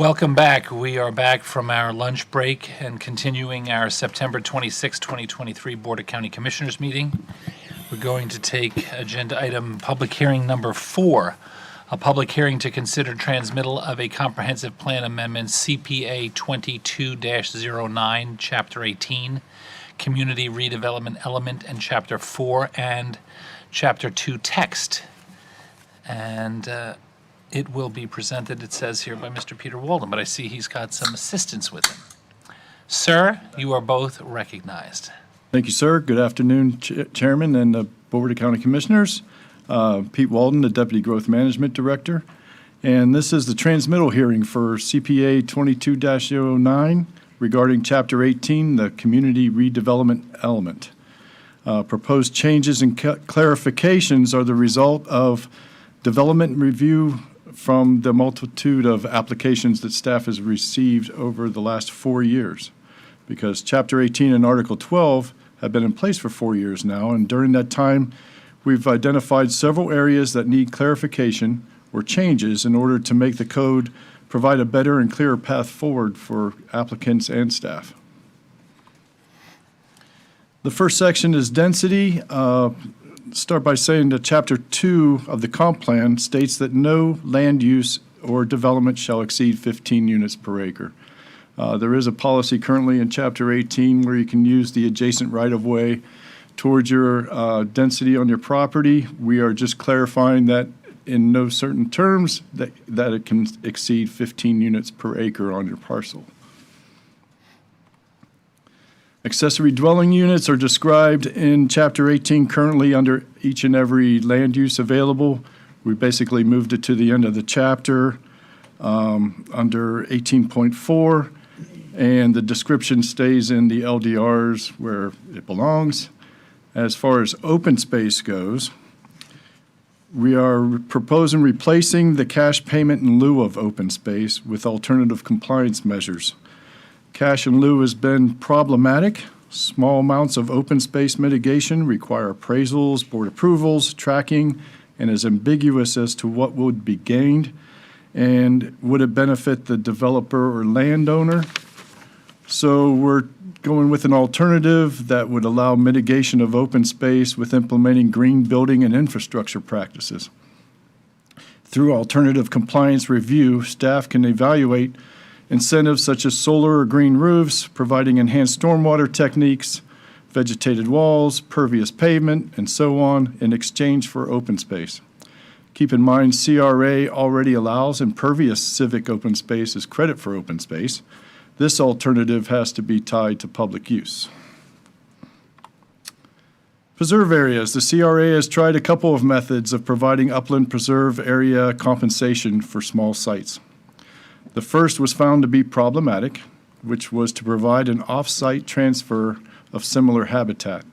Welcome back. We are back from our lunch break and continuing our September 26, 2023 Board of County Commissioners meeting. We're going to take agenda item public hearing number 4, a public hearing to consider transmittal of a comprehensive plan amendment CPA 22-09, Chapter 18, Community Redevelopment Element, and Chapter 4 and Chapter 2 text. And it will be presented, it says here, by Mr. Peter Walden, but I see he's got some assistance with him. Sir, you are both recognized. Thank you, sir. Good afternoon, Chairman and the Board of County Commissioners. Pete Walden, the Deputy Growth Management Director. And this is the transmittal hearing for CPA 22-09 regarding Chapter 18, the Community Redevelopment Element. Proposed changes and clarifications are the result of development review from the multitude of applications that staff has received over the last 4 years, because Chapter 18 and Article 12 have been in place for 4 years now, and during that time, we've identified several areas that need clarification or changes in order to make the code provide a better and clearer path forward for applicants and staff. The first section is density. Start by saying that Chapter 2 of the comp plan states that no land use or development shall exceed 15 units per acre. There is a policy currently in Chapter 18 where you can use the adjacent right-of-way towards your density on your property. We are just clarifying that in no certain terms that it can exceed 15 units per acre on your parcel. Accessory dwelling units are described in Chapter 18 currently under each and every land use available. We basically moved it to the end of the chapter under 18.4, and the description stays in the LDRs where it belongs. As far as open space goes, we are proposing replacing the cash payment in lieu of open space with alternative compliance measures. Cash in lieu has been problematic. Small amounts of open space mitigation require appraisals, board approvals, tracking, and is ambiguous as to what would be gained and would it benefit the developer or landowner. So we're going with an alternative that would allow mitigation of open space with implementing green building and infrastructure practices. Through alternative compliance review, staff can evaluate incentives such as solar or green roofs, providing enhanced stormwater techniques, vegetated walls, pervious pavement, and so on in exchange for open space. Keep in mind, CRA already allows impervious civic open space as credit for open space. This alternative has to be tied to public use. Preserve areas. The CRA has tried a couple of methods of providing upland preserve area compensation for small sites. The first was found to be problematic, which was to provide an off-site transfer of similar habitat.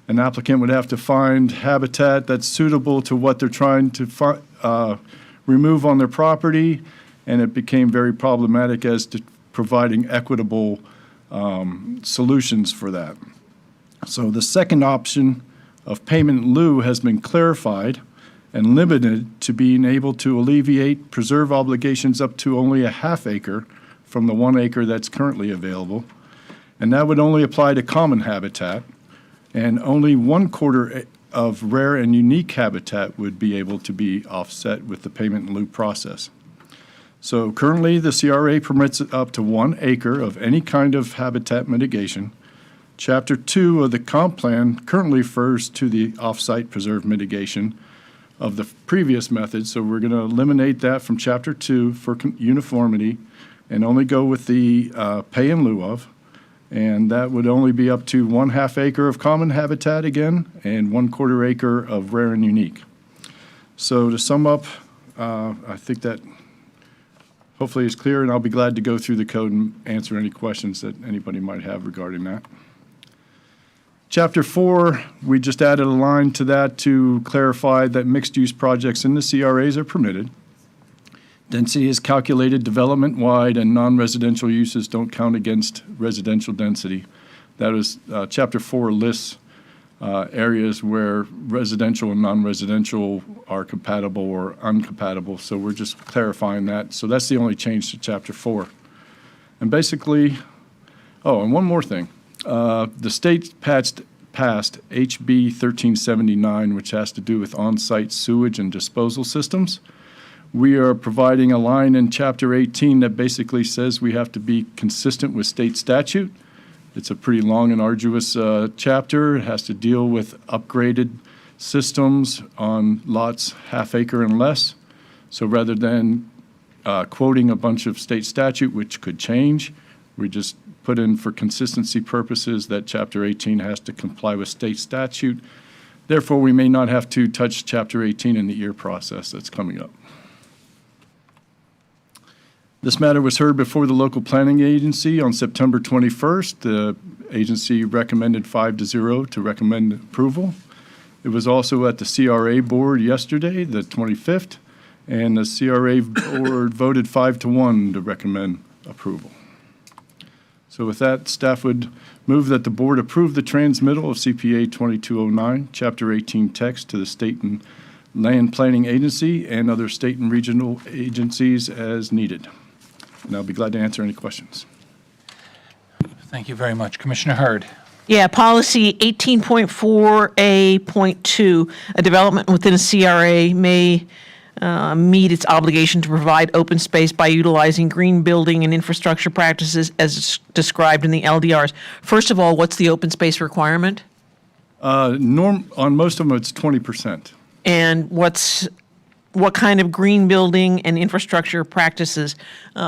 An applicant would have to find habitat that's suitable to what they're trying to remove on their property, and it became very problematic as to providing equitable solutions for that. So the second option of payment in lieu has been clarified and limited to being able to alleviate preserve obligations up to only a half acre from the 1 acre that's currently available. And that would only apply to common habitat, and only 1/4 of rare and unique habitat would be able to be offset with the payment in lieu process. So currently the CRA permits up to 1 acre of any kind of habitat mitigation. Chapter 2 of the comp plan currently refers to the off-site preserve mitigation of the previous method, so we're going to eliminate that from Chapter 2 for uniformity and only go with the pay in lieu of, and that would only be up to 1/2 acre of common habitat again and 1/4 acre of rare and unique. So to sum up, I think that hopefully is clear, and I'll be glad to go through the code and answer any questions that anybody might have regarding that. Chapter 4, we just added a line to that to clarify that mixed-use projects in the CRAs are permitted. Density is calculated development-wide, and non-residential uses don't count against residential density. That is, Chapter 4 lists areas where residential and non-residential are compatible or uncompatible. So we're just clarifying that. So that's the only change to Chapter 4. And basically, oh, and one more thing. The state passed HB 1379, which has to do with on-site sewage and disposal systems. We are providing a line in Chapter 18 that basically says we have to be consistent with state statute. It's a pretty long and arduous chapter. It has to deal with upgraded systems on lots half acre and less. So rather than quoting a bunch of state statute, which could change, we just put in for consistency purposes that Chapter 18 has to comply with state statute. Therefore, we may not have to touch Chapter 18 in the year process that's coming up. This matter was heard before the local planning agency on September 21st. The agency recommended 5-0 to recommend approval. It was also at the CRA board yesterday, the 25th, and the CRA board voted 5-1 to recommend approval. So with that, staff would move that the board approve the transmittal of CPA 2209, Chapter 18 text to the State and Land Planning Agency and other state and regional agencies as needed. And I'll be glad to answer any questions. Thank you very much. Commissioner Hurd. Yeah, policy 18.4A.2, a development within a CRA may meet its obligation to provide open space by utilizing green building and infrastructure practices as described in the LDRs. First of all, what's the open space requirement? On most of them, it's 20%. And what kind of green building and infrastructure practices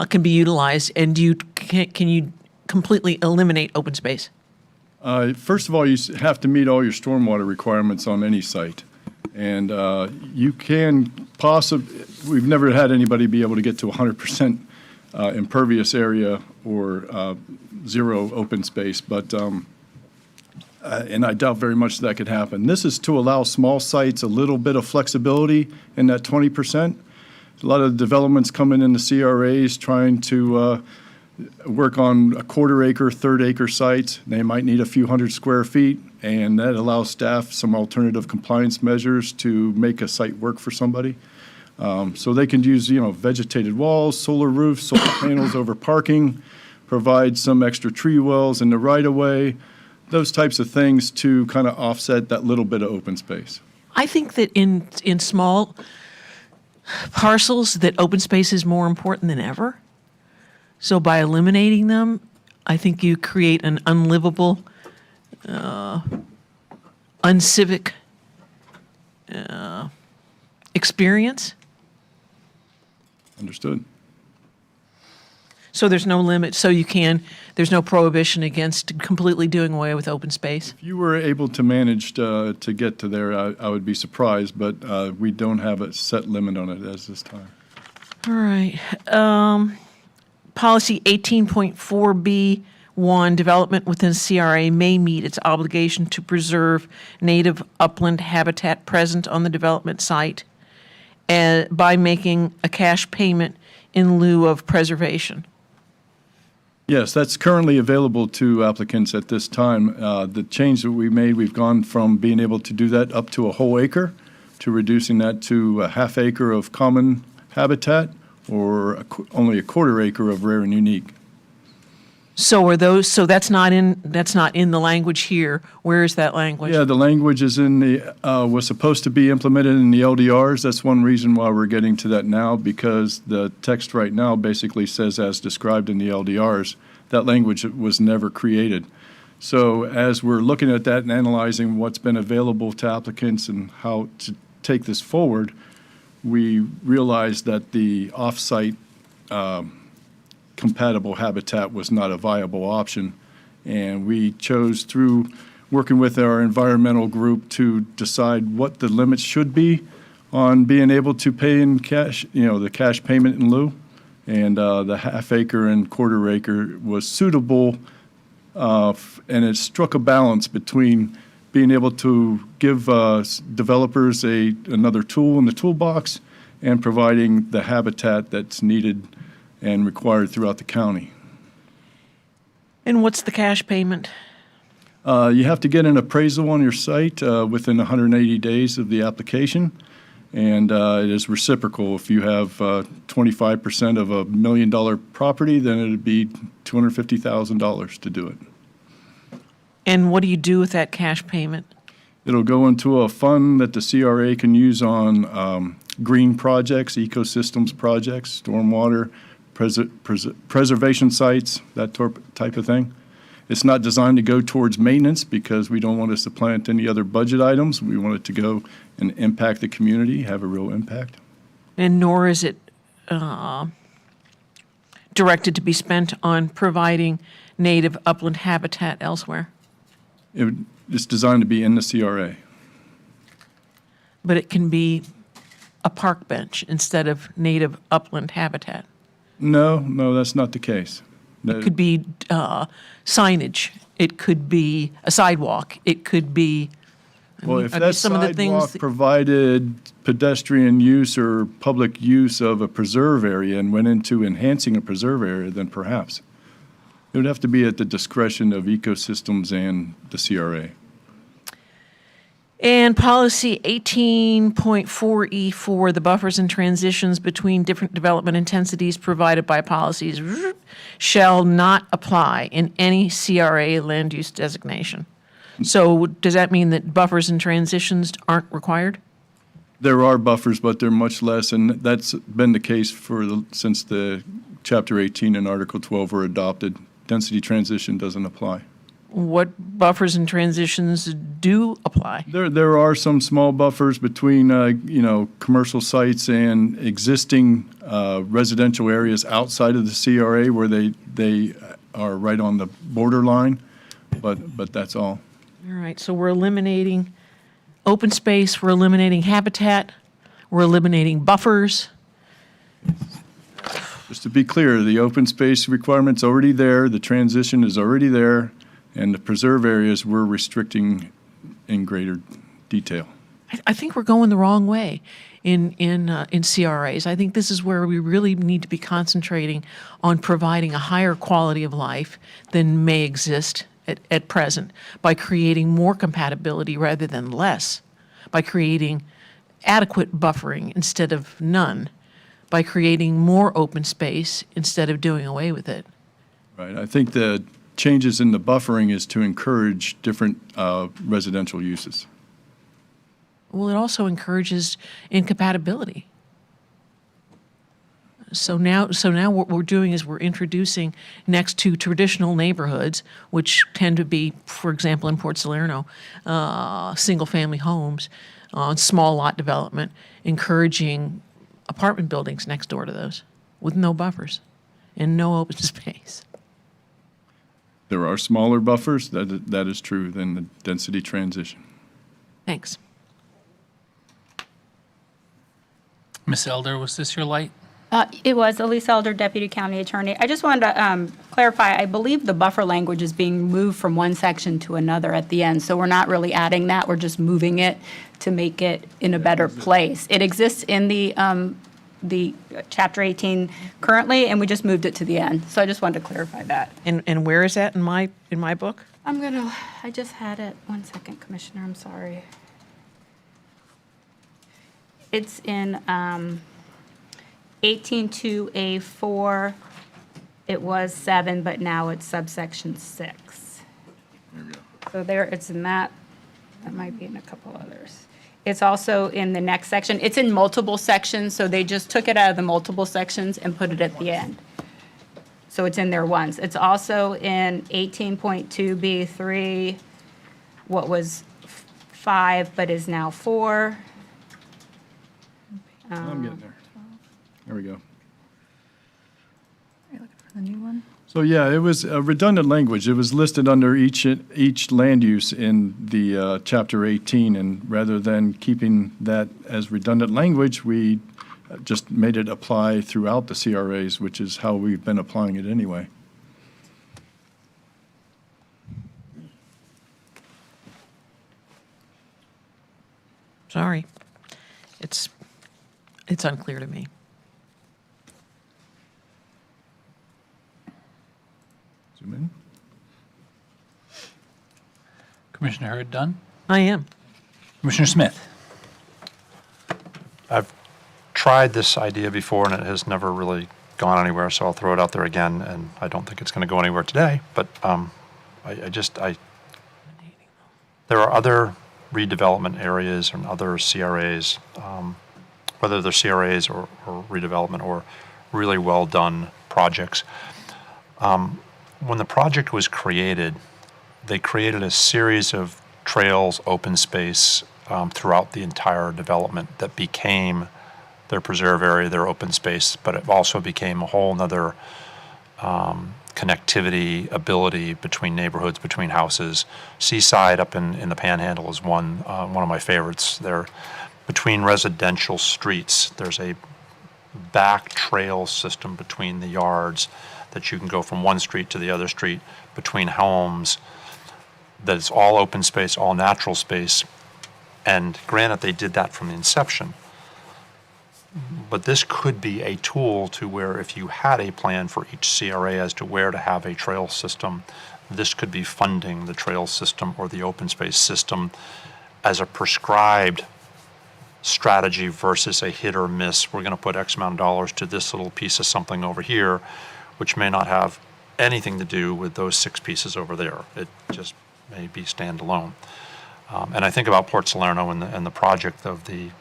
can be utilized? And can you completely eliminate open space? First of all, you have to meet all your stormwater requirements on any site. And you can we've never had anybody be able to get to 100% impervious area or zero open space, but, and I doubt very much that could happen. This is to allow small sites a little bit of flexibility in that 20%. A lot of developments coming in the CRAs trying to work on a quarter-acre, third-acre sites. They might need a few hundred square feet, and that allows staff some alternative compliance measures to make a site work for somebody. So they can use, vegetated walls, solar roofs, solar panels over parking, provide some extra tree wells in the right-of-way, those types of things to kind of offset that little bit of open space. I think that in small parcels that open space is more important than ever. So by eliminating them, I think you create an unlivable, uncivic experience. Understood. So there's no limit, there's no prohibition against completely doing away with open space? If you were able to manage to get to there, I would be surprised, but we don't have a set limit on it as this time. All right. Policy 18.4B1, development within CRA may meet its obligation to preserve native upland habitat present on the development site by making a cash payment in lieu of preservation. Yes, that's currently available to applicants at this time. The change that we made, we've gone from being able to do that up to a whole acre to reducing that to a half acre of common habitat or only a quarter acre of rare and unique. So that's not in the language here. Where is that language? Yeah, the language is was supposed to be implemented in the LDRs. That's one reason why we're getting to that now, because the text right now basically says as described in the LDRs. That language was never created. So as we're looking at that and analyzing what's been available to applicants and how to take this forward, we realized that the off-site compatible habitat was not a viable option. And we chose, through working with our environmental group, to decide what the limits should be on being able to pay in cash, the cash payment in lieu. And the half acre and quarter acre was suitable, and it struck a balance between being able to give developers another tool in the toolbox and providing the habitat that's needed and required throughout the county. And what's the cash payment? You have to get an appraisal on your site within 180 days of the application, and it is reciprocal. If you have 25% of $1 million property, then it would be $250,000 to do it. And what do you do with that cash payment? It'll go into a fund that the CRA can use on green projects, ecosystems projects, stormwater, preservation sites, that type of thing. It's not designed to go towards maintenance because we don't want to supplant any other budget items. We want it to go and impact the community, have a real impact. And nor is it directed to be spent on providing native upland habitat elsewhere. It's designed to be in the CRA. But it can be a park bench instead of native upland habitat. No, that's not the case. It could be signage. It could be a sidewalk. It could be. Well, if are that these some of the things sidewalk that- provided pedestrian use or public use of a preserve area and went into enhancing a preserve area, then perhaps. It would have to be at the discretion of ecosystems and the CRA. And policy 18.4E4, the buffers and transitions between different development intensities provided by policies shall not apply in any CRA land use designation. So does that mean that buffers and transitions aren't required? There are buffers, but they're much less, and that's been the case since the Chapter 18 and Article 12 were adopted. Density transition doesn't apply. What buffers and transitions do apply? There are some small buffers between, commercial sites and existing residential areas outside of the CRA where they are right on the borderline, but that's all. All right, so we're eliminating open space, we're eliminating habitat, we're eliminating buffers. Just to be clear, the open space requirement's already there, the transition is already there, and the preserve areas we're restricting in greater detail. I think we're going the wrong way in CRAs. I think this is where we really need to be concentrating on providing a higher quality of life than may exist at present by creating more compatibility rather than less, by creating adequate buffering instead of none, by creating more open space instead of doing away with it. Right, I think the changes in the buffering is to encourage different residential uses. Well, it also encourages incompatibility. So now what we're doing is we're introducing next to traditional neighborhoods, which tend to be, for example, in Port Salerno, single-family homes, small lot development, encouraging apartment buildings next door to those with no buffers and no open space. There are smaller buffers, that is true, than the density transition. Thanks. Ms. Elder, was this your light? It was Elise Elder, Deputy County Attorney. I just wanted to clarify, I believe the buffer language is being moved from one section to another at the end, so we're not really adding that, we're just moving it to make it in a better place. It exists in the Chapter 18 currently, and we just moved it to the end, so I just wanted to clarify that. And where is that in my book? I just had it, one second, Commissioner, I'm sorry. It's in 18.2A4, it was 7, but now it's subsection 6. So there, it's in that might be in a couple others. It's also in the next section. It's in multiple sections, so they just took it out of the multiple sections and put it at the end. So it's in there once. It's also in 18.2B3, what was 5 but is now 4. I'm getting there. There we go. Are you looking for the new one? So yeah, it was a redundant language. It was listed under each land use in the Chapter 18, and rather than keeping that as redundant language, we just made it apply throughout the CRAs, which is how we've been applying it anyway. Sorry. It's unclear to me. Zoom in. Commissioner Hurd, done? I am. Commissioner Smith? I've tried this idea before and it has never really gone anywhere, so I'll throw it out there again, and I don't think it's going to go anywhere today, but there are other redevelopment areas and other CRAs, whether they're CRAs or redevelopment or really well-done projects. When the project was created, they created a series of trails, open space throughout the entire development that became their preserve area, their open space, but it also became a whole nother connectivity ability between neighborhoods, between houses. Seaside up in the Panhandle is one of my favorites. There, between residential streets, there's a back trail system between the yards that you can go from one street to the other street, between homes, that it's all open space, all natural space. And granted, they did that from the inception. But this could be a tool to where if you had a plan for each CRA as to where to have a trail system, this could be funding the trail system or the open space system as a prescribed strategy versus a hit or miss. We're going to put X amount of dollars to this little piece of something over here, which may not have anything to do with those 6 pieces over there. It just may be standalone. And I think about Port Salerno and the project of the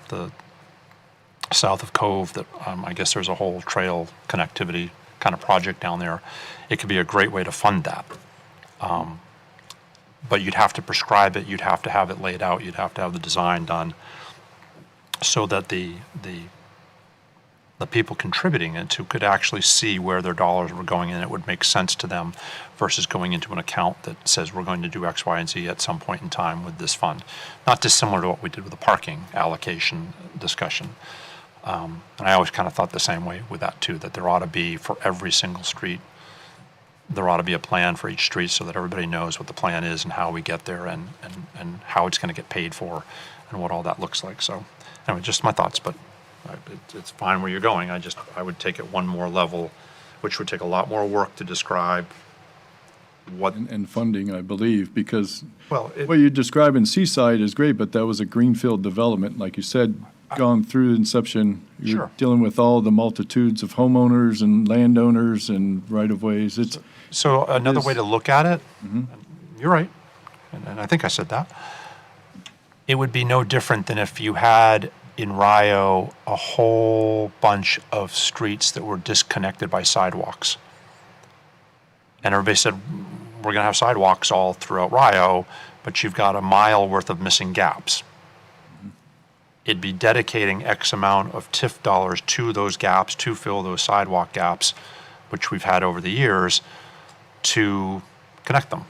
south of Cove that I guess there's a whole trail connectivity kind of project down there. It could be a great way to fund that. But you'd have to prescribe it, you'd have to have it laid out, you'd have to have the design done so that the people contributing it to could actually see where their dollars were going and it would make sense to them versus going into an account that says we're going to do X, Y, and Z at some point in time with this fund. Not dissimilar to what we did with the parking allocation discussion. And I always kind of thought the same way with that too, that there ought to be for every single street, there ought to be a plan for each street so that everybody knows what the plan is and how we get there and how it's going to get paid for and what all that looks like. So anyway, just my thoughts, but it's fine where you're going. I would take it one more level, which would take a lot more work to describe what. And funding, I believe, because Well, what you describe in Seaside is great, but that was a greenfield development, like you said, gone through inception. You're Sure. dealing with all the multitudes of homeowners and landowners and right-of-ways. It's, So another is- way to look at it, you're right, and I think I said that. It would be no different than if you had in Rio a whole bunch of streets that were disconnected by sidewalks. And everybody said, we're going to have sidewalks all throughout Rio, but you've got a mile worth of missing gaps. It'd be dedicating X amount of TIF dollars to those gaps, to fill those sidewalk gaps, which we've had over the years, to connect them.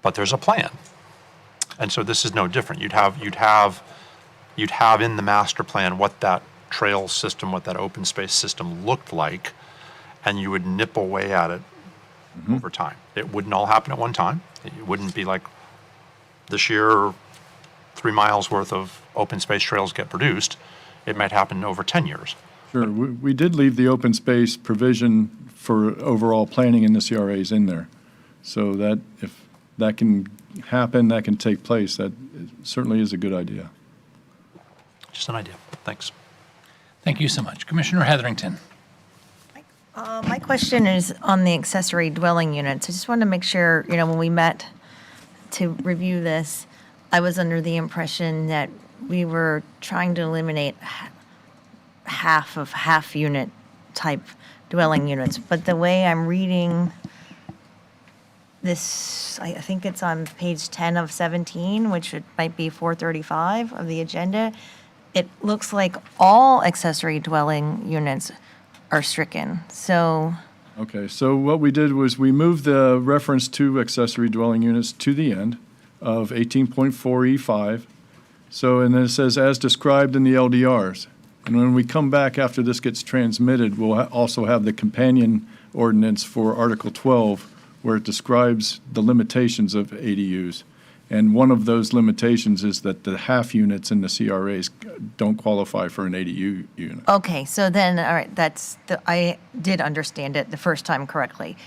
But there's a plan. And so this is no different. You'd have in the master plan what that trail system, what that open space system looked like, and you would nip away at it over time. It wouldn't all happen at one time. It wouldn't be like this year 3 miles worth of open space trails get produced. It might happen over 10 years. sure, we did leave the open space provision for overall planning in the CRAs in there. So that if that can happen, that can take place, that certainly is a good idea. Just an idea. Thanks. Thank you so much. Commissioner Heatherington? My question is on the accessory dwelling units. I just wanted to make sure, when we met to review this, I was under the impression that we were trying to eliminate half unit type dwelling units. But the way I'm reading this, I think it's on page 10 of 17, which it might be 435 of the agenda. It looks like all accessory dwelling units are stricken. So, Okay, so what we did was we moved the reference to accessory dwelling units to the end of 18.4E5. So, and then it says, as described in the LDRs. And when we come back after this gets transmitted, we'll also have the companion ordinance for Article 12, where it describes the limitations of ADUs. And one of those limitations is that the half units in the CRAs don't qualify for an ADU unit. okay, so then, all right, I did understand it the first time correctly.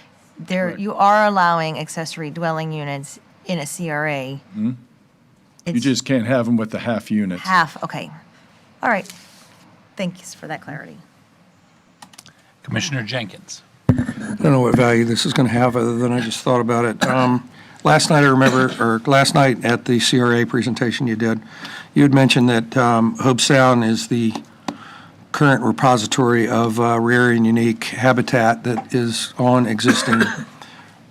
Correct. You are allowing accessory dwelling units in a CRA. You It's just can't have them with the half units. half, okay. All right. Thanks for that clarity. Commissioner Jenkins. I don't know what value this is going to have, other than I just thought about it. Last night, last night at the CRA presentation you did, you had mentioned that Hope Sound is the current repository of rare and unique habitat that is on existing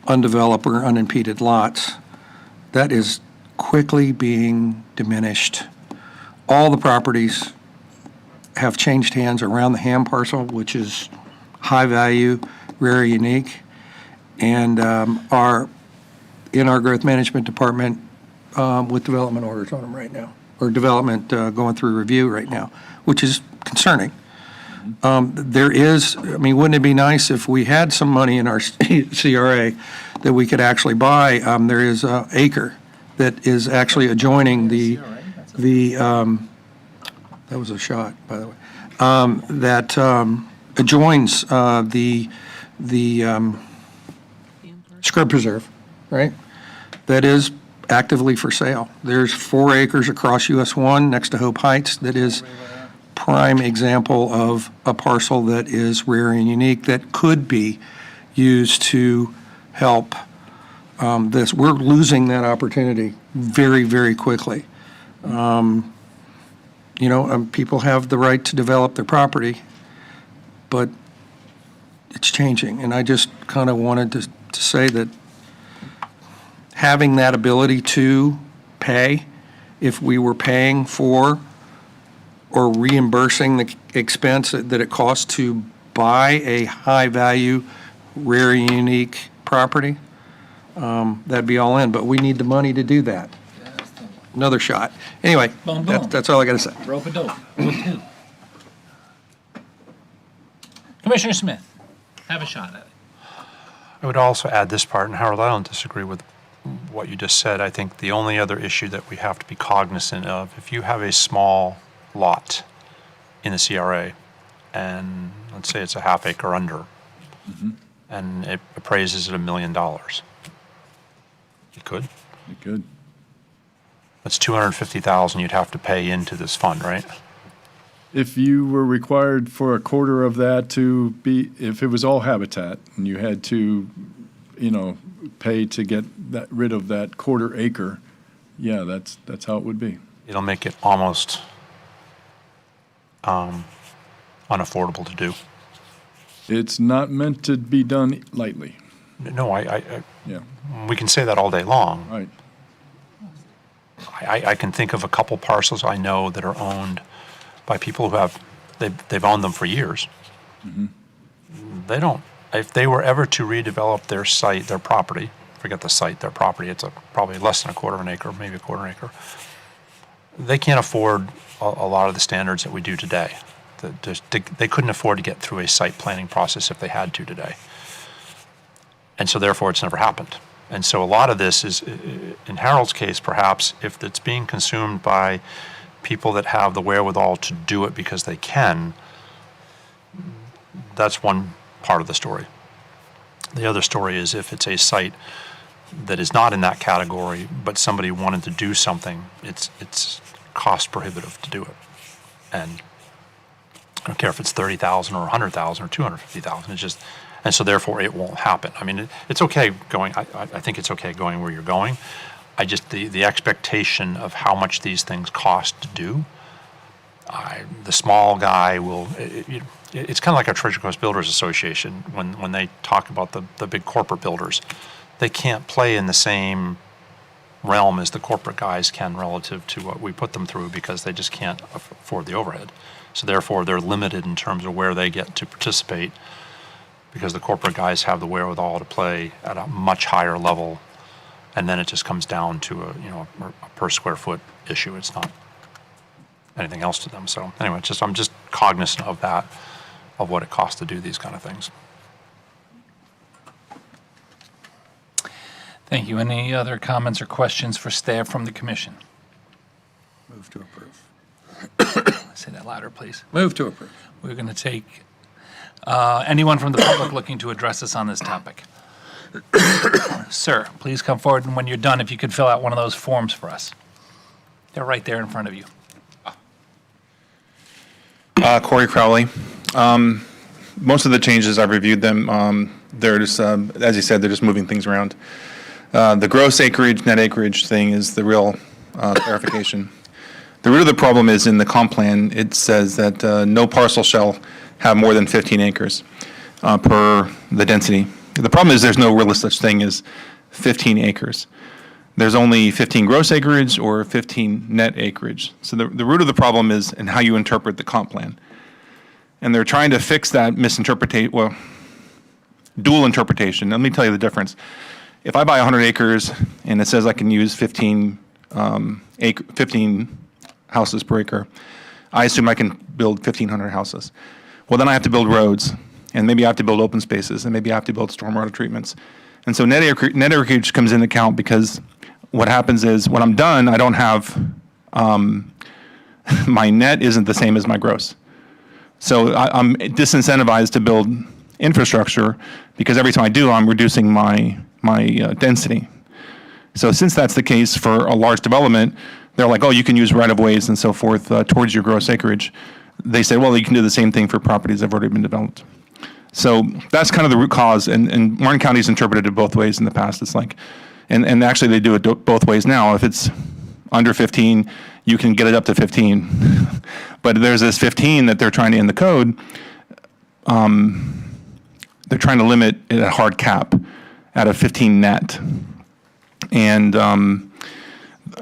undeveloped or unimpeded lots. That is quickly being diminished. All the properties have changed hands around the Ham parcel, which is high value, rare, unique, and are in our growth management department with development orders on them right now, or development going through review right now, which is concerning. There is, I mean, wouldn't it be nice if we had some money in our CRA that we could actually buy? There is an acre that is actually adjoining that was a shot, by the way, that adjoins the scrub preserve, right? That is actively for sale. There's 4 acres across US 1 next to Hope Heights that is prime example of a parcel that is rare and unique that could be used to help this. We're losing that opportunity very, very quickly. People have the right to develop their property, but it's changing. And I just kind of wanted to say that having that ability to pay, if we were paying for or reimbursing the expense that it costs to buy a high-value, rare and unique property, that'd be all in. But we need the money to do that. Another shot. Anyway, Boom, boom. that's all I got to say. Rope-a-dope. Rope 2. Commissioner Smith, have a shot at it. I would also add this part, and Harold, I don't disagree with what you just said. I think the only other issue that we have to be cognizant of, if you have a small lot in the CRA, and let's say it's a half acre under, and it appraises at $1 million, you could. You could. That's $250,000 you'd have to pay into this fund, right? If you were required for a quarter of that to be, if it was all habitat and you had to, pay to get rid of that quarter acre, yeah, that's how it would be. It'll make it almost unaffordable to do. It's not meant to be done lightly. No, Yeah, we can say that all day long. right. I can think of a couple parcels I know that are owned by people who they've owned them for years. They don't, if they were ever to redevelop their site, their property, forget the site, their property, it's probably less than a quarter of an acre, maybe a quarter acre. They can't afford a lot of the standards that we do today. They couldn't afford to get through a site planning process if they had to today. And so therefore it's never happened. And so a lot of this is, in Harold's case perhaps, if it's being consumed by people that have the wherewithal to do it because they can, that's one part of the story. The other story is if it's a site that is not in that category, but somebody wanted to do something, it's cost prohibitive to do it. And I don't care if it's 30,000 or 100,000 or 250,000. It's just, and so therefore it won't happen. I mean, it's okay going. I think it's okay going where you're going. I just the expectation of how much these things cost to do. The small guy will. It's kind of like our Treasure Coast Builders Association when they talk about the big corporate builders. They can't play in the same realm as the corporate guys can relative to what we put them through because they just can't afford the overhead. So therefore, they're limited in terms of where they get to participate because the corporate guys have the wherewithal to play at a much higher level, and then it just comes down to a per square foot issue. It's not anything else to them. So anyway, I'm just cognizant of that, of what it costs to do these kind of things. Thank you. Any other comments or questions for staff from the commission? Move to approve. Say that louder, please. Move to approve. We're going to take anyone from the public looking to address us on this topic. Sir, please come forward, and when you're done, if you could fill out one of those forms for us. They're right there in front of you. Corey Crowley. Most of the changes, I've reviewed them. They're just, as you said, they're just moving things around. The gross acreage, net acreage thing is the real clarification. The root of the problem is in the comp plan, it says that no parcel shall have more than 15 acres per the density. The problem is there's no real such thing as 15 acres. There's only 15 gross acreage or 15 net acreage. So the root of the problem is in how you interpret the comp plan. And they're trying to fix that dual interpretation. Let me tell you the difference. If I buy 100 acres and it says I can use 15 houses per acre, I assume I can build 1,500 houses. Well, then I have to build roads, and maybe I have to build open spaces, and maybe I have to build stormwater treatments. And so net acreage comes into account because what happens is when I'm done, I don't have, my net isn't the same as my gross. So I'm disincentivized to build infrastructure because every time I do, I'm reducing my density. So since that's the case for a large development, they're like, oh, you can use right-of-ways and so forth towards your gross acreage. They say, well, you can do the same thing for properties that have already been developed. So that's kind of the root cause, and Martin County's interpreted it both ways in the past. It's like, and actually they do it both ways now. If it's under 15, you can get it up to 15. But there's this 15 that they're trying to, in the code, they're trying to limit it at a hard cap at a 15 net. And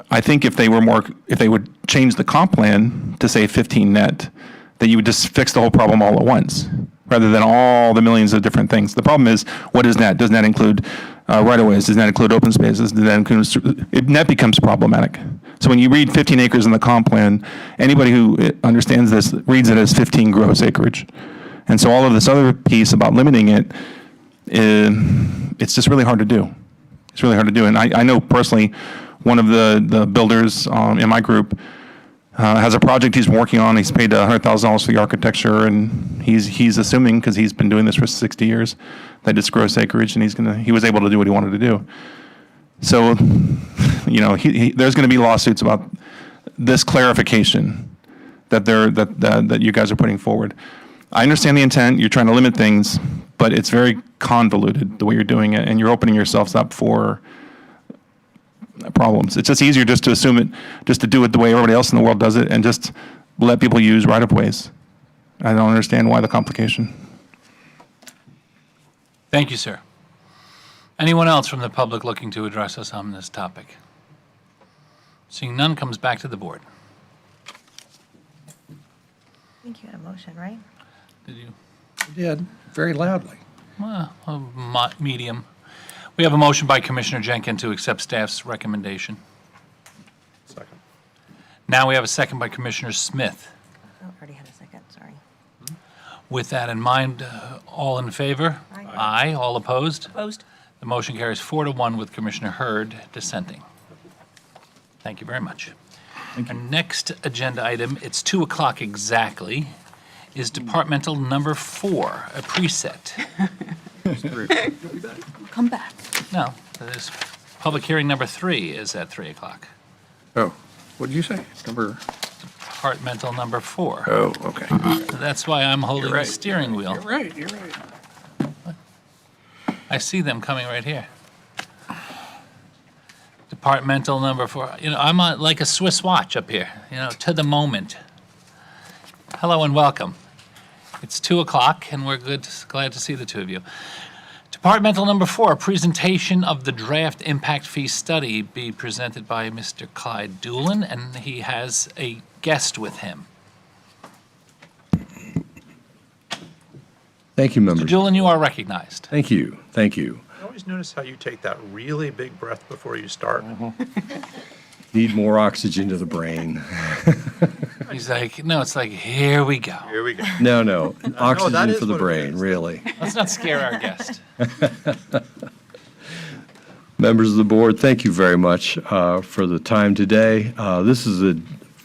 I think if they would change the comp plan to say 15 net, that you would just fix the whole problem all at once, rather than all the millions of different things. The problem is, what is net? Does net include right-of-ways? Does net include open spaces? Does that include, net becomes problematic. So when you read 15 acres in the comp plan, anybody who understands this reads it as 15 gross acreage. And so all of this other piece about limiting it, it's just really hard to do. It's really hard to do. And I know personally, one of the builders in my group has a project he's working on. He's paid $100,000 for the architecture, and he's assuming, because he's been doing this for 60 years, that it's gross acreage, and he was able to do what he wanted to do. So, there's going to be lawsuits about this clarification that you guys are putting forward. I understand the intent. You're trying to limit things, but it's very convoluted the way you're doing it, and you're opening yourselves up for problems. It's just easier just to assume it, just to do it the way everybody else in the world does it, and just let people use right-of-ways. I don't understand why the complication. Thank you, sir. Anyone else from the public looking to address us on this topic? Seeing none, comes back to the board. I think you had a motion, right? Did you? You did, very loudly. Medium. We have a motion by Commissioner Jenkins to accept staff's recommendation. Second. Now we have a second by Commissioner Smith. Oh, already had a second, sorry. With that in mind, all in favor? Aye. Aye. All opposed? Opposed? The motion carries 4-1 with Commissioner Hurd dissenting. Thank you very much. Our next agenda item, it's 2 o'clock exactly, is departmental number 4, a preset. Come back. No, there's public hearing number 3 is at 3 o'clock. Oh, what did you say? Number, Departmental number 4. oh, okay. That's why I'm holding the right. steering wheel. You're right, you're right. I see them coming right here. Departmental number 4. I'm like a Swiss watch up here, to the moment. Hello and welcome. It's 2 o'clock, and we're glad to see the two of you. Departmental number 4, presentation of the draft impact fee study, be presented by Mr. Clyde Doolin, and he has a guest with him. Thank you, members. Mr. Doolin, you are recognized. Thank you. Thank you. I always notice how you take that really big breath before you start. Need more oxygen to the brain. He's like, no, it's like, here we go. Here we go. No, oxygen is for the what it brain, is. really. Let's not scare our guest. Members of the board, thank you very much for the time today. This is a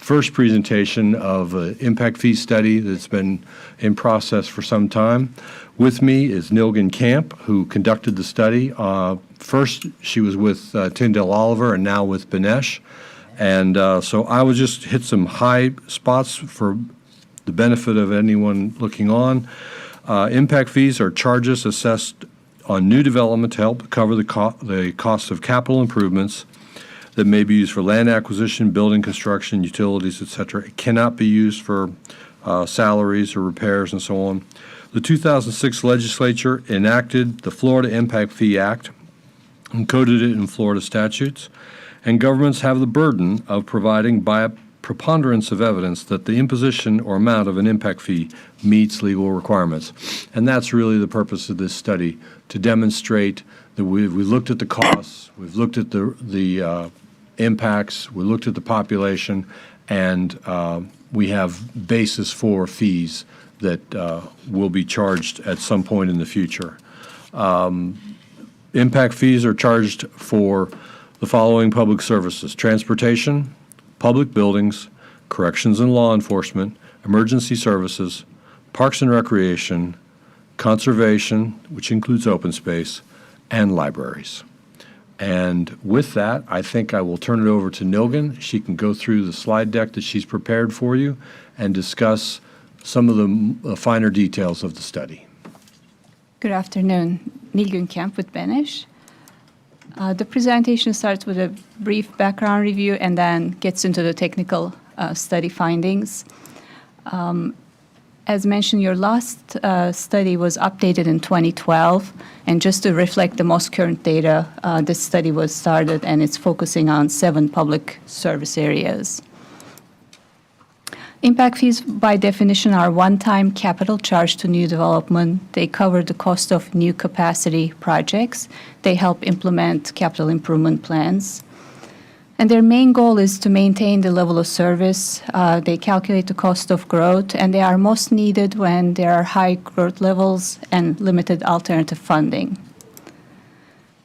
first presentation of an impact fee study that's been in process for some time. With me is Nilgan Camp, who conducted the study. First, she was with Tyndall Oliver and now with Benesh. And so I will just hit some high spots for the benefit of anyone looking on. Impact fees are charges assessed on new development to help cover the cost of capital improvements that may be used for land acquisition, building construction, utilities, et cetera. It cannot be used for salaries or repairs and so on. The 2006 legislature enacted the Florida Impact Fee Act and coded it in Florida statutes, and governments have the burden of providing by a preponderance of evidence that the imposition or amount of an impact fee meets legal requirements. And that's really the purpose of this study, to demonstrate that we've looked at the costs, we've looked at the impacts, we looked at the population, and we have basis for fees that will be charged at some point in the future. Impact fees are charged for the following public services: transportation, public buildings, corrections and law enforcement, emergency services, parks and recreation, conservation, which includes open space, and libraries. And with that, I think I will turn it over to Nilgan. She can go through the slide deck that she's prepared for you and discuss some of the finer details of the study. Good afternoon. Nilgun Kemp with Benesh. The presentation starts with a brief background review and then gets into the technical study findings. As mentioned, your last study was updated in 2012, and just to reflect the most current data, this study was started and it's focusing on 7 public service areas. Impact fees, by definition, are one-time capital charge to new development. They cover the cost of new capacity projects. They help implement capital improvement plans. And their main goal is to maintain the level of service. They calculate the cost of growth, and they are most needed when there are high growth levels and limited alternative funding.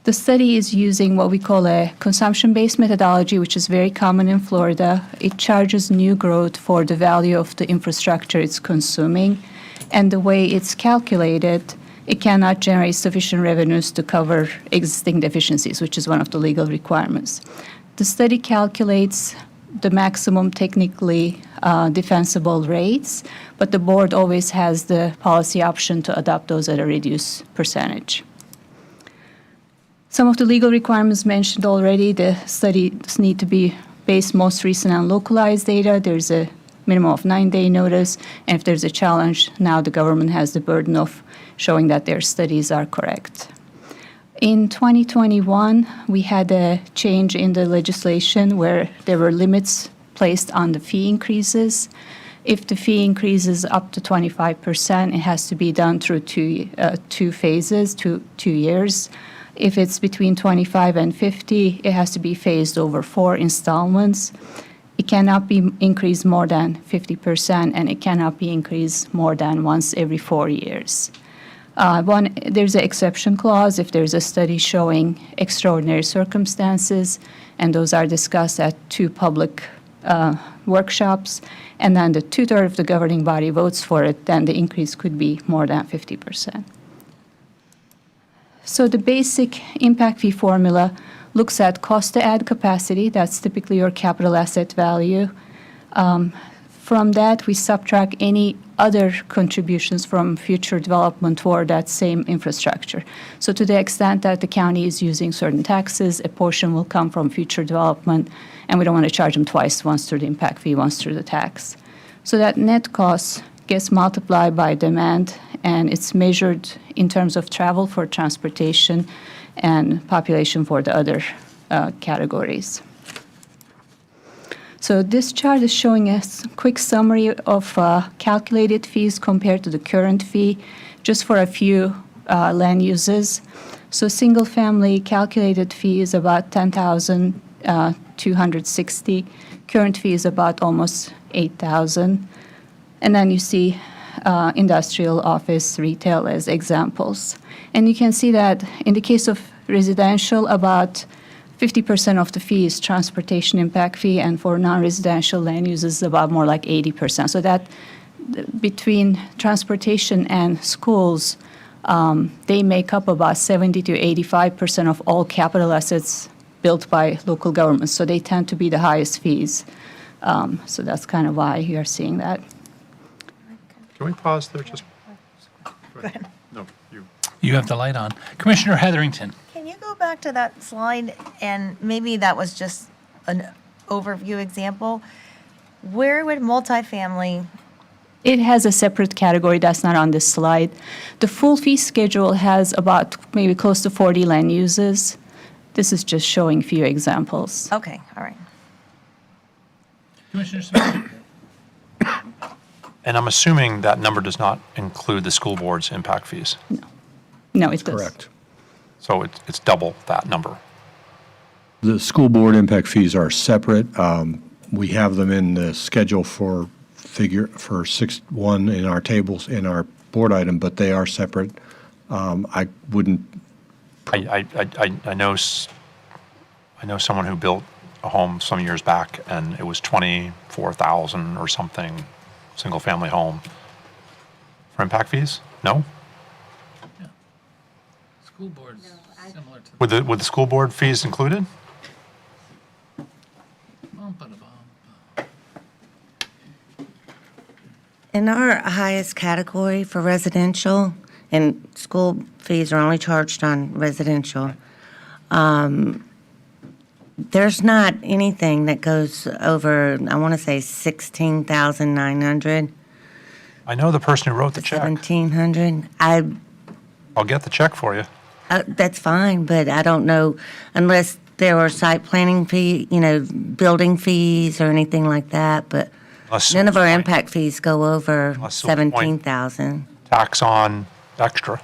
The study is using what we call a consumption-based methodology, which is very common in Florida. It charges new growth for the value of the infrastructure it's consuming, and the way it's calculated, it cannot generate sufficient revenues to cover existing deficiencies, which is one of the legal requirements. The study calculates the maximum technically defensible rates, but the board always has the policy option to adopt those at a reduced percentage. Some of the legal requirements mentioned already, the studies need to be based most recent on localized data. There's a minimum of 9-day notice, and if there's a challenge, now the government has the burden of showing that their studies are correct. In 2021, we had a change in the legislation where there were limits placed on the fee increases. If the fee increases up to 25%, it has to be done through two phases, 2 years. If it's between 25 and 50, it has to be phased over 4 installments. It cannot be increased more than 50%, and it cannot be increased more than once every 4 years. There's an exception clause if there's a study showing extraordinary circumstances, and those are discussed at 2 public workshops, and then the 2/3 of the governing body votes for it, then the increase could be more than 50%. So the basic impact fee formula looks at cost to add capacity. That's typically your capital asset value. From that, we subtract any other contributions from future development toward that same infrastructure. So to the extent that the county is using certain taxes, a portion will come from future development, and we don't want to charge them twice, once through the impact fee, once through the tax. So that net cost gets multiplied by demand, and it's measured in terms of travel for transportation and population for the other categories. So this chart is showing a quick summary of calculated fees compared to the current fee, just for a few land uses. So single-family calculated fee is about $10,260. Current fee is about almost $8,000. And then you see industrial, office, retail as examples. And you can see that in the case of residential, about 50% of the fee is transportation impact fee, and for non-residential land uses about more like 80%. So that between transportation and schools, they make up about 70 to 85% of all capital assets built by local governments. So they tend to be the highest fees. So that's kind of why you're seeing that. Can we pause there just? Go ahead. No, you. You have the light on. Commissioner Heatherington. Can you go back to that slide, and maybe that was just an overview example? Where would multifamily, It has a separate category that's not on this slide. The full fee schedule has about maybe close to 40 land uses. This is just showing a few examples. okay, all right. Commissioner Smith. And I'm assuming that number does not include the school board's impact fees. No, it does. Correct. So it's double that number. The school board impact fees are separate. We have them in the schedule for 6.1 in our tables, in our board item, but they are separate. I wouldn't, I know someone who built a home some years back, and it was 24,000 or something, single-family home. For impact fees? No? School board's similar to. Would the school board fees included? In our highest category for residential, and school fees are only charged on residential, there's not anything that goes over, I want to say 16,900, I know the person who wrote the check. 1,700. I'll get the check for you. That's fine, but I don't know, unless there were site planning fee, building fees or anything like that, but Unless none of our Silver Point impact fees go over Unless Silver Point- 17,000. Tax on extra.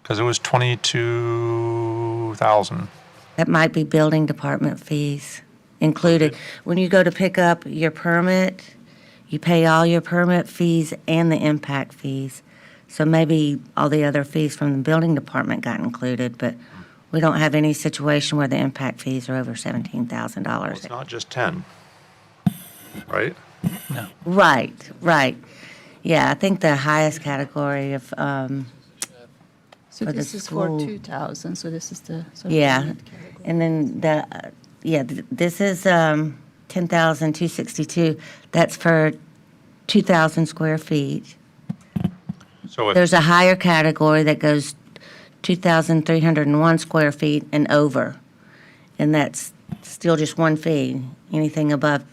Because it was 22,000. That might be building department fees included. When you go to pick up your permit, you pay all your permit fees and the impact fees. So maybe all the other fees from the building department got included, but we don't have any situation where the impact fees are over Well, $17,000. it's not just 10, right? Right. Yeah, I think the highest category of, So For the this is for school. 2,000, so this is the sort of yeah. unit category. And then this is 10,262. That's for 2,000 square feet. So if, There's a higher category that goes 2,301 square feet and over, and that's still just one fee, anything above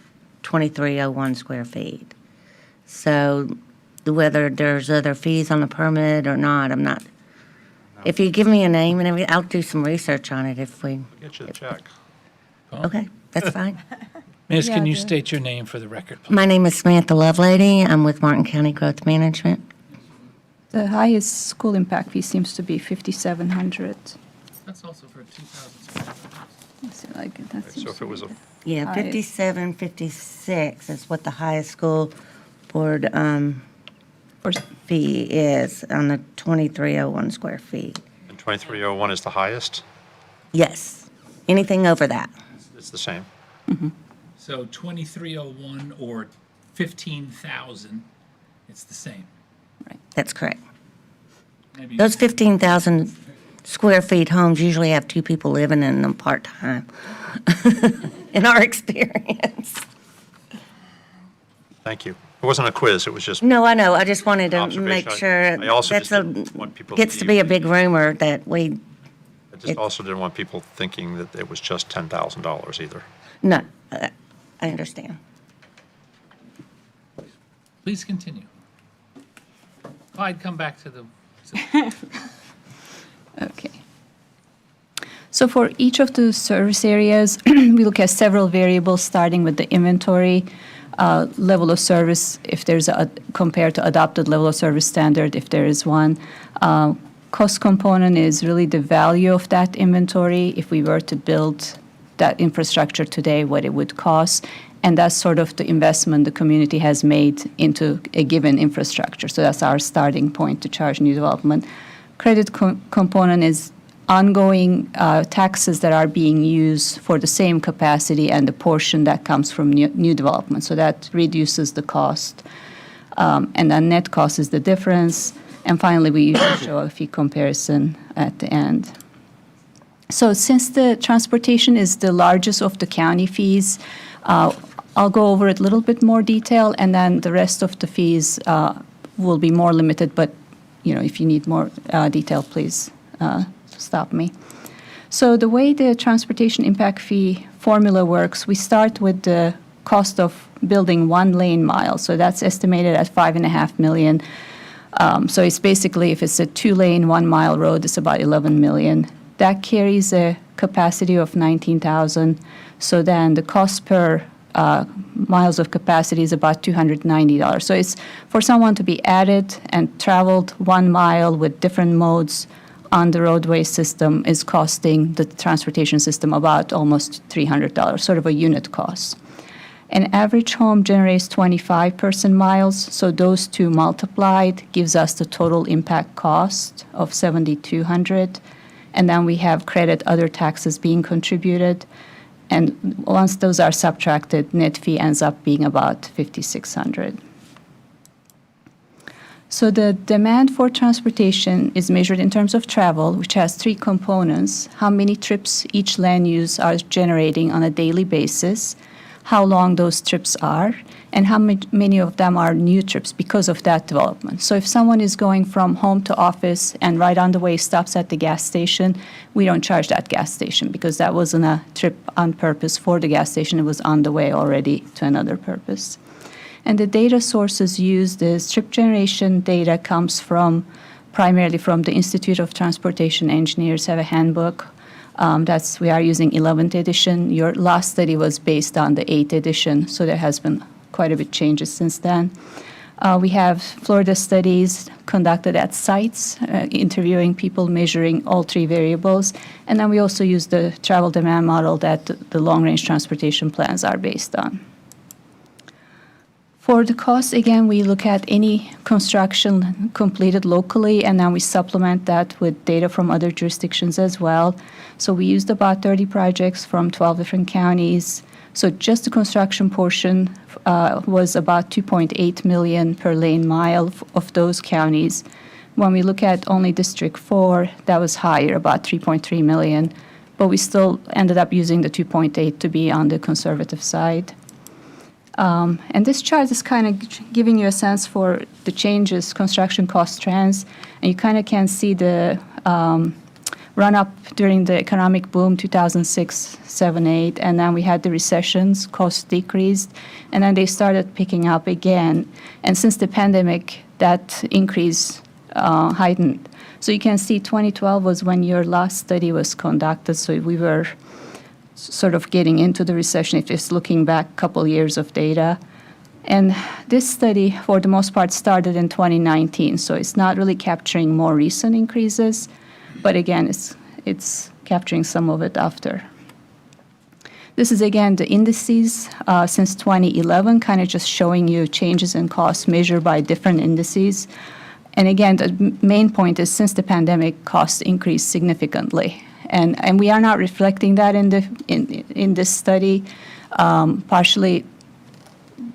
2,301 square feet. So whether there's other fees on the permit or not, I'm not, if you give me a name and everything, I'll do some research on it if we, I'll get you the check. okay, that's fine. Miss, can you Yeah, state your name for the record, please? My name is Samantha Lovelady. I'm with Martin County Growth Management. The highest school impact fee seems to be 5,700. That's also for 2,000 square foot. Let's see, like, that So seems if to it was be a, the- Yeah, Hi. 57, 56 is what the highest school board for- fee is on the 2,301 square feet. and 2301 is the highest, Yes, anything over that. it's the same. So 2301 or 15,000, it's the same. That's correct. Maybe Those 15,000 square feet homes usually have two people living in them part-time, in our experience. Thank you. It wasn't a quiz, it was just No, I know, I just wanted to Observation. make sure. I also that's just didn't want people to gets to be a big rumor that we, I just also didn't want people thinking that it was just $10,000 either. no, I understand. Please continue. I'd come back to the, Okay. So for each of the service areas, we look at several variables, starting with the inventory, level of service, if there's compared to adopted level of service standard, if there is one. Cost component is really the value of that inventory. If we were to build that infrastructure today, what it would cost. And that's sort of the investment the community has made into a given infrastructure. So that's our starting point to charge new development. Credit component is ongoing taxes that are being used for the same capacity and the portion that comes from new development. So that reduces the cost. And then net cost is the difference. And finally, we usually show a fee comparison at the end. So since the transportation is the largest of the county fees, I'll go over it a little bit more detail, and then the rest of the fees will be more limited. But if you need more detail, please stop me. So the way the transportation impact fee formula works, we start with the cost of building 1 lane mile. So that's estimated at $5.5 million. So it's basically, if it's a 2-lane, 1-mile road, it's about $11 million. That carries a capacity of 19,000. So then the cost per miles of capacity is about $290. So it's for someone to be added and traveled 1 mile with different modes on the roadway system is costing the transportation system about almost $300, sort of a unit cost. An average home generates 25 person miles, so those two multiplied gives us the total impact cost of $7,200. And then we have credit, other taxes being contributed. And once those are subtracted, net fee ends up being about $5,600. So the demand for transportation is measured in terms of travel, which has 3 components: how many trips each land use are generating on a daily basis, how long those trips are, and how many of them are new trips because of that development. So if someone is going from home to office and right on the way stops at the gas station, we don't charge that gas station because that wasn't a trip on purpose for the gas station. It was on the way already to another purpose. And the data sources used is trip generation data comes from primarily from the Institute of Transportation Engineers have a handbook. We are using 11th edition. Your last study was based on the 8th edition, so there has been quite a bit changes since then. We have Florida studies conducted at sites, interviewing people, measuring all 3 variables. And then we also use the travel demand model that the long-range transportation plans are based on. For the cost, again, we look at any construction completed locally, and then we supplement that with data from other jurisdictions as well. So we used about 30 projects from 12 different counties. So just the construction portion was about $2.8 million per lane mile of those counties. When we look at only District 4, that was higher, about $3.3 million. But we still ended up using the 2.8 to be on the conservative side. And this chart is kind of giving you a sense for the changes, construction cost trends, and you kind of can see the run-up during the economic boom, 2006, 7, 8, and then we had the recessions, costs decreased, and then they started picking up again. And since the pandemic, that increase heightened. So you can see 2012 was when your last study was conducted, so we were sort of getting into the recession if it's looking back a couple years of data. And this study, for the most part, started in 2019, so it's not really capturing more recent increases, but again, it's capturing some of it after. This is, again, the indices since 2011, kind of just showing you changes in costs measured by different indices. And again, the main point is since the pandemic, costs increased significantly. And we are not reflecting that in this study, partially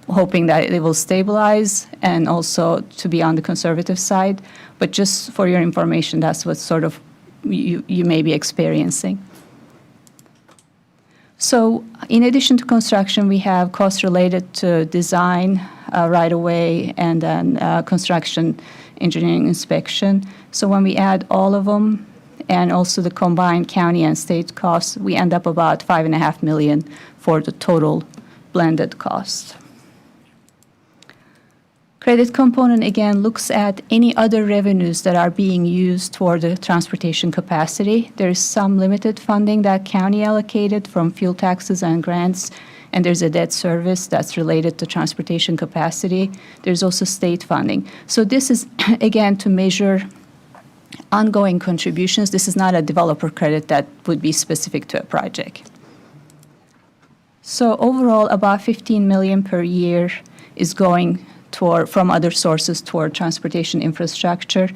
hoping that it will stabilize and also to be on the conservative side. But just for your information, that's what sort of you may be experiencing. So in addition to construction, we have costs related to design, right-of-way, and then construction engineering inspection. So when we add all of them, and also the combined county and state costs, we end up about $5.5 million for the total blended cost. Credit component, again, looks at any other revenues that are being used for the transportation capacity. There's some limited funding that county allocated from fuel taxes and grants, and there's a debt service that's related to transportation capacity. There's also state funding. So this is, again, to measure ongoing contributions. This is not a developer credit that would be specific to a project. So overall, about $15 million per year is going from other sources toward transportation infrastructure,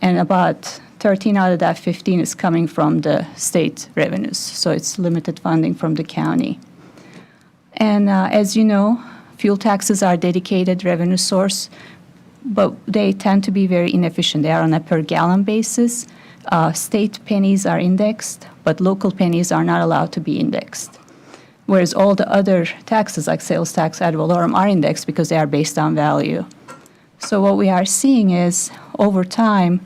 and about 13 out of that 15 is coming from the state revenues, so it's limited funding from the county. And as you know, fuel taxes are a dedicated revenue source, but they tend to be very inefficient. They are on a per gallon basis. State pennies are indexed, but local pennies are not allowed to be indexed. Whereas all the other taxes, like sales tax, ad valorem, are indexed because they are based on value. So what we are seeing is, over time,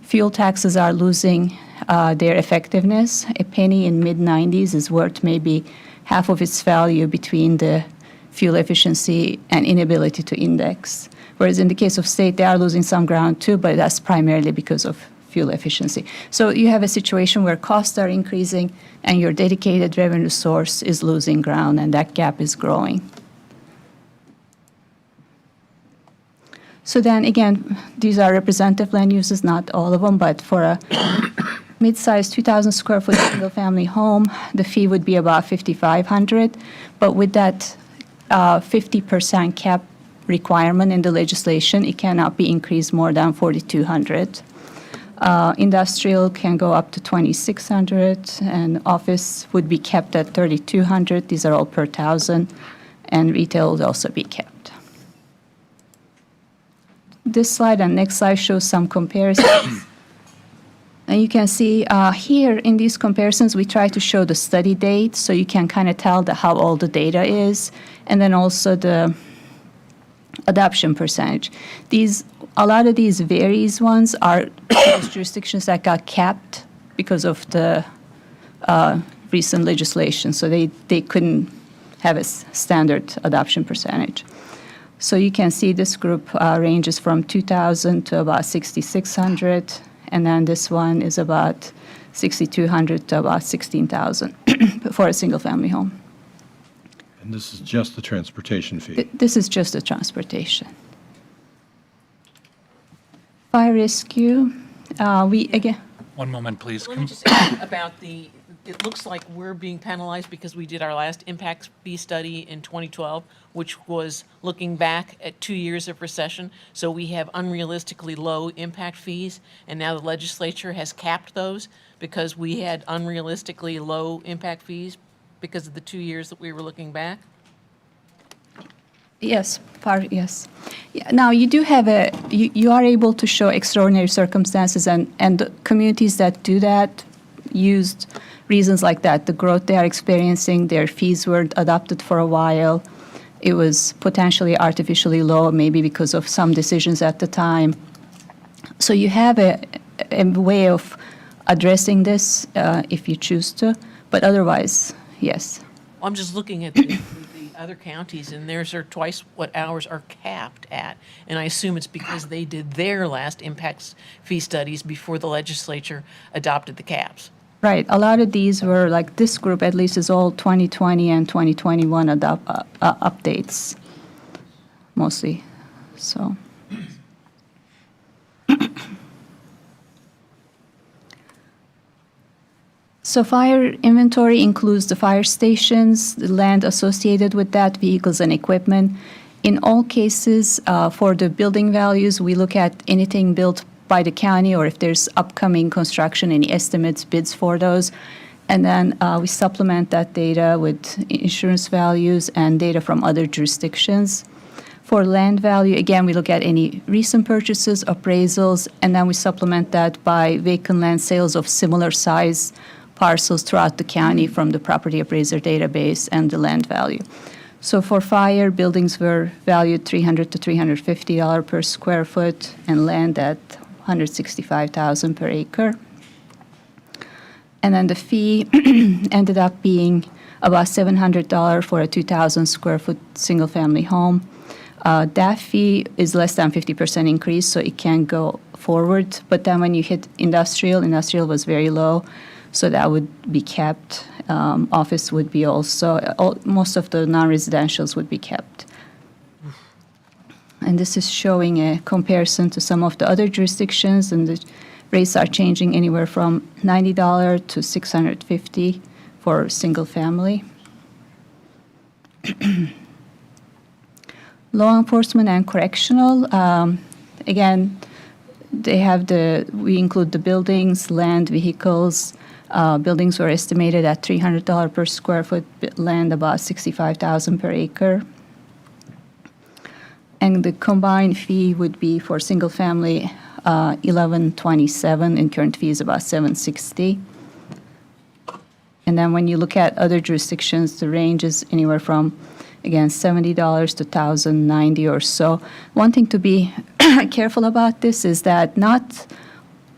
fuel taxes are losing their effectiveness. A penny in mid-90s is worth maybe half of its value between the fuel efficiency and inability to index. Whereas in the case of state, they are losing some ground too, but that's primarily because of fuel efficiency. So you have a situation where costs are increasing and your dedicated revenue source is losing ground, and that gap is growing. So then again, these are representative land uses, not all of them, but for a mid-sized 2,000 square foot single-family home, the fee would be about $5,500. But with that 50% cap requirement in the legislation, it cannot be increased more than $4,200. Industrial can go up to $2,600, and office would be kept at $3,200. These are all per thousand, and retail would also be kept. This slide and next slide shows some comparisons. And you can see here in these comparisons, we try to show the study date, so you can kind of tell how old the data is, and then also the adoption percentage. A lot of these varies ones are those jurisdictions that got capped because of the recent legislation, so they couldn't have a standard adoption percentage. So you can see this group ranges from 2,000 to about 6,600, and then this one is about 6,200 to about 16,000 for a single-family home. And this is just the transportation fee. This is just the transportation. Fire rescue, again. One moment, please. Let me just ask about it looks like we're being penalized because we did our last impact fee study in 2012, which was looking back at 2 years of recession. So we have unrealistically low impact fees, and now the legislature has capped those because we had unrealistically low impact fees because of the 2 years that we were looking back. Yes, yes. Yeah, now you do have you are able to show extraordinary circumstances, and the communities that do that used reasons like that. The growth they are experiencing, their fees were adopted for a while. It was potentially artificially low, maybe because of some decisions at the time. So you have a way of addressing this if you choose to, but otherwise, yes. I'm just looking at the other counties, and theirs are twice what ours are capped at. And I assume it's because they did their last impact fee studies before the legislature adopted the caps. Right. A lot of these were, like this group at least, is all 2020 and 2021 updates, mostly. So. So fire inventory includes the fire stations, the land associated with that, vehicles and equipment. In all cases, for the building values, we look at anything built by the county, or if there's upcoming construction, any estimates, bids for those. And then we supplement that data with insurance values and data from other jurisdictions. For land value, again, we look at any recent purchases, appraisals, and then we supplement that by vacant land sales of similar size parcels throughout the county from the property appraiser database and the land value. So for fire, buildings were valued $300 to $350 per square foot, and land at $165,000 per acre. And then the fee ended up being about $700 for a 2,000 square foot single family home. That fee is less than 50% increase, so it can go forward. But then when you hit industrial was very low, so that would be kept. Office would be also, most of the non-residentials would be kept. And this is showing a comparison to some of the other jurisdictions, and the rates are changing anywhere from $90 to $650 for single family. Law enforcement and correctional, again, we include the buildings, land, vehicles. Buildings were estimated at $300 per square foot, land about $65,000 per acre. And the combined fee would be for single family $11.27, and current fee is about $7.60. And then when you look at other jurisdictions, the range is anywhere from, again, $70 to $1,090 or so. One thing to be careful about this is that not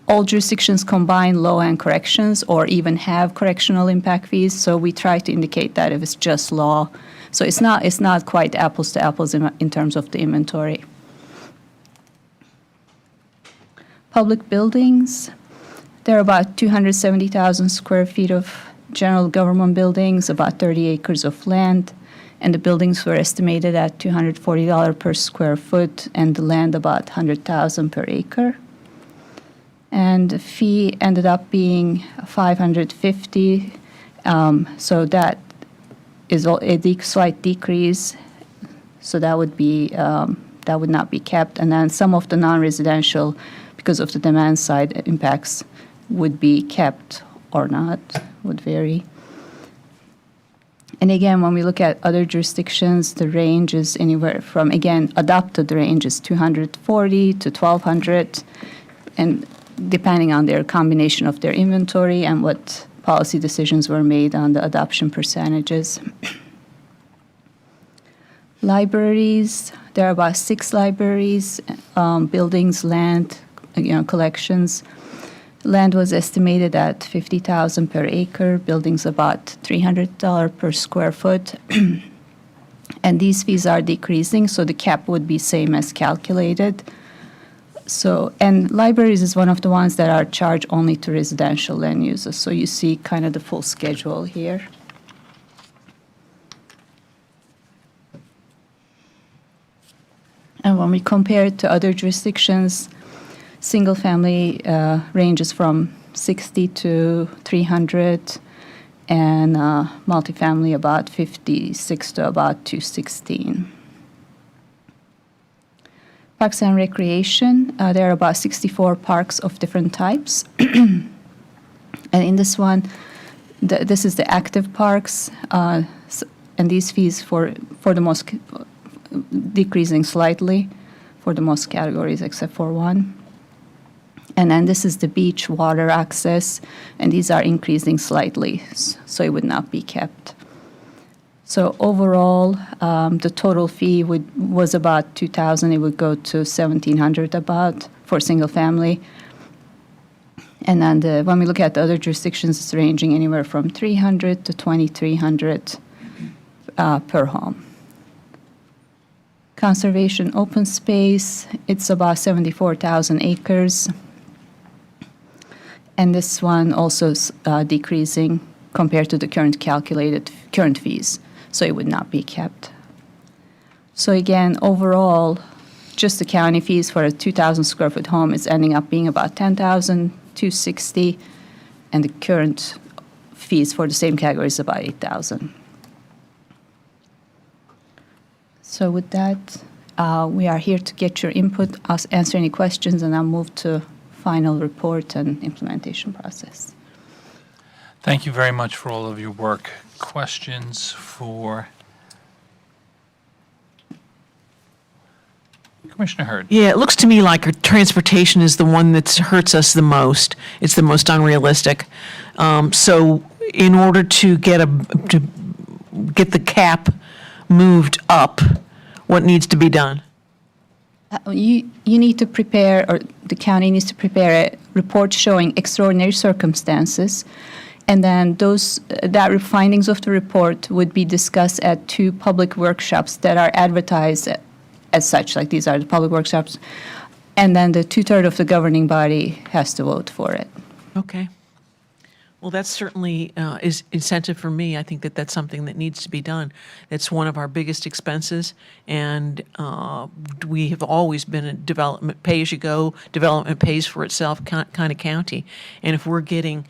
all jurisdictions combine law and corrections or even have correctional impact fees, so we try to indicate that if it's just law. So it's not quite apples to apples in terms of the inventory. Public buildings, there are about 270,000 square feet of general government buildings, about 30 acres of land, and the buildings were estimated at $240 per square foot, and the land about $100,000 per acre. And the fee ended up being $550, so that is a slight decrease. So that would not be kept. And then some of the non-residential, because of the demand side impacts, would be kept or not, would vary. And again, when we look at other jurisdictions, the range is anywhere from, again, adopted range is 240 to 1,200, and depending on their combination of their inventory and what policy decisions were made on the adoption percentages. Libraries, there are about 6 libraries, buildings, land, collections. Land was estimated at $50,000 per acre, buildings about $300 per square foot. And these fees are decreasing, so the cap would be same as calculated. So, and libraries is one of the ones that are charged only to residential land users. So you see kind of the full schedule here. And when we compare it to other jurisdictions, single family ranges from 60 to 300, and multifamily about 56 to about 216. Parks and recreation, there are about 64 parks of different types. And in this one, this is the active parks, and these fees for the most decreasing slightly for the most categories except for one. And then this is the beach water access, and these are increasing slightly, so it would not be kept. So overall, the total fee was about $2,000. It would go to $1,700 about for single family. And then when we look at the other jurisdictions, it's ranging anywhere from $300 to $2,300 per home. Conservation open space, it's about 74,000 acres. And this one also is decreasing compared to the current fees, so it would not be kept. So again, overall, just the county fees for a 2,000 square foot home is ending up being about $10,260, and the current fees for the same category is about $8,000. So with that, we are here to get your input, answer any questions, and I'll move to final report and implementation process. Thank you very much for all of your work. Questions for Commissioner Hurd? Yeah, it looks to me like our transportation is the one that hurts us the most. It's the most unrealistic. So in order to get the cap moved up, what needs to be done? You need to prepare, or the county needs to prepare a report showing extraordinary circumstances, and then that findings of the report would be discussed at 2 public workshops that are advertised as such, like these are the public workshops, and then the 2/3 of the governing body has to vote for it. Okay. Well, that's certainly is incentive for me. I think that that's something that needs to be done. It's one of our biggest expenses, and we have always been a development pay-as-you-go, development pays for itself kind of county. And if we're getting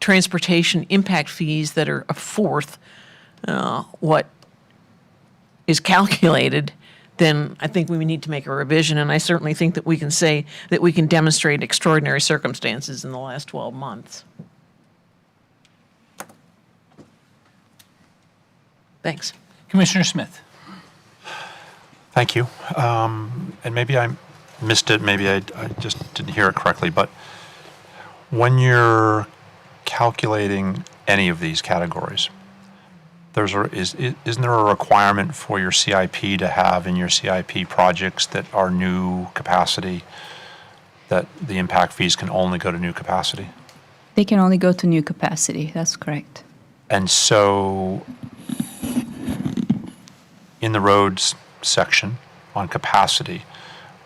transportation impact fees that are a fourth what is calculated, then I think we need to make a revision, and I certainly think that we can say that we can demonstrate extraordinary circumstances in the last 12 months. Thanks. Commissioner Smith. Thank you. And maybe I missed it, maybe I just didn't hear it correctly, but when you're calculating any of these categories, isn't there a requirement for your CIP to have in your CIP projects that are new capacity, that the impact fees can only go to new capacity? They can only go to new capacity, that's correct. And so in the roads section on capacity,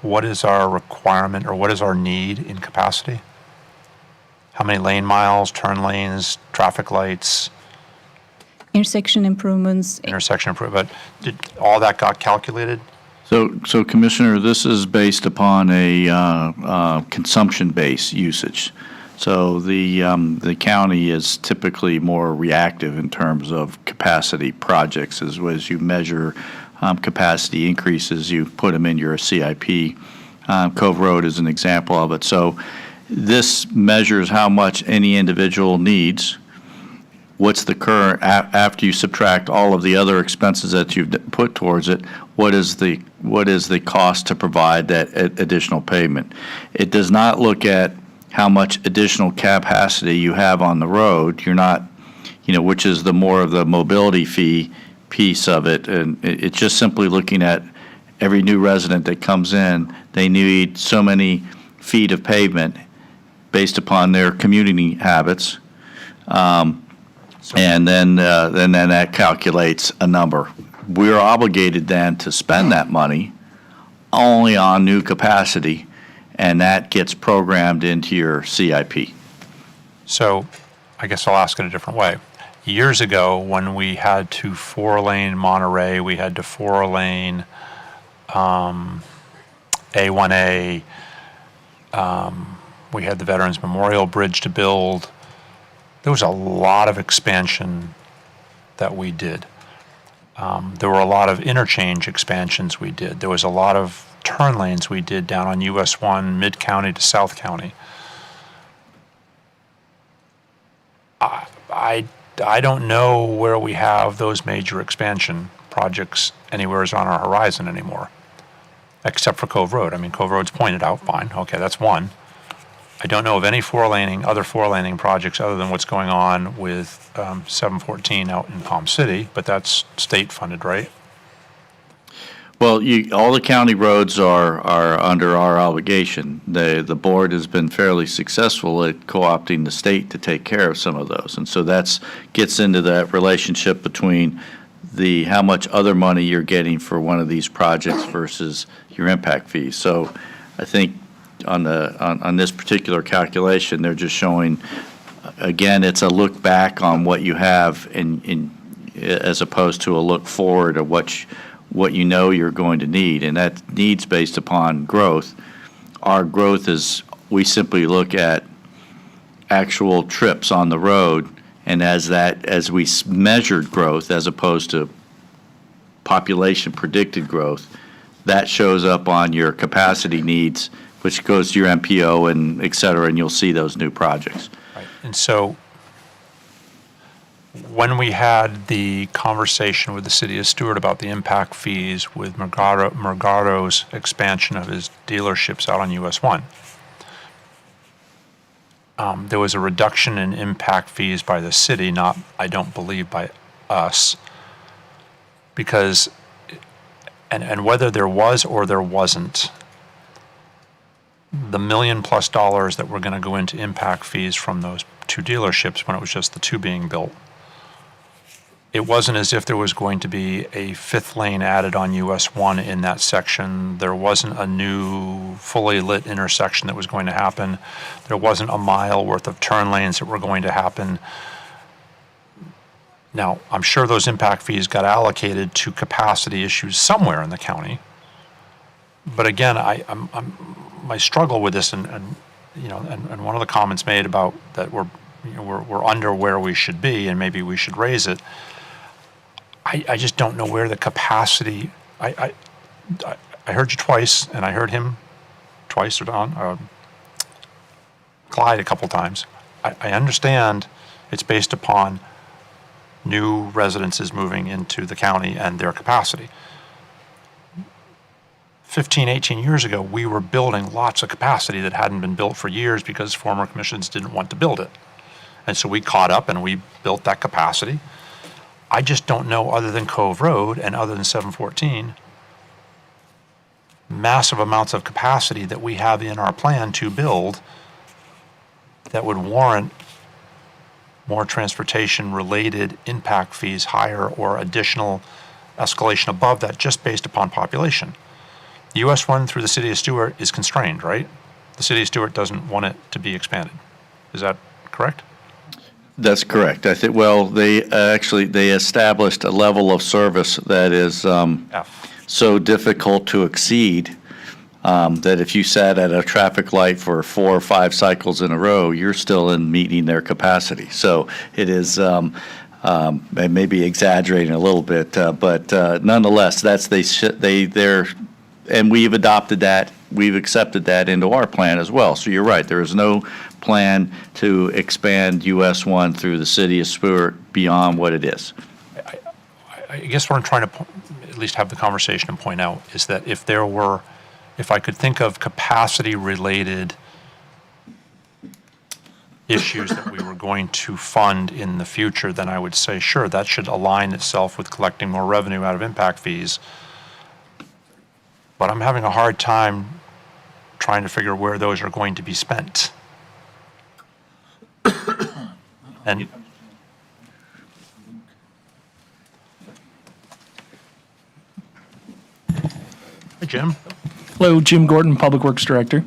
what is our requirement or what is our need in capacity? How many lane miles, turn lanes, traffic lights, Intersection improvements, intersection improvement? Did all that got calculated? So Commissioner, this is based upon a consumption-based usage. So the county is typically more reactive in terms of capacity projects. As you measure capacity increases, you put them in your CIP. Cove Road is an example of it. So this measures how much any individual needs. What's the current, after you subtract all of the other expenses that you've put towards it, what is the cost to provide that additional payment? It does not look at how much additional capacity you have on the road. You're not, which is the more of the mobility fee piece of it. And it's just simply looking at every new resident that comes in, they need so many feet of pavement based upon their commuting habits. And then that calculates a number. We're obligated then to spend that money only on new capacity, and that gets programmed into your CIP. So I guess I'll ask it a different way. Years ago, when we had to 4-lane Monterey, we had to 4-lane A1A, we had the Veterans Memorial Bridge to build. There was a lot of expansion that we did. There were a lot of interchange expansions we did. There was a lot of turn lanes we did down on US 1, mid-county to South County. I don't know where we have those major expansion projects anywhere on our horizon anymore, except for Cove Road. I mean, Cove Road's pointed out, fine, okay, that's one. I don't know of any other four-laning projects other than what's going on with 714 out in Palm City, but that's state-funded, right? Well, all the county roads are under our obligation. The board has been fairly successful at co-opting the state to take care of some of those. And so that gets into that relationship between how much other money you're getting for one of these projects versus your impact fees. So I think on this particular calculation, they're just showing, again, it's a look back on what you have as opposed to a look forward of what you know you're going to need, and that needs based upon growth. Our growth is, we simply look at actual trips on the road, and as we measured growth as opposed to population predicted growth, that shows up on your capacity needs, which goes to your MPO and et cetera, and you'll see those new projects. Right. And so when we had the conversation with the city of Stewart about the impact fees with Mergado's expansion of his dealerships out on US 1, there was a reduction in impact fees by the city, not, I don't believe, by us, because, and whether there was or there wasn't, the $1 million+ that were going to go into impact fees from those two dealerships when it was just the two being built, it wasn't as if there was going to be a 5th lane added on US 1 in that section. There wasn't a new fully lit intersection that was going to happen. There wasn't a mile worth of turn lanes that were going to happen. Now, I'm sure those impact fees got allocated to capacity issues somewhere in the county. But again, my struggle with this, and one of the comments made about that we're under where we should be, and maybe we should raise it. I just don't know where the capacity. I heard you twice, and I heard him twice, or Clyde a couple times. I understand it's based upon new residences moving into the county and their capacity. 15, 18 years ago, we were building lots of capacity that hadn't been built for years because former commissions didn't want to build it. And so we caught up and we built that capacity. I just don't know, other than Cove Road and other than 714, massive amounts of capacity that we have in our plan to build that would warrant more transportation-related impact fees higher or additional escalation above that just based upon population. The US 1 through the city of Stewart is constrained, right? The city of Stewart doesn't want it to be expanded. Is that correct? That's correct. I think, well, they established a level of service that is F. so difficult to exceed that if you sat at a traffic light for 4 or 5 cycles in a row, you're still in meeting their capacity. So it is, maybe exaggerating a little bit, but nonetheless, and we've adopted that, we've accepted that into our plan as well. So you're right, there is no plan to expand US 1 through the city of Stewart beyond what it is. I guess what I'm trying to at least have the conversation and point out is that if I could think of capacity-related issues that we were going to fund in the future, then I would say, sure, that should align itself with collecting more revenue out of impact fees. But I'm having a hard time trying to figure where those are going to be spent. And Hey, Jim. Hello, Jim Gordon, Public Works Director.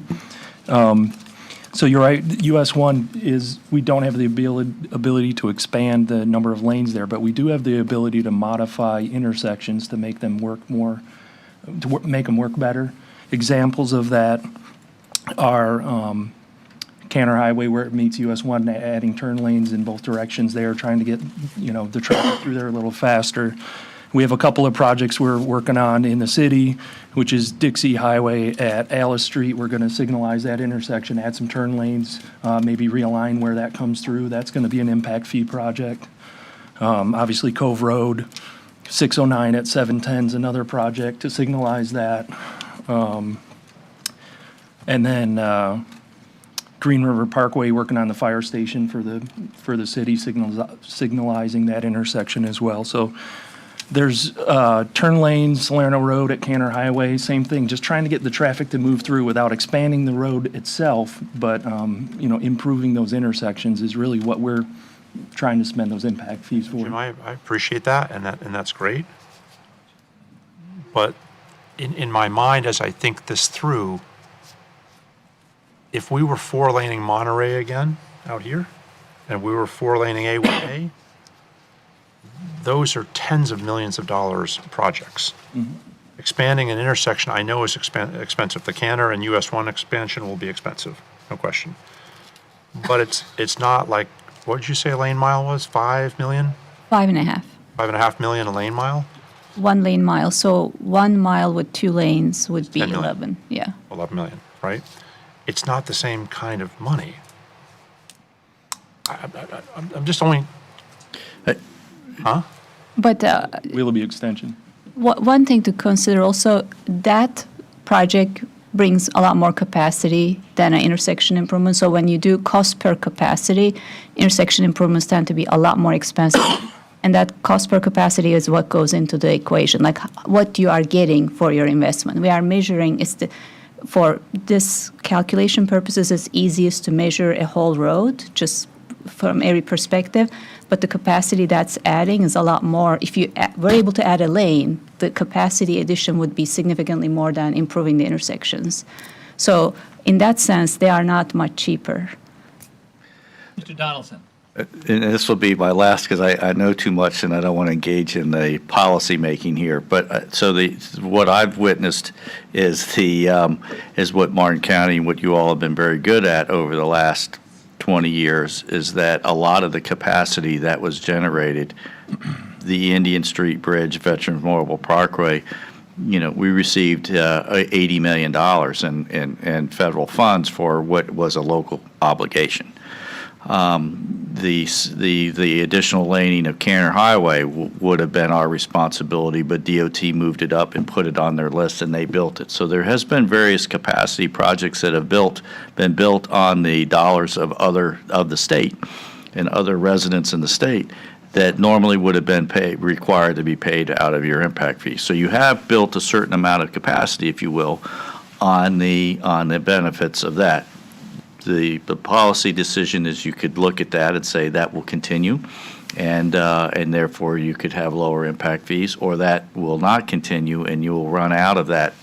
So you're right, US 1 is, we don't have the ability to expand the number of lanes there, but we do have the ability to modify intersections to make them work more, make them work better. Examples of that are Canner Highway where it meets US 1, adding turn lanes in both directions there, trying to get, the traffic through there a little faster. We have a couple of projects we're working on in the city, which is Dixie Highway at Alice Street. We're going to signalize that intersection, add some turn lanes, maybe realign where that comes through. That's going to be an impact fee project. Obviously, Cove Road, 609 at 710 is another project to signalize that. And then Green River Parkway, working on the fire station for the city, signalizing that intersection as well. So there's turn lanes, Salerno Road at Canner Highway, same thing, just trying to get the traffic to move through without expanding the road itself, but, improving those intersections is really what we're trying to spend those impact fees for. Jim, I appreciate that, and that's great. But in my mind, as I think this through, if we were 4-laning Monterey again out here, and we were 4-laning A1A, those are tens of millions of dollars projects. Mm-hmm. Expanding an intersection I know is expensive. The Canner and US 1 expansion will be expensive, no question. But it's not like, what did you say a lane mile was? 5 million? 5.5. 5.5 million a lane mile? 1 lane mile. So 1 mile with 2 lanes would be 10 million. 11. Yeah. 11 million, right? It's not the same kind of money. I'm just only, huh? But Willoughby Extension. one thing to consider also, that project brings a lot more capacity than an intersection improvement. So when you do cost per capacity, intersection improvements tend to be a lot more expensive. And that cost per capacity is what goes into the equation, like what you are getting for your investment. We are measuring, for this calculation purposes, it's easiest to measure a whole road, just from every perspective, but the capacity that's adding is a lot more. If you were able to add a lane, the capacity addition would be significantly more than improving the intersections. So in that sense, they are not much cheaper. Mr. Donaldson. And this will be my last, because I know too much and I don't want to engage in the policy making here. But what I've witnessed is what Martin County, what you all have been very good at over the last 20 years, is that a lot of the capacity that was generated, the Indian Street Bridge, Veterans Memorial Parkway, we received $80 million in federal funds for what was a local obligation. The additional laning of Canner Highway would have been our responsibility, but DOT moved it up and put it on their list, and they built it. So there has been various capacity projects that have been built on the dollars of the state and other residents in the state that normally would have been required to be paid out of your impact fee. So you have built a certain amount of capacity, if you will, on the benefits of that. The policy decision is you could look at that and say that will continue, and therefore you could have lower impact fees, or that will not continue and you will run out of that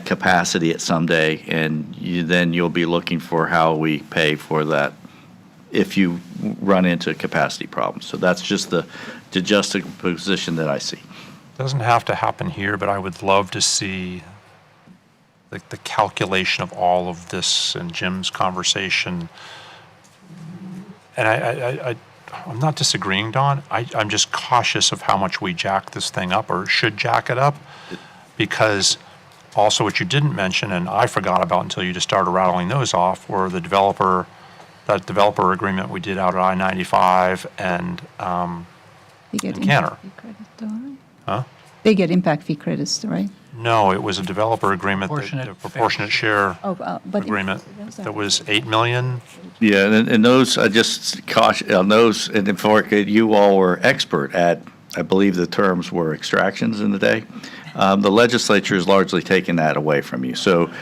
capacity at some day, and then you'll be looking for how we pay for that if you run into capacity problems. So that's just the juxtaposition that I see. Doesn't have to happen here, but I would love to see the calculation of all of this and Jim's conversation. And I'm not disagreeing, Don. I'm just cautious of how much we jack this thing up or should jack it up, because also what you didn't mention, and I forgot about until you just started rattling those off, were that developer agreement we did out at I-95 and Canner. Huh? They get impact fee credits, right? No, it was a developer agreement, a proportionate share But agreement that was $8 million. Yeah, and those, I just caution on those, and for you all were expert at, I believe the terms were extractions in the day. The legislature has largely taken that away from you. So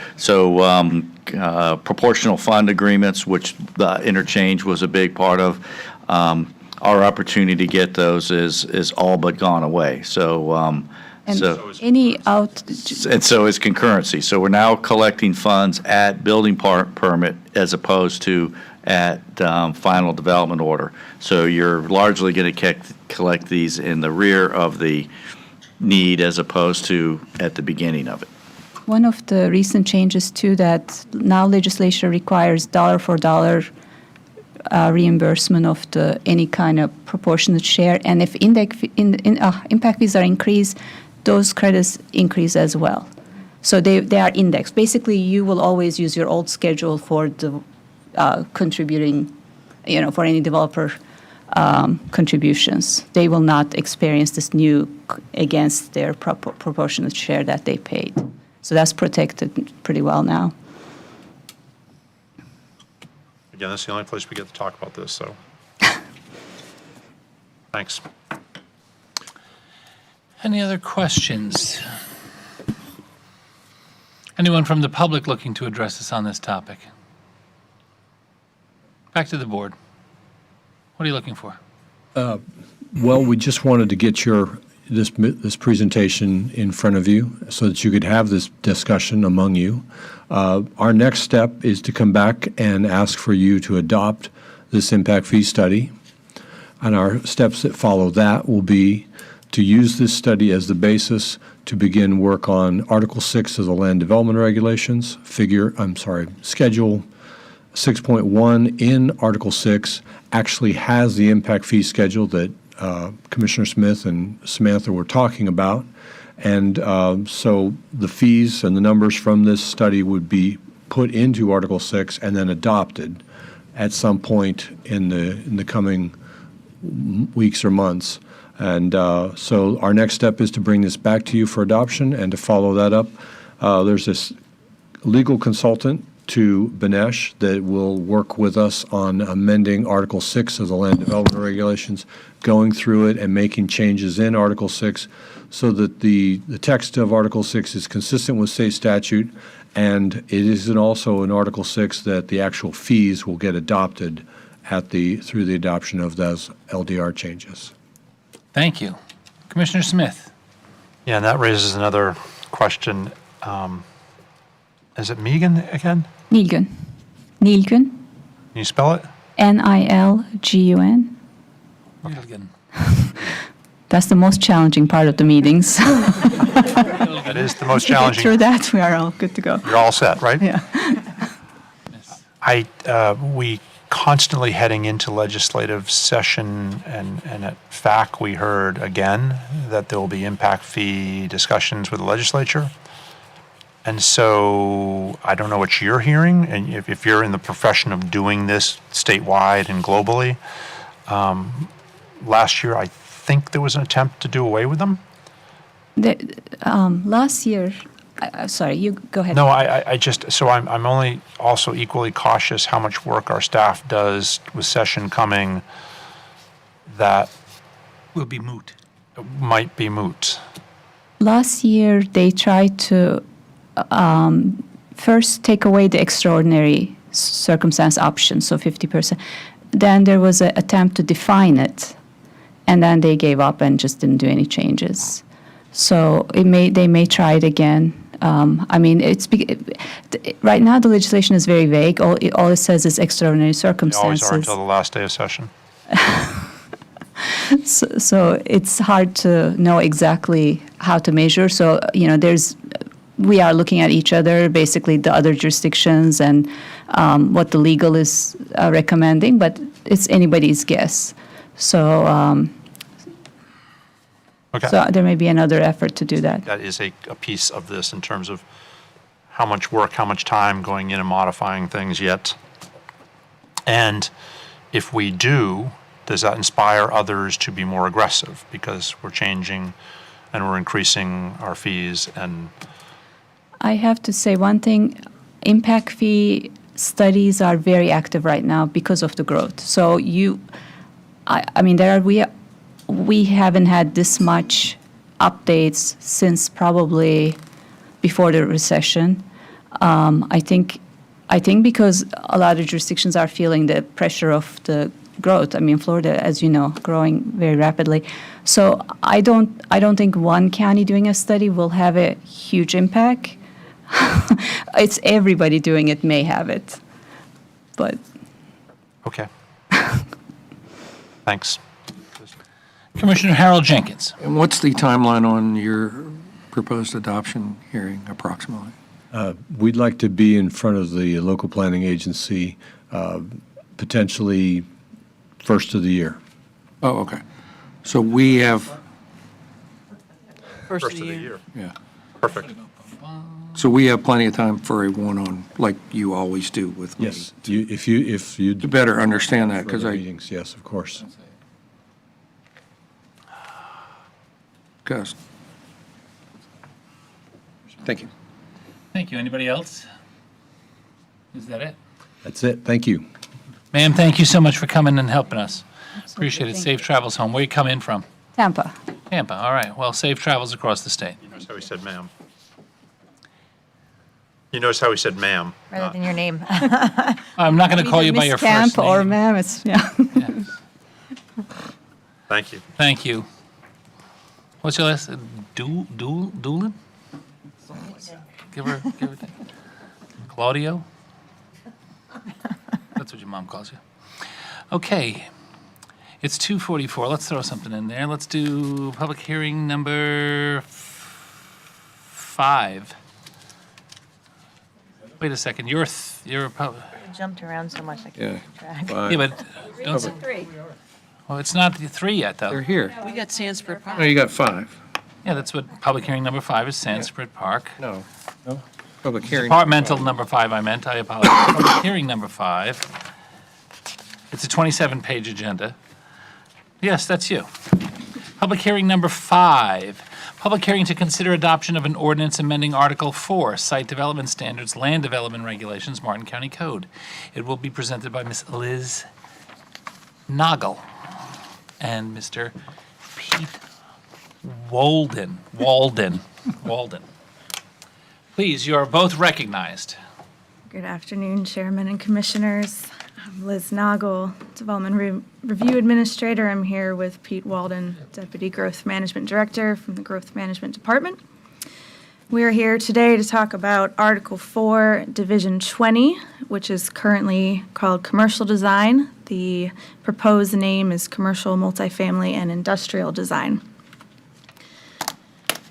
proportional fund agreements, which the interchange was a big part of, our opportunity to get those is all but gone away. And so is concurrency. So we're now collecting funds at building permit as opposed to at final development order. So you're largely going to collect these in the rear of the need as opposed to at the beginning of it. one of the recent changes too, that now legislature requires dollar for dollar reimbursement of any kind of proportionate share, and if impact fees are increased, those credits increase as well. So they are indexed. Basically, you will always use your old schedule for the contributing, for any developer contributions. They will not experience this new against their proportionate share that they paid. So that's protected pretty well now. Again, that's the only place we get to talk about this, so. Thanks. Any other questions? Anyone from the public looking to address us on this topic? Back to the board. What are you looking for? Well, we just wanted to get this presentation in front of you so that you could have this discussion among you. Our next step is to come back and ask for you to adopt this impact fee study. And our steps that follow that will be to use this study as the basis to begin work on Article 6 of the Land Development Regulations, Schedule 6.1 in Article 6 actually has the impact fee schedule that Commissioner Smith and Samantha were talking about. And so the fees and the numbers from this study would be put into Article 6 and then adopted at some point in the coming weeks or months. And so our next step is to bring this back to you for adoption, and to follow that up, there's this legal consultant to Benesh that will work with us on amending Article 6 of the Land Development Regulations, going through it and making changes in Article 6 so that the text of Article 6 is consistent with state statute, and it isn't also in Article 6 that the actual fees will get adopted through the adoption of those LDR changes. Thank you. Commissioner Smith. Yeah, and that raises another question. Is it Megan again? Nilgun. Nilgun. Can you spell it? Nilgun. Milgen. That's the most challenging part of the meetings. That is the most challenging. Through that, we are all good to go. You're all set, right? Yeah. We constantly heading into legislative session, and at FAC, we heard again that there will be impact fee discussions with the legislature. And so I don't know what you're hearing, and if you're in the profession of doing this statewide and globally. Last year, I think there was an attempt to do away with them. Last year, sorry, you go ahead. No, I just, so I'm only also equally cautious how much work our staff does with session coming that Will be moot. might be moot. Last year, they tried to first take away the extraordinary circumstance option, so 50%. Then there was an attempt to define it, and then they gave up and just didn't do any changes. So they may try it again. I mean, right now the legislation is very vague. All it says is extraordinary They circumstances. always are until the last day of session. So it's hard to know exactly how to measure. So, we are looking at each other, basically the other jurisdictions and what the legal is recommending, but it's anybody's guess. So, Okay. so there may be another effort to do that. That is a piece of this in terms of how much work, how much time going in and modifying things yet. And if we do, does that inspire others to be more aggressive? Because we're changing and we're increasing our fees and I have to say one thing, impact fee studies are very active right now because of the growth. So we haven't had this much updates since probably before the recession. I think because a lot of jurisdictions are feeling the pressure of the growth. I mean, Florida, as you know, growing very rapidly. So I don't think one county doing a study will have a huge impact. It's everybody doing it may have it, but. okay. Thanks. Commissioner Harold Jenkins. And what's the timeline on your proposed adoption hearing approximately? We'd like to be in front of the local planning agency potentially first of the year. Oh, okay. So we have, First First of the year. yeah. Perfect. So we have plenty of time for a one-on, like you always do with me. Yes, if you To better understand that, because further I, meetings, yes, of course. because. Thank you. Thank you. Anybody else? Is that it? That's it. Thank you. Ma'am, thank you so much for coming and helping us. Appreciate it. Safe travels home. Where you come in from? Tampa. Tampa. All right. Well, safe travels across the state. You notice how he said ma'am. You notice how he said ma'am. Rather than your name. I'm not going to call you by your first Camp or name. ma'am, it's, yeah. Thank you. Thank you. What's your last? Doolin? Give her. Claudio? That's what your mom calls you. Okay. It's 2:44. Let's throw something in there. Let's do public hearing number 5. Wait a second. You're a Jumped around so much I Yeah. can't keep track. yeah, but don't, well, it's not the 3 yet, though. They're here. We got Sandsburg Park. Oh, you got 5. Yeah, that's what public hearing number 5 is. Sanskrit Park. No. Public hearing. Departmental number 5, I meant. I apologize. Public hearing number 5. It's a 27-page agenda. Yes, that's you. Public hearing number 5. Public hearing to consider adoption of an ordinance amending Article 4, Site Development Standards, Land Development Regulations, Martin County Code. It will be presented by Ms. Liz Noggle and Mr. Pete Walden. Please, you are both recognized. Good afternoon, Chairman and Commissioners. I'm Liz Noggle, Development Review Administrator. I'm here with Pete Walden, Deputy Growth Management Director from the Growth Management Department. We are here today to talk about Article 4, Division 20, which is currently called Commercial Design. The proposed name is Commercial, Multifamily, and Industrial Design.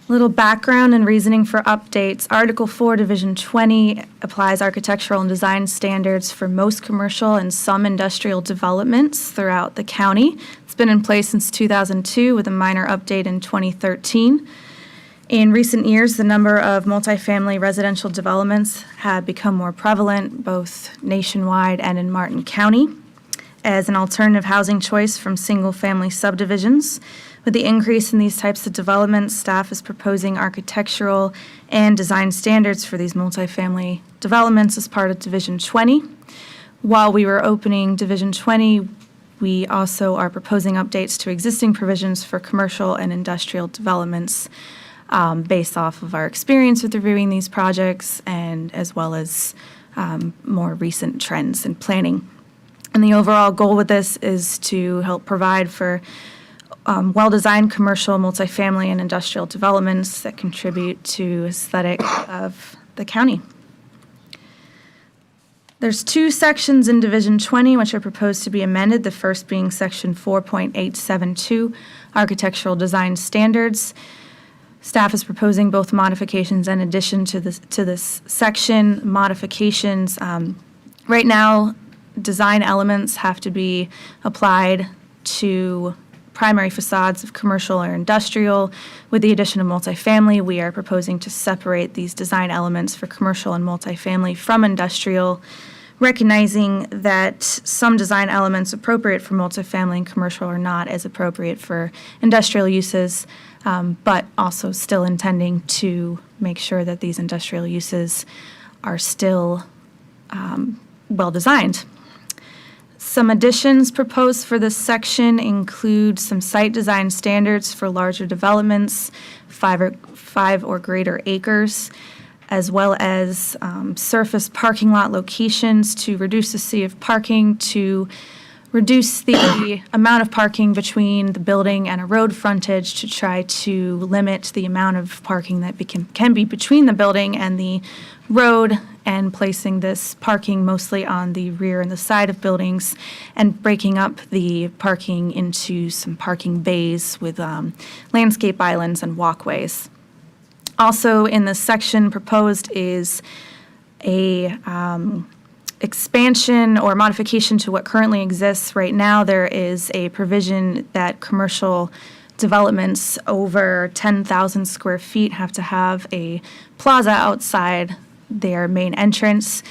Little background and reasoning for updates. Article 4, Division 20 applies architectural and design standards for most commercial and some industrial developments throughout the county. It's been in place since 2002 with a minor update in 2013. In recent years, the number of multifamily residential developments have become more prevalent, both nationwide and in Martin County, as an alternative housing choice from single-family subdivisions. With the increase in these types of developments, staff is proposing architectural and design standards for these multifamily developments as part of Division 20. While we were opening Division 20, we also are proposing updates to existing provisions for commercial and industrial developments based off of our experience with reviewing these projects and as well as more recent trends in planning. And the overall goal with this is to help provide for well-designed commercial, multifamily, and industrial developments that contribute to aesthetic of the county. There's 2 sections in Division 20 which are proposed to be amended, the first being Section 4.872, Architectural Design Standards. Staff is proposing both modifications and addition to this section. Modifications, right now, design elements have to be applied to primary facades of commercial or industrial. With the addition of multifamily, we are proposing to separate these design elements for commercial and multifamily from industrial, recognizing that some design elements appropriate for multifamily and commercial are not as appropriate for industrial uses, but also still intending to make sure that these industrial uses are still well-designed. Some additions proposed for this section include some site design standards for larger developments, 5 or greater acres, as well as surface parking lot locations to reduce the sea of parking, to reduce the amount of parking between the building and a road frontage, to try to limit the amount of parking that can be between the building and the road, and placing this parking mostly on the rear and the side of buildings, and breaking up the parking into some parking bays with landscape islands and walkways. Also in this section proposed is a expansion or modification to what currently exists. Right now, there is a provision that commercial developments over 10,000 square feet have to have a plaza outside their main entrance.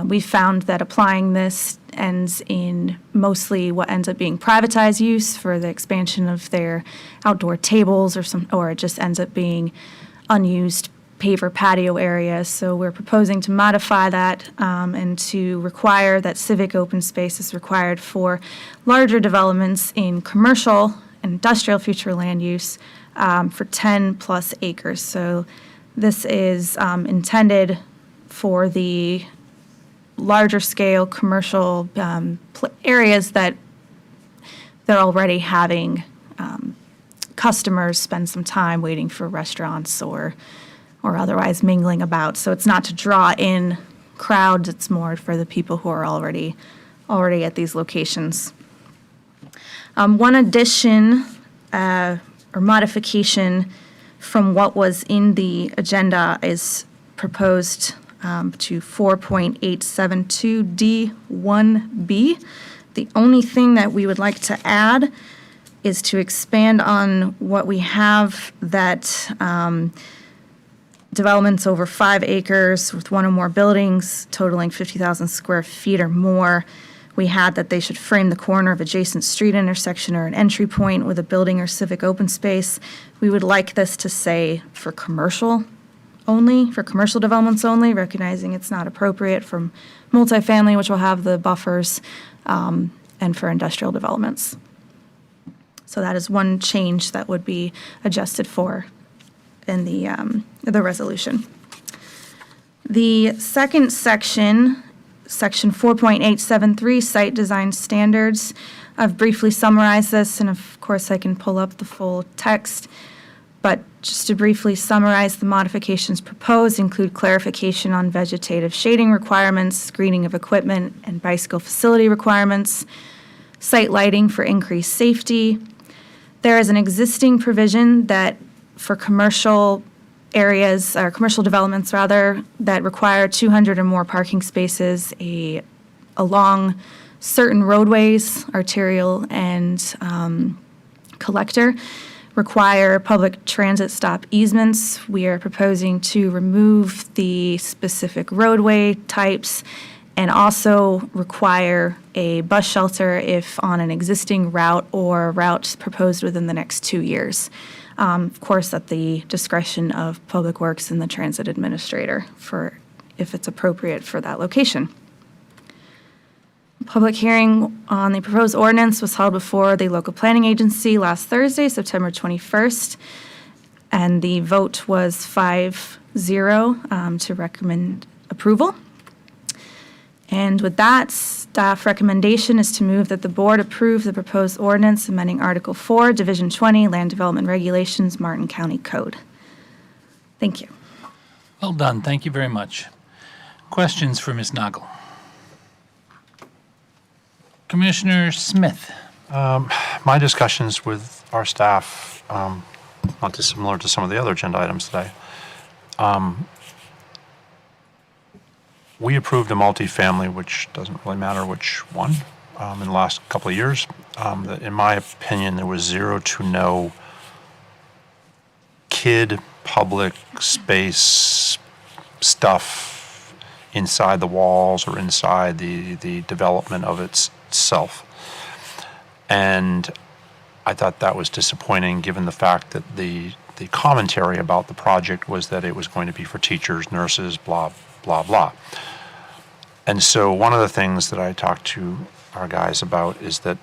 We found that applying this ends in mostly what ends up being privatized use for the expansion of their outdoor tables or it just ends up being unused paver patio area. So we're proposing to modify that and to require that civic open space is required for larger developments in commercial and industrial future land use for 10 plus acres. So this is intended for the larger scale commercial areas that they're already having customers spend some time waiting for restaurants or otherwise mingling about. So it's not to draw in crowds, it's more for the people who are already at these locations. One addition or modification from what was in the agenda is proposed to 4.872D1B. The only thing that we would like to add is to expand on what we have, that developments over 5 acres with 1 or more buildings totaling 50,000 square feet or more, we had that they should frame the corner of adjacent street intersection or an entry point with a building or civic open space. We would like this to say for commercial only, for commercial developments only, recognizing it's not appropriate for multifamily, which will have the buffers, and for industrial developments. So that is one change that would be adjusted for in the resolution. The second section, Section 4.873, Site Design Standards. I've briefly summarized this, and of course I can pull up the full text. But just to briefly summarize, the modifications proposed include clarification on vegetative shading requirements, screening of equipment and bicycle facility requirements, site lighting for increased safety. There is an existing provision that for commercial areas, or commercial developments rather, that require 200 or more parking spaces along certain roadways, arterial and collector, require public transit stop easements. We are proposing to remove the specific roadway types and also require a bus shelter if on an existing route or route proposed within the next 2 years. Of course, at the discretion of Public Works and the Transit Administrator for if it's appropriate for that location. Public hearing on the proposed ordinance was held before the local planning agency last Thursday, September 21st, and the vote was 5-0 to recommend approval. And with that, staff recommendation is to move that the board approve the proposed ordinance amending Article 4, Division 20, Land Development Regulations, Martin County Code. Thank you. Well done. Thank you very much. Questions for Ms. Nagel? Commissioner Smith? My discussions with our staff, not dissimilar to some of the other agenda items today. We approved a multifamily, which doesn't really matter which one, in the last couple of years. That in my opinion, there was zero to no kid public space stuff inside the walls or inside the development of itself. And I thought that was disappointing given the fact that the commentary about the project was that it was going to be for teachers, nurses, blah, blah, blah. And so one of the things that I talked to our guys about is that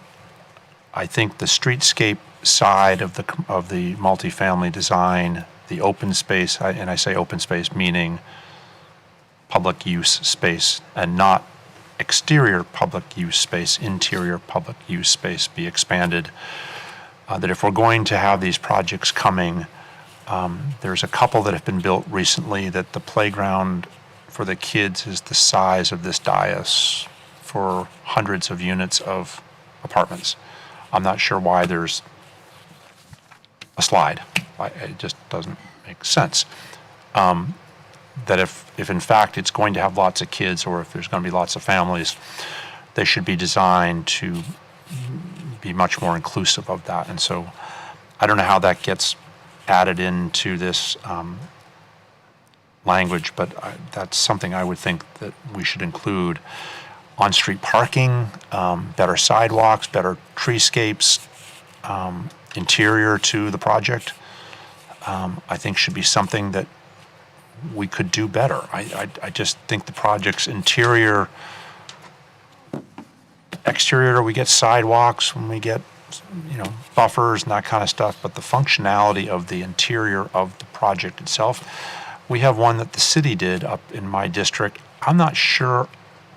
I think the streetscape side of the multifamily design, the open space, and I say open space meaning public use space and not exterior public use space, interior public use space be expanded. That if we're going to have these projects coming, there's a couple that have been built recently that the playground for the kids is the size of this dais for hundreds of units of apartments. I'm not sure why there's a slide. It just doesn't make sense. That if in fact it's going to have lots of kids or if there's going to be lots of families, they should be designed to be much more inclusive of that. And so I don't know how that gets added into this language, but that's something I would think that we should include. On-street parking, better sidewalks, better treescapes, interior to the project, I think should be something that we could do better. I just think the project's interior, exterior, we get sidewalks when we get, buffers and that kind of stuff, but the functionality of the interior of the project itself, we have one that the city did up in my district. I'm not sure,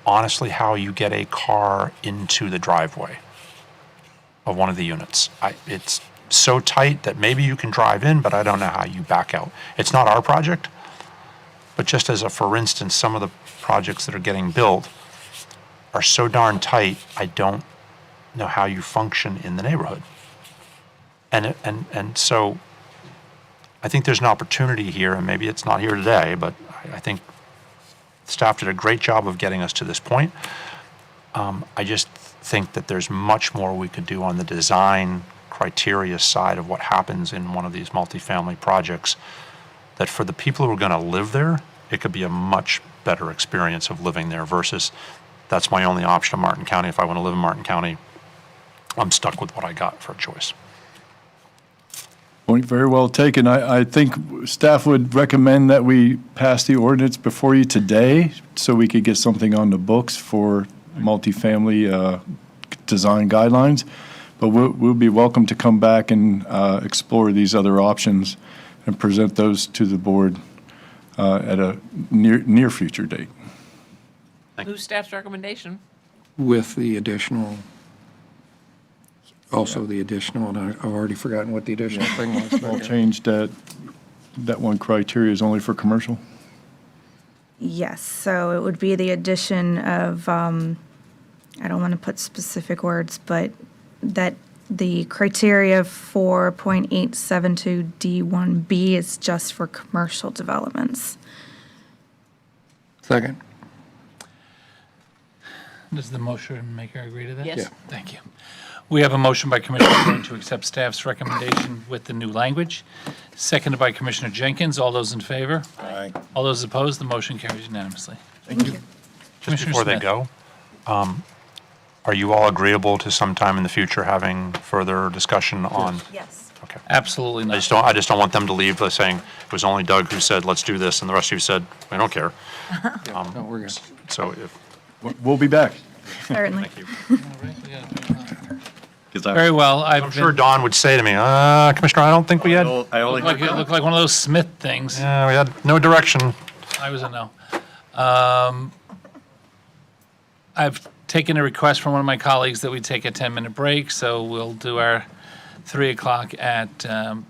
honestly, how you get a car into the driveway of one of the units. It's so tight that maybe you can drive in, but I don't know how you back out. It's not our project, but just as for instance, some of the projects that are getting built are so darn tight, I don't know how you function in the neighborhood. And so I think there's an opportunity here, and maybe it's not here today, but I think staff did a great job of getting us to this point. I just think that there's much more we could do on the design criteria side of what happens in one of these multifamily projects, that for the people who are going to live there, it could be a much better experience of living there versus that's my only option in Martin County. If I want to live in Martin County, I'm stuck with what I got for a choice. Point very well taken. I think staff would recommend that we pass the ordinance before you today so we could get something on the books for multifamily design guidelines. But we'll be welcome to come back and explore these other options and present those to the board at a near future date. Who's staff's recommendation? With the additional, also the additional, and I've already forgotten what the additional thing was. I'll change that one criteria is only for commercial. Yes, so it would be the addition of, I don't want to put specific words, but that the criteria for 0.872D1B is just for commercial developments. Second. Does the motion maker agree to that? Yes. Yeah. Thank you. We have a motion by Commissioner Gordon to accept staff's recommendation with the new language, seconded by Commissioner Jenkins. All those in favor? Aye. All those opposed? The motion carries unanimously. Thank you. Just Commissioner before they Smith. go, are you all agreeable to sometime in the future having further discussion on? Yes. Okay. Absolutely I not. just don't want them to leave saying, it was only Doug who said, let's do this, and the rest of you said, I don't care. No, we're good. So if, We'll be back. Certainly. thank you. Very well. I'm sure Don would say to me, Commissioner, I don't think we had, It looked like one of those Smith things. we had no direction. I was a no. I've taken a request from one of my colleagues that we take a 10-minute break, so we'll do our 3 o'clock at 3:10.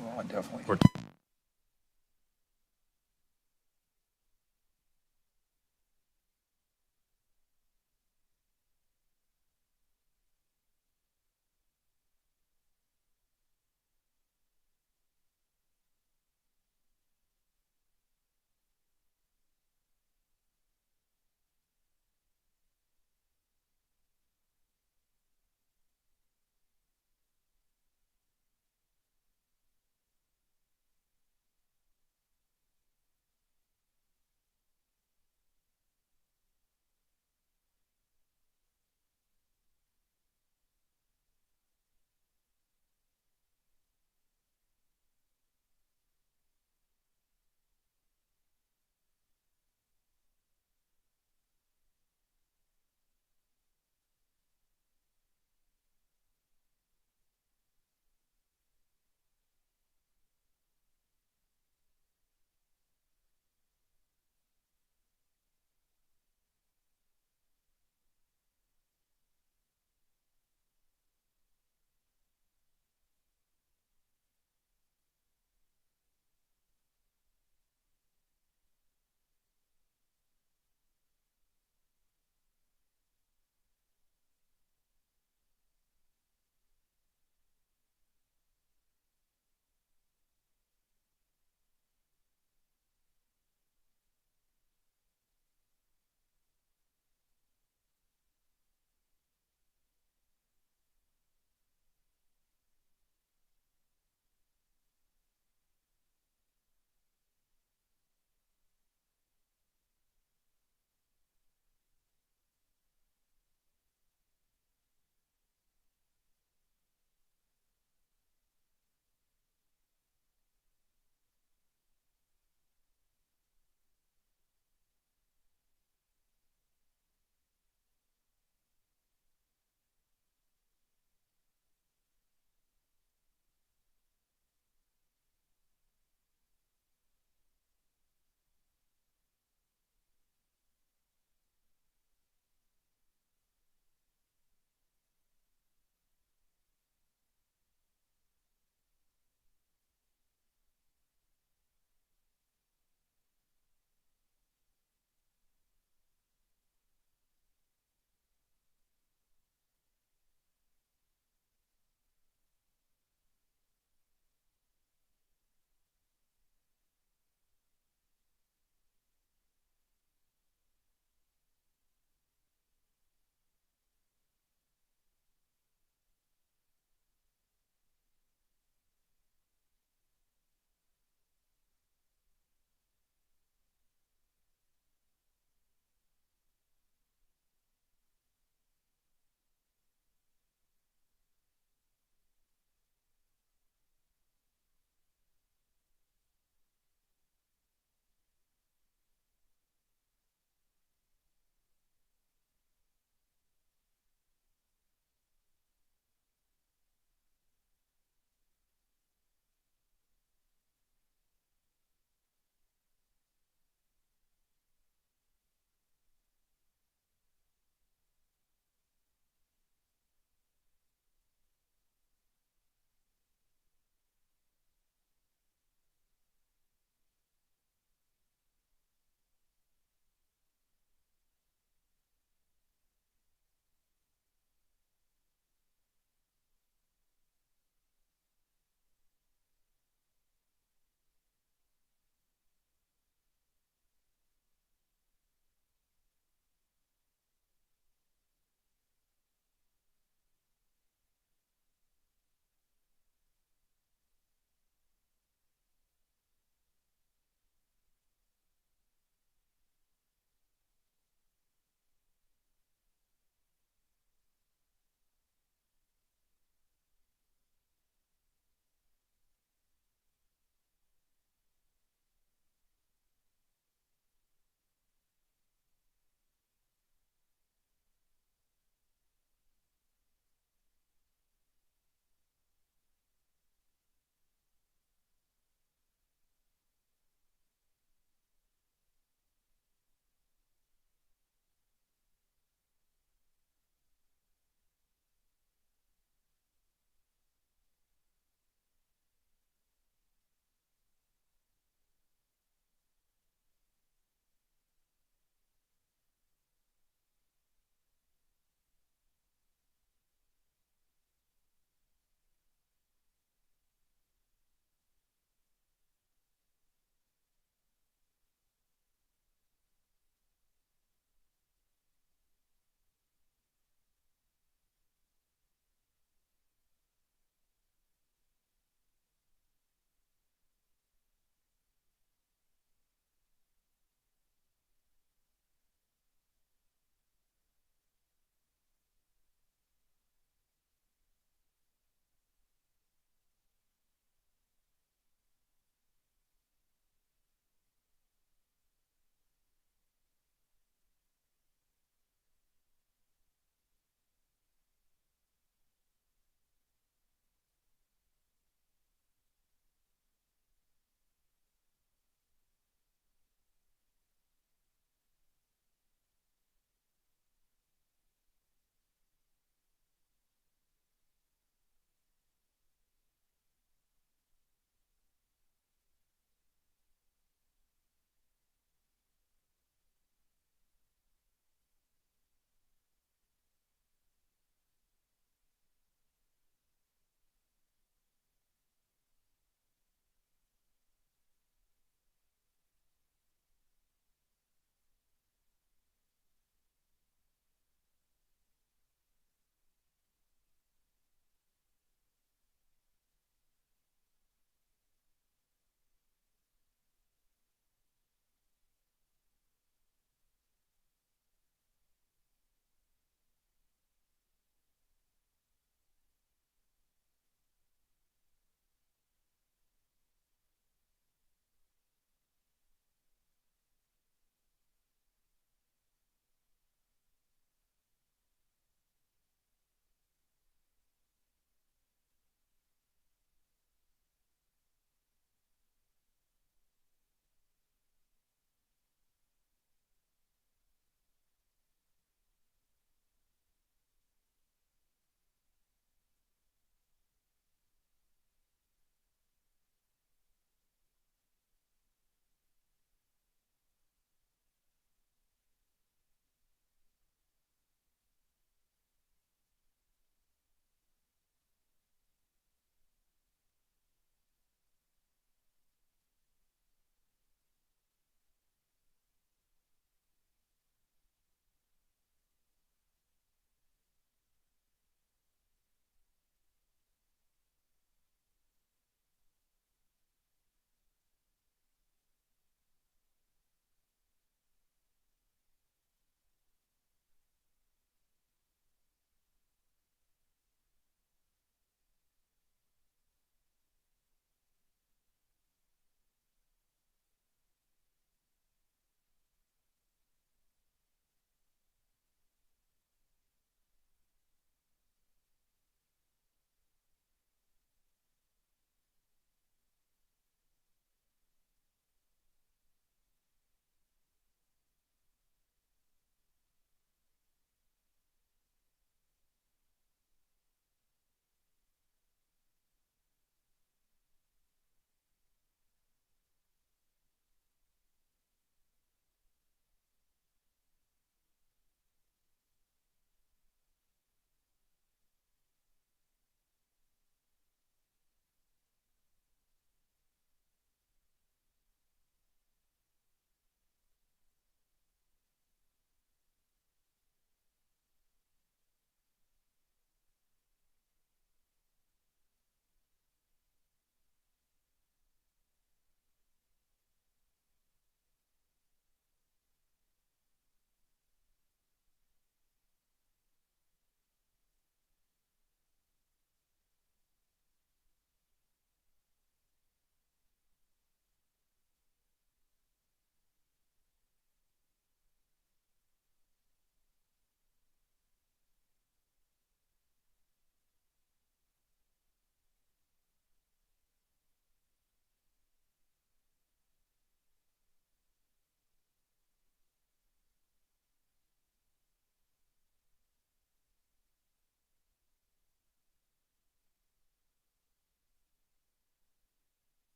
Well, definitely. Or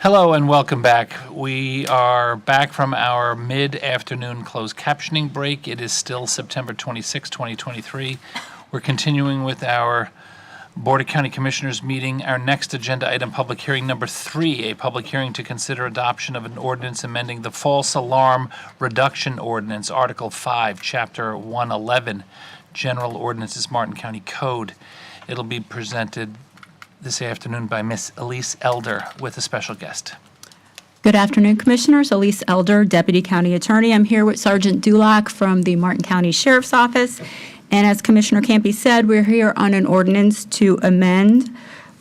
Hello and welcome back. We are back from our mid-afternoon closed captioning break. It is still September 26, 2023. We're continuing with our Board of County Commissioners meeting. Our next agenda item, public hearing number 3, a public hearing to consider adoption of an ordinance amending the false alarm reduction ordinance, Article 5, Chapter 111, General Ordinances, Martin County Code. It'll be presented this afternoon by Miss Elise Elder with a special guest. Good afternoon, Commissioners. Elise Elder, Deputy County Attorney. I'm here with Sergeant Dulac from the Martin County Sheriff's Office. And as Commissioner Campy said, we're here on an ordinance to amend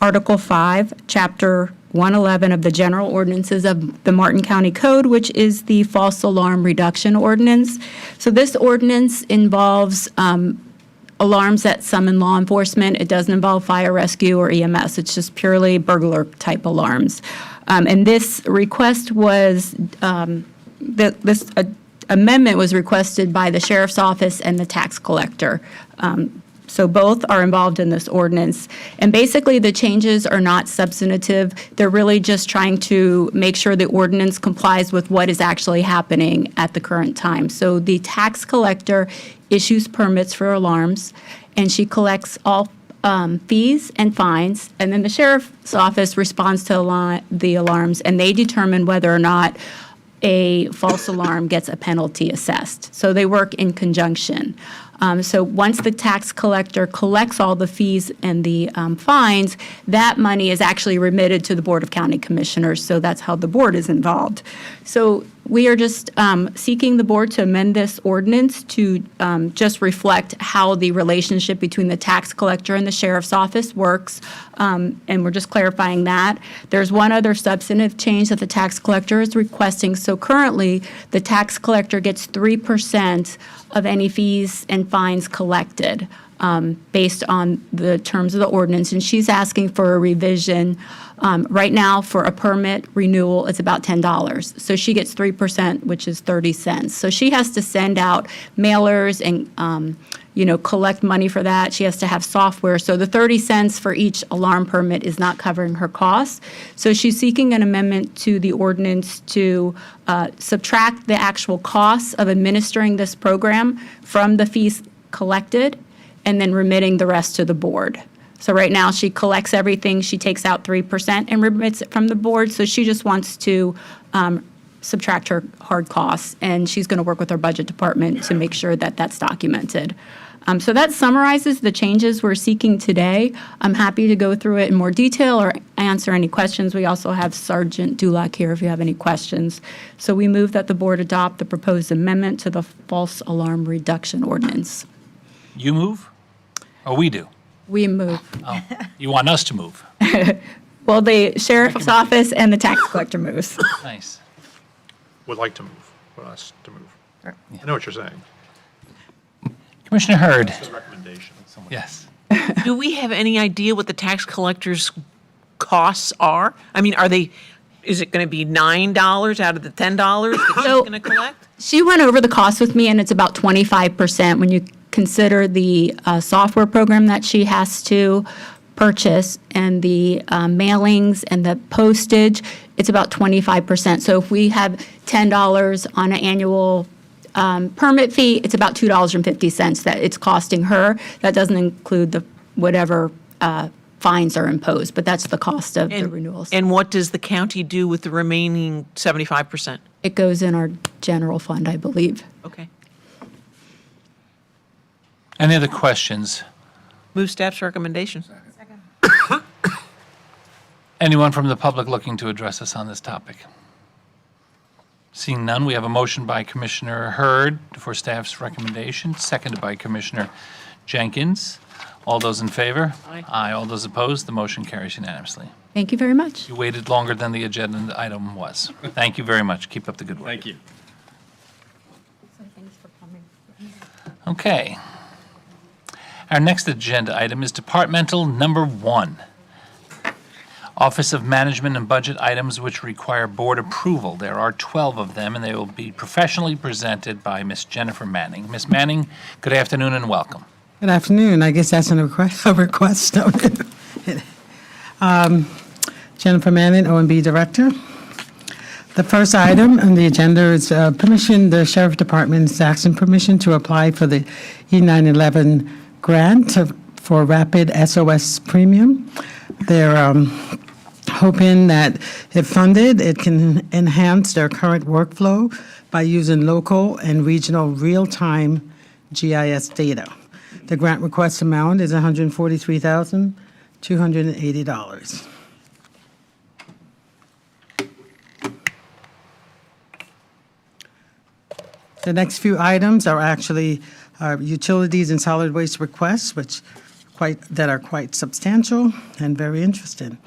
Article 5, Chapter 111 of the General Ordinances of the Martin County Code, which is the false alarm reduction ordinance. So this ordinance involves alarms that summon law enforcement. It doesn't involve fire rescue or EMS. It's just purely burglar type alarms. And this request was, this amendment was requested by the Sheriff's Office and the tax collector. So both are involved in this ordinance. And basically, the changes are not substantive. They're really just trying to make sure the ordinance complies with what is actually happening at the current time. So the tax collector issues permits for alarms, and she collects all fees and fines, and then the Sheriff's Office responds to the alarms, and they determine whether or not a false alarm gets a penalty assessed. So they work in conjunction. So once the tax collector collects all the fees and the fines, that money is actually remitted to the Board of County Commissioners. So that's how the board is involved. So we are just seeking the board to amend this ordinance to just reflect how the relationship between the tax collector and the sheriff's office works. And we're just clarifying that. There's one other substantive change that the tax collector is requesting. So currently, the tax collector gets 3% of any fees and fines collected based on the terms of the ordinance. And she's asking for a revision. Right now, for a permit renewal, it's about $10. So she gets 3%, which is 30 cents. So she has to send out mailers and, collect money for that. She has to have software. So the 30 cents for each alarm permit is not covering her costs. So she's seeking an amendment to the ordinance to subtract the actual costs of administering this program from the fees collected and then remitting the rest to the board. So right now, she collects everything, she takes out 3% and remits it from the board. So she just wants to subtract her hard costs, and she's going to work with our budget department to make sure that that's documented. So that summarizes the changes we're seeking today. I'm happy to go through it in more detail or answer any questions. We also have Sergeant Dulac here if you have any questions. So we move that the board adopt the proposed amendment to the false alarm reduction ordinance. You move? Or we do? We move. Oh, you want us to move? Well, the sheriff's office and the tax collector moves. Nice. Would like to move, would us to move. I know what you're saying. Commissioner Hurd. It's a recommendation. Yes. Do we have any idea what the tax collector's costs are? I mean, is it going to be $9 out of the $10 that she's going to collect? She went over the cost with me, and it's about 25% when you consider the software program that she has to purchase and the mailings and the postage. It's about 25%. So if we have $10 on an annual permit fee, it's about $2.50 that it's costing her. That doesn't include the whatever fines are imposed, but that's the cost of the renewals. And what does the county do with the remaining 75%? It goes in our general fund, I believe. Okay. Any other questions? Move staff's recommendation. Anyone from the public looking to address us on this topic? Seeing none, we have a motion by Commissioner Hurd for staff's recommendation, seconded by Commissioner Jenkins. All those in favor? Aye. Aye. All those opposed? The motion carries unanimously. Thank you very much. You waited longer than the agenda item was. Thank you very much. Keep up the good work. Thank you. Thanks for coming. Okay. Our next agenda item is departmental number 1. Office of Management and Budget items which require board approval. There are 12 of them, and they will be professionally presented by Ms. Jennifer Manning. Ms. Manning, good afternoon and welcome. Good afternoon. I guess that's a request. Jennifer Manning, O&B Director. The first item on the agenda is permission, the Sheriff Department is asking permission to apply for the E911 grant for rapid SOS premium. They're hoping that if funded, it can enhance their current workflow by using local and regional real-time GIS data. The grant request amount is $143,280. The next few items are actually utilities and solid waste requests, that are quite substantial and very interesting.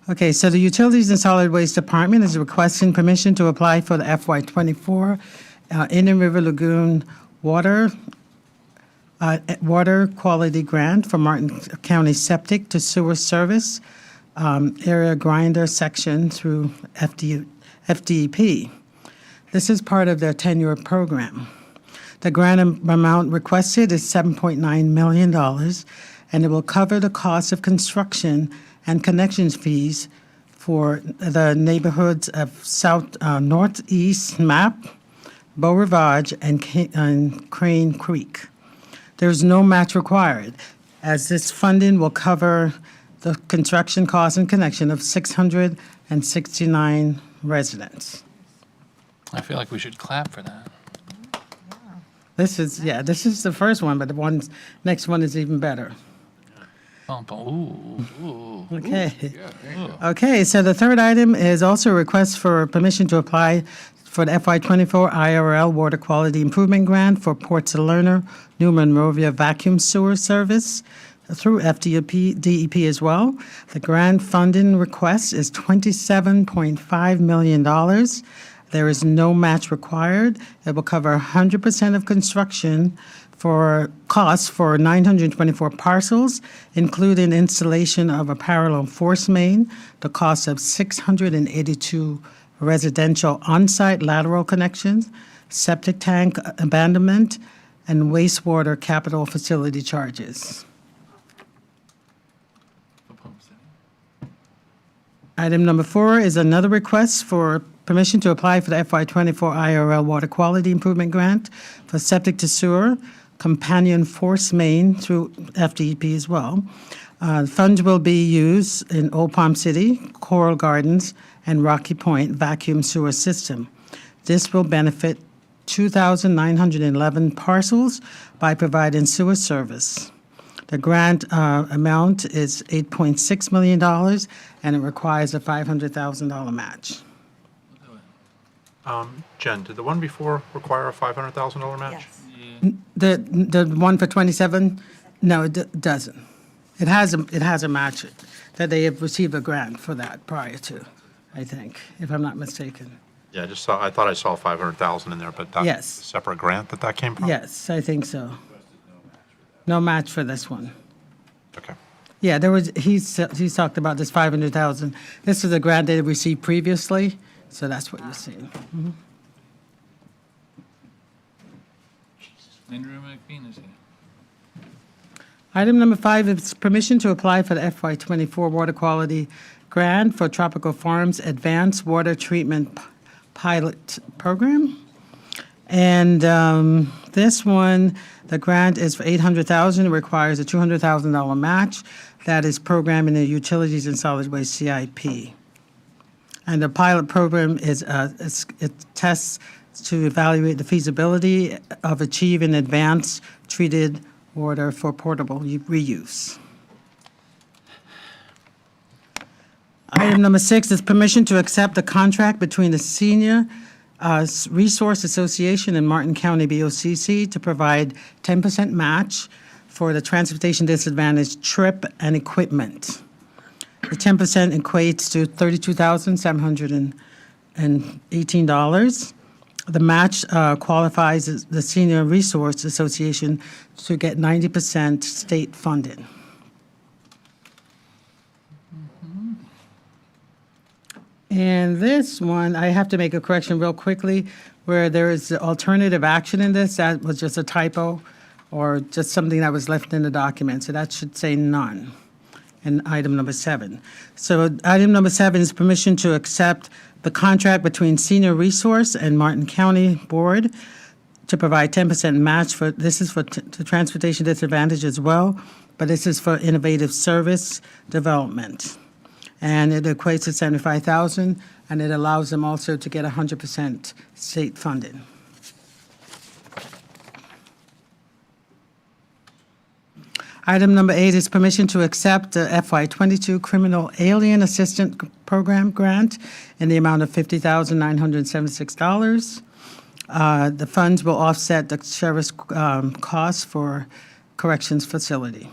Okay, so the Utilities and Solid Waste Department is requesting permission to apply for the FY24 Indian River Lagoon Water Quality Grant for Martin County Septic to Sewer Service Area Grinder Section through FDEP. This is part of their 10-year program. The grant amount requested is $7.9 million, and it will cover the cost of construction and connections fees for the neighborhoods of Northeast Map, Beau Rivage, and Crane Creek. There's no match required, as this funding will cover the construction costs and connection of 669 residents. I feel like we should clap for that. This is the first one, but the next one is even better. Ooh. Okay. Okay, so the third item is also a request for permission to apply for the FY24 IRL Water Quality Improvement Grant for Port Salerno, New Monrovia Vacuum Sewer Service through DEP as well. The grant funding request is $27.5 million. There is no match required. It will cover 100% of construction for costs for 924 parcels, including installation of a parallel force main, the cost of 682 residential on-site lateral connections, septic tank abandonment, and wastewater capital facility charges. Item number 4 is another request for permission to apply for the FY24 IRL Water Quality Improvement Grant for septic to sewer, companion force main through FDEP as well. Funds will be used in Old Palm City, Coral Gardens, and Rocky Point vacuum sewer system. This will benefit 2,911 parcels by providing sewer service. The grant amount is $8.6 million, and it requires a $500,000 match. Jen, did the one before require a $500,000 match? The one for 27? No, it doesn't. It has a match that they have received a grant for that prior to, I think, if I'm not mistaken. Yeah, I thought I saw 500,000 in there, but that's Yes. a separate grant that came from? Yes, I think so. No match for this one. Okay. Yeah, he's talked about this 500,000. This is a grant they received previously, so that's what you're seeing. Mhm. Andrew McBean is here. Item number 5 is permission to apply for the FY24 Water Quality Grant for Tropical Farms Advanced Water Treatment Pilot Program. And this one, the grant is for $800,000. It requires a $200,000 match. That is programmed in the Utilities and Solid Waste CIP. And the pilot program it tests to evaluate the feasibility of achieving advanced treated water for portable reuse. Item number 6 is permission to accept the contract between the Senior Resource Association and Martin County BOCC to provide 10% match for the transportation disadvantaged trip and equipment. The 10% equates to $32,718. The match qualifies the Senior Resource Association to get 90% state funding. And this one, I have to make a correction real quickly, where there is alternative action in this. That was just a typo or just something that was left in the document. So that should say none in item number 7. So item number 7 is permission to accept the contract between Senior Resource and Martin County Board to provide 10% match for, this is for the transportation disadvantage as well, but this is for innovative service development. And it equates to $75,000, and it allows them also to get 100% state funding. Item number 8 is permission to accept the FY22 Criminal Alien Assistant Program grant in the amount of $50,976. The funds will offset the sheriff's costs for corrections facility.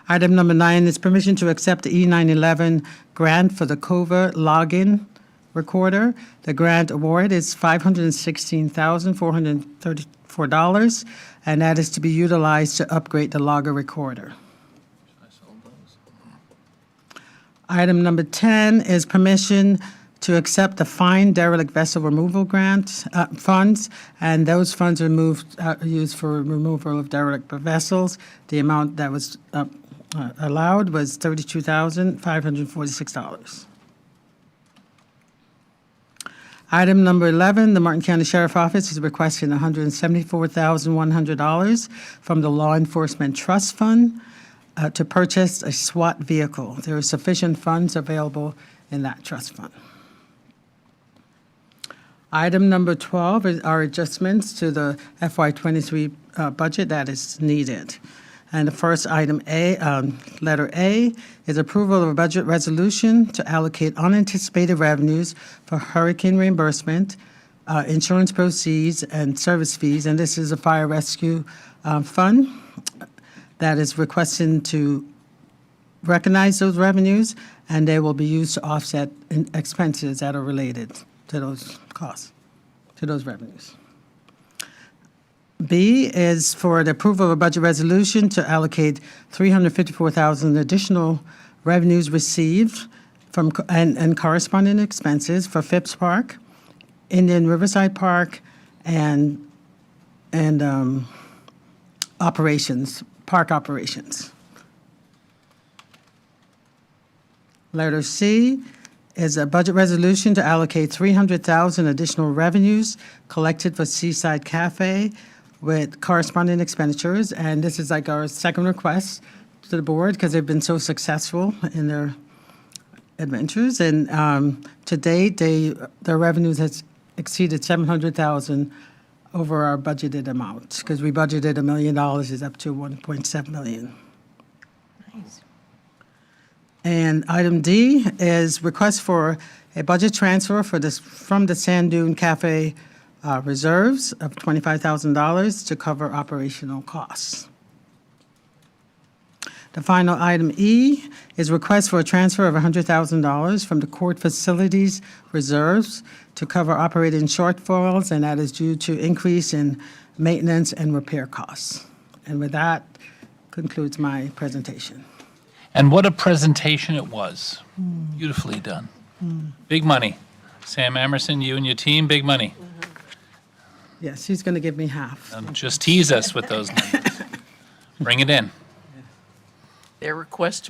Item number 9 is permission to accept the E911 grant for the COVA login recorder. The grant award is $516,434, and that is to be utilized to upgrade the logger recorder. Item number 10 is permission to accept the fine derelict vessel removal grant funds, and those funds are used for removal of derelict vessels. The amount that was allowed was $32,546. Item number 11, the Martin County Sheriff Office is requesting $174,100 from the Law Enforcement Trust Fund to purchase a SWAT vehicle. There are sufficient funds available in that trust fund. Item number 12 are adjustments to the FY23 budget that is needed. And the first item A, letter A, is approval of a budget resolution to allocate unanticipated revenues for hurricane reimbursement, insurance proceeds, and service fees. And this is a fire rescue fund that is requesting to recognize those revenues, and they will be used to offset expenses that are related to those costs, to those revenues. B is for the approval of a budget resolution to allocate $354,000 additional revenues received from and corresponding expenses for Phipps Park, Indian Riverside Park, and operations, park operations. Letter C is a budget resolution to allocate $300,000 additional revenues collected for Seaside Cafe with corresponding expenditures, and this is like our second request to the board because they've been so successful in their adventures. And to date, their revenues has exceeded $700,000 over our budgeted amount because we budgeted $1 million, is up to $1.7 million. Nice. And item D is request for a budget transfer for this from the Sand Dune Cafe reserves of $25,000 to cover operational costs. The final item E is request for a transfer of $100,000 from the court facilities reserves to cover operating shortfalls, and that is due to increase in maintenance and repair costs. And with that, concludes my presentation. And what a presentation it was. Beautifully done. Big money. Sam Emerson, you and your team, big money. Yes, he's going to give me half. Just tease us with those numbers. Bring it in. Their request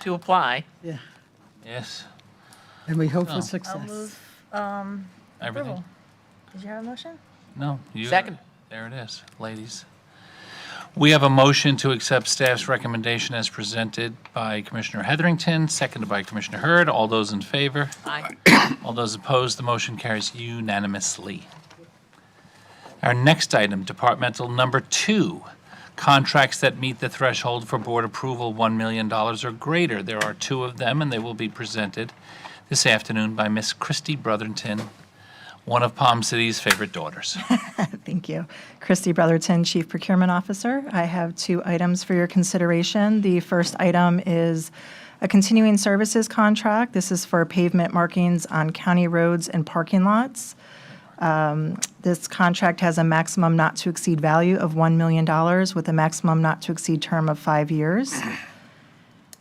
to apply. Yeah, Yes. and we hope Oh. for success. I'll move Everything? approval. Did you have a motion? No. You. Second. There it is, ladies. We have a motion to accept staff's recommendation as presented by Commissioner Heatherington, seconded by Commissioner Hurd. All those in favor? Aye. All those opposed, the motion carries unanimously. Our next item, departmental number 2, contracts that meet the threshold for board approval, $1 million or greater. There are 2 of them, and they will be presented this afternoon by Miss Christy Brotherton, one of Palm City's favorite daughters. Thank you. Christy Brotherton, Chief Procurement Officer. I have 2 items for your consideration. The first item is a continuing services contract. This is for pavement markings on county roads and parking lots. This contract has a maximum not to exceed value of $1 million with a maximum not to exceed term of 5 years.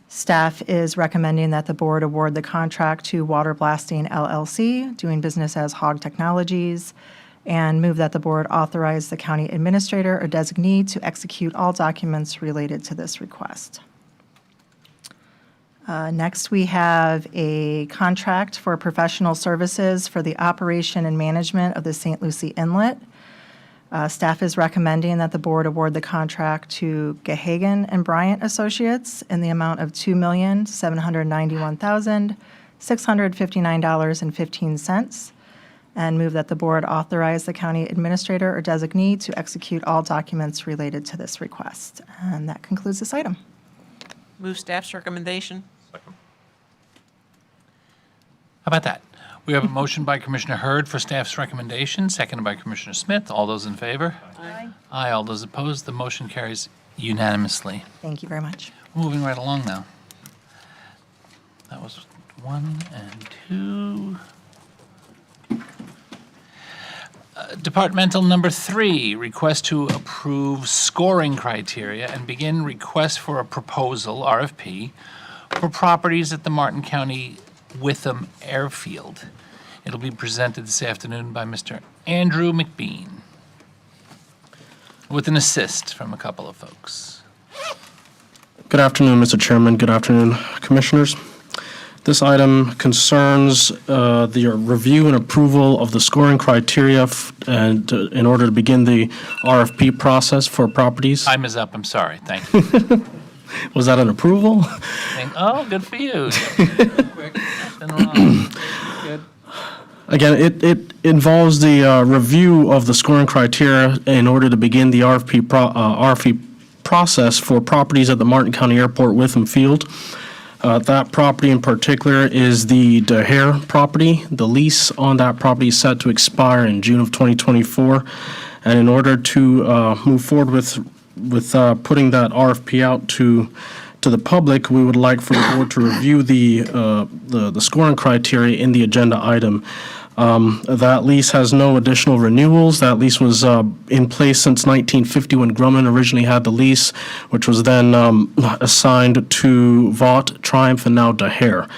Staff is recommending that the board award the contract to Water Blasting LLC, doing business as Hog Technologies, and move that the board authorize the county administrator or designee to execute all documents related to this request. Next, we have a contract for professional services for the operation and management of the St. Lucie Inlet. Staff is recommending that the board award the contract to Gahagan and Bryant Associates in the amount of $2,791,659.15, and move that the board authorize the county administrator or designee to execute all documents related to this request. And that concludes this item. Move staff's recommendation. How about that? We have a motion by Commissioner Hurd for staff's recommendation, seconded by Commissioner Smith. All those in favor? Aye. Aye. All those opposed? The motion carries unanimously. Thank you very much. Moving right along now. That was 1 and 2. Departmental number 3, request to approve scoring criteria and begin request for a proposal, RFP, for properties at the Martin County Witham Airfield. It'll be presented this afternoon by Mr. Andrew McBean, with an assist from a couple of folks. Good afternoon, Mr. Chairman. Good afternoon, Commissioners. This item concerns the review and approval of the scoring criteria and in order to begin the RFP process for properties. Time is up. I'm sorry. Thank you. Was that an approval? Oh, good for you. Quick. Nothing wrong. Good. Again, it involves the review of the scoring criteria in order to begin the RFP process for properties at the Martin County Airport Witham Field. That property in particular is the DeHare property. The lease on that property is set to expire in June of 2024. And in order to move forward with putting that RFP out to the public, we would like for the board to review the scoring criteria in the agenda item. That lease has no additional renewals. That lease was in place since 1950 when Grumman originally had the lease, which was then assigned to Vought, Triumph, and now DeHare.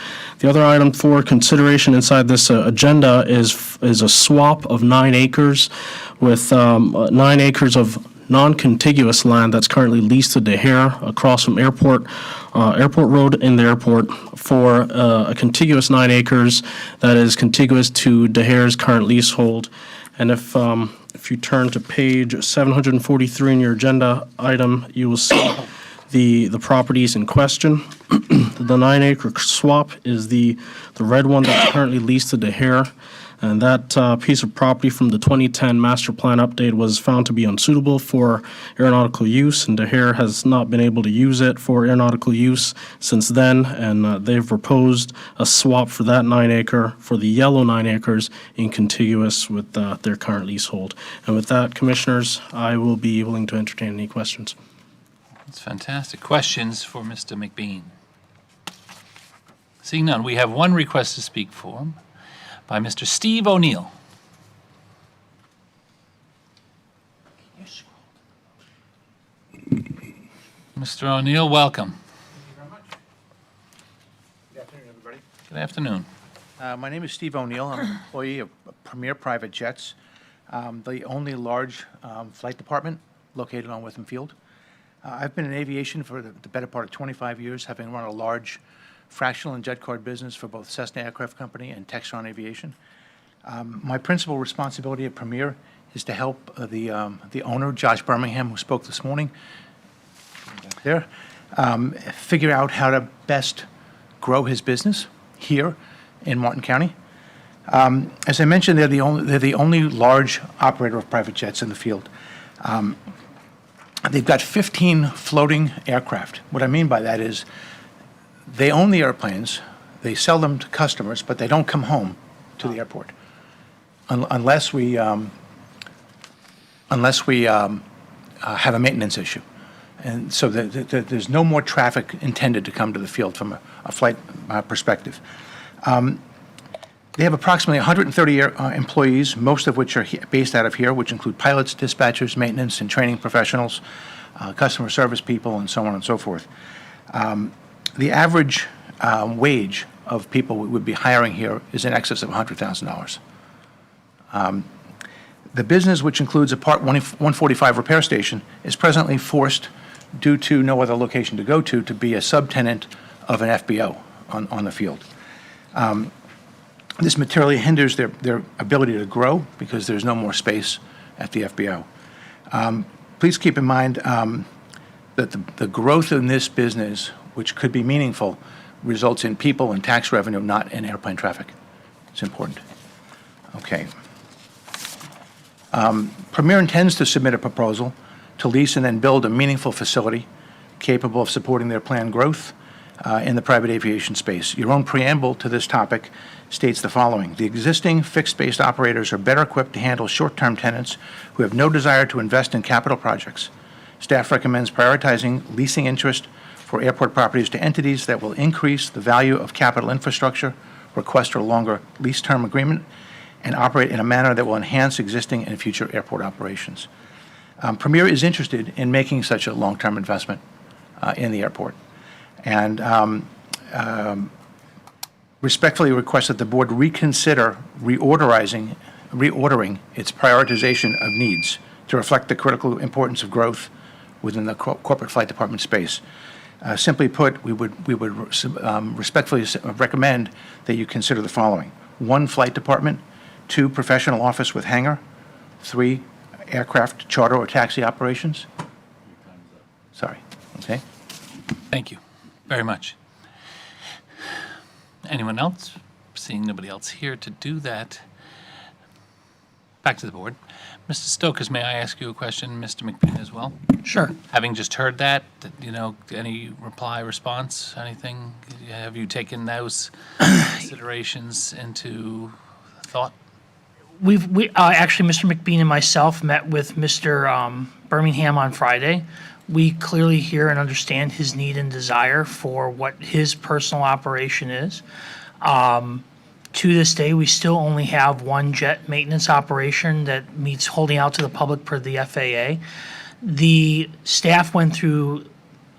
The other item for consideration inside this agenda is a swap of 9 acres with 9 acres of non-contiguous land that's currently leased to DeHare across from Airport Road in the airport for a contiguous 9 acres that is contiguous to DeHare's current leasehold. And if you turn to page 743 in your agenda item, you will see the properties in question. The 9-acre swap is the red one that's currently leased to DeHare. And that piece of property from the 2010 master plan update was found to be unsuitable for aeronautical use, and DeHare has not been able to use it for aeronautical use since then, and they've proposed a swap for that 9-acre for the yellow 9 acres in contiguous with their current leasehold. And with that, Commissioners, I will be willing to entertain any questions. That's fantastic. Questions for Mr. McBean? Seeing none, we have one request to speak for him by Mr. Steve O'Neill. Mr. O'Neill, welcome. Good afternoon, everybody. Good afternoon. My name is Steve O'Neill. I'm an employee of Premier Private Jets, the only large flight department located on Witham Field. I've been in aviation for the better part of 25 years, having run a large fractional and jet card business for both Cessna Aircraft Company and Textron Aviation. My principal responsibility at Premier is to help the owner, Josh Birmingham, who spoke this morning, back there, figure out how to best grow his business here in Martin County. As I mentioned, they're the only large operator of private jets in the field. They've got 15 floating aircraft. What I mean by that is they own the airplanes, they sell them to customers, but they don't come home to the airport unless we have a maintenance issue. And so there's no more traffic intended to come to the field from a flight perspective. They have approximately 130 employees, most of which are based out of here, which include pilots, dispatchers, maintenance and training professionals, customer service people, and so on and so forth. The average wage of people we would be hiring here is in excess of $100,000. The business, which includes a Part 145 repair station, is presently forced, due to no other location to go to be a subtenant of an FBO on the field. This materially hinders their ability to grow because there's no more space at the FBO. Please keep in mind that the growth in this business, which could be meaningful, results in people and tax revenue, not in airplane traffic. It's important. Okay. Premier intends to submit a proposal to lease and then build a meaningful facility capable of supporting their planned growth in the private aviation space. Your own preamble to this topic states the following: the existing fixed-based operators are better equipped to handle short-term tenants who have no desire to invest in capital projects. Staff recommends prioritizing leasing interest for airport properties to entities that will increase the value of capital infrastructure, request a longer lease term agreement, and operate in a manner that will enhance existing and future airport operations. Premier is interested in making such a long-term investment in the airport, and respectfully request that the board reconsider reordering its prioritization of needs to reflect the critical importance of growth within the corporate flight department space. Simply put, we would respectfully recommend that you consider the following: 1 flight department, 2 professional office with hangar, 3 aircraft charter or taxi operations. Sorry. Okay. Thank you very much. Anyone else? Seeing nobody else here to do that. Back to the board. Mr. Stokes, may I ask you a question, Mr. McBean as well? Sure. Having just heard that, any reply, response, anything? Have you taken those considerations into thought? We actually, Mr. McBean and myself met with Mr. Birmingham on Friday. We clearly hear and understand his need and desire for what his personal operation is. To this day, we still only have 1 jet maintenance operation that meets holding out to the public per the FAA. The staff went through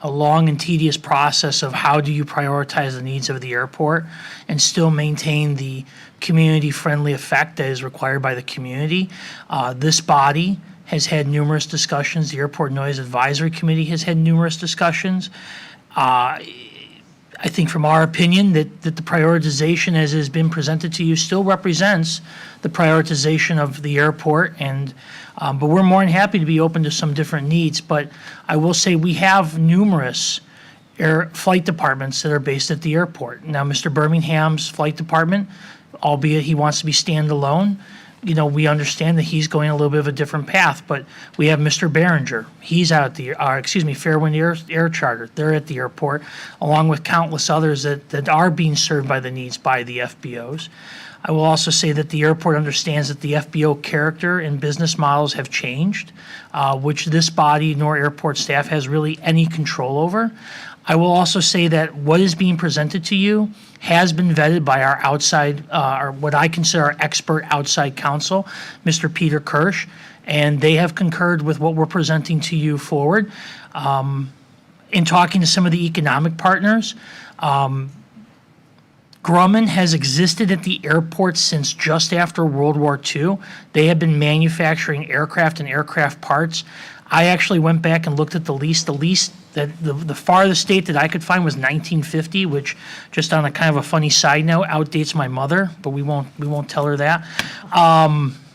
a long and tedious process of how do you prioritize the needs of the airport and still maintain the community-friendly effect that is required by the community. This body has had numerous discussions. The Airport Noise Advisory Committee has had numerous discussions. I think from our opinion that the prioritization as has been presented to you still represents the prioritization of the airport, and but we're more than happy to be open to some different needs. But I will say we have numerous flight departments that are based at the airport. Now, Mr. Birmingham's flight department, albeit he wants to be standalone, we understand that he's going a little bit of a different path, but we have Mr. Behringer. He's out at the, Fairwind Air Charter. They're at the airport, along with countless others that are being served by the needs by the FBOs. I will also say that the airport understands that the FBO character and business models have changed, which this body nor airport staff has really any control over. I will also say that what is being presented to you has been vetted by our outside, or what I consider our expert outside counsel, Mr. Peter Kirsch, and they have concurred with what we're presenting to you forward. In talking to some of the economic partners, Grumman has existed at the airport since just after World War II. They have been manufacturing aircraft and aircraft parts. I actually went back and looked at the lease. The lease that the farthest date that I could find was 1950, which, just on a kind of a funny side note, outdates my mother, but we won't tell her that.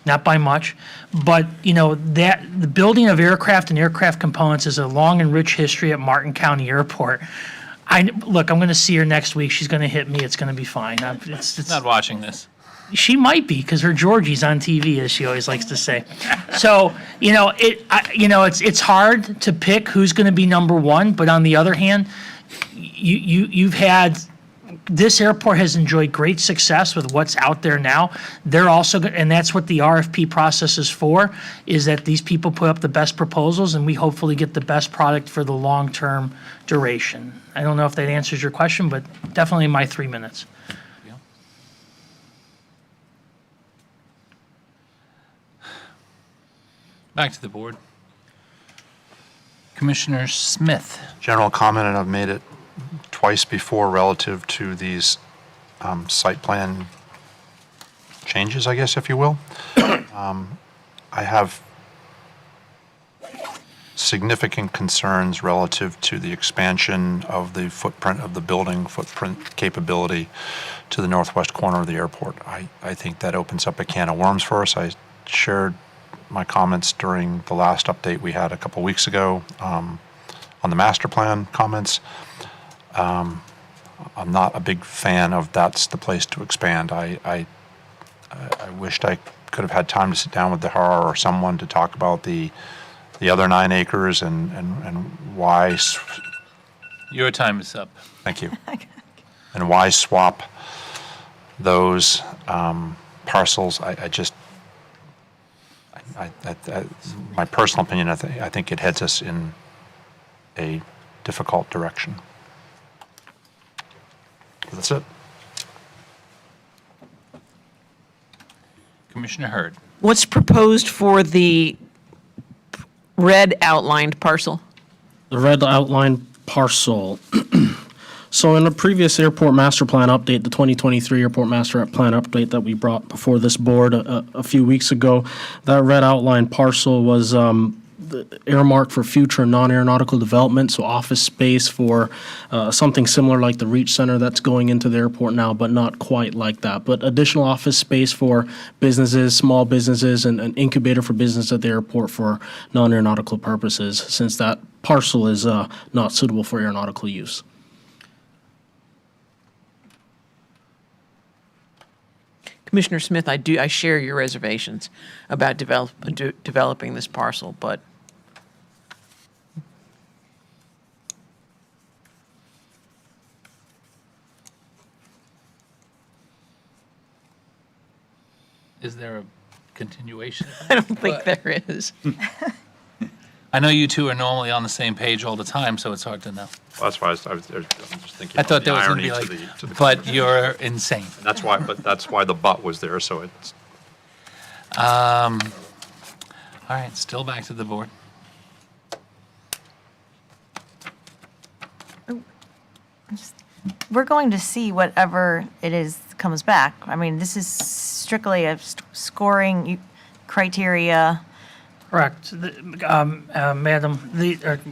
Not by much, but that the building of aircraft and aircraft components is a long and rich history at Martin County Airport. Look, I'm going to see her next week. She's going to hit me. It's going to be fine. It's Not watching this. She might be, because her Georgie's on TV, as she always likes to say. So, it's hard to pick who's going to be number one. But on the other hand, you've had this airport has enjoyed great success with what's out there now. They're also, and that's what the RFP process is for, is that these people put up the best proposals, and we hopefully get the best product for the long-term duration. I don't know if that answers your question, but definitely my 3 minutes. Back to the board. Commissioner Smith. General comment, and I've made it twice before relative to these site plan changes, I guess, if you will. I have significant concerns relative to the expansion of the footprint of the building, footprint capability to the northwest corner of the airport. I think that opens up a can of worms for us. I shared my comments during the last update we had a couple weeks ago on the master plan comments. I'm not a big fan of that's the place to expand. I wished I could have had time to sit down with the HAR or someone to talk about the other 9 acres and why. Your time is up. Thank you. And why swap those parcels? My personal opinion, I think it heads us in a difficult direction. That's it. Commissioner Hurd. What's proposed for the red outlined parcel? The red outline parcel. So in the previous airport master plan update, the 2023 airport master plan update that we brought before this board a few weeks ago, that red outline parcel was earmarked for future non-aeronautical development, so office space for something similar like the Reach Center that's going into the airport now, but not quite like that. But additional office space for businesses, small businesses, and an incubator for business at the airport for non-aeronautical purposes, since that parcel is not suitable for aeronautical use. Commissioner Smith, I share your reservations about developing this parcel, but Is there a continuation? I don't think there is. I know you two are normally on the same page all the time, so it's hard to know. Well, that's why I'm just thinking. I thought of the there was going irony to be like, to the but you're insane. And that's why the but was there. So it's All right, still back to the board. We're going to see whatever it is comes back. I mean, this is strictly a scoring criteria. Correct. Madam,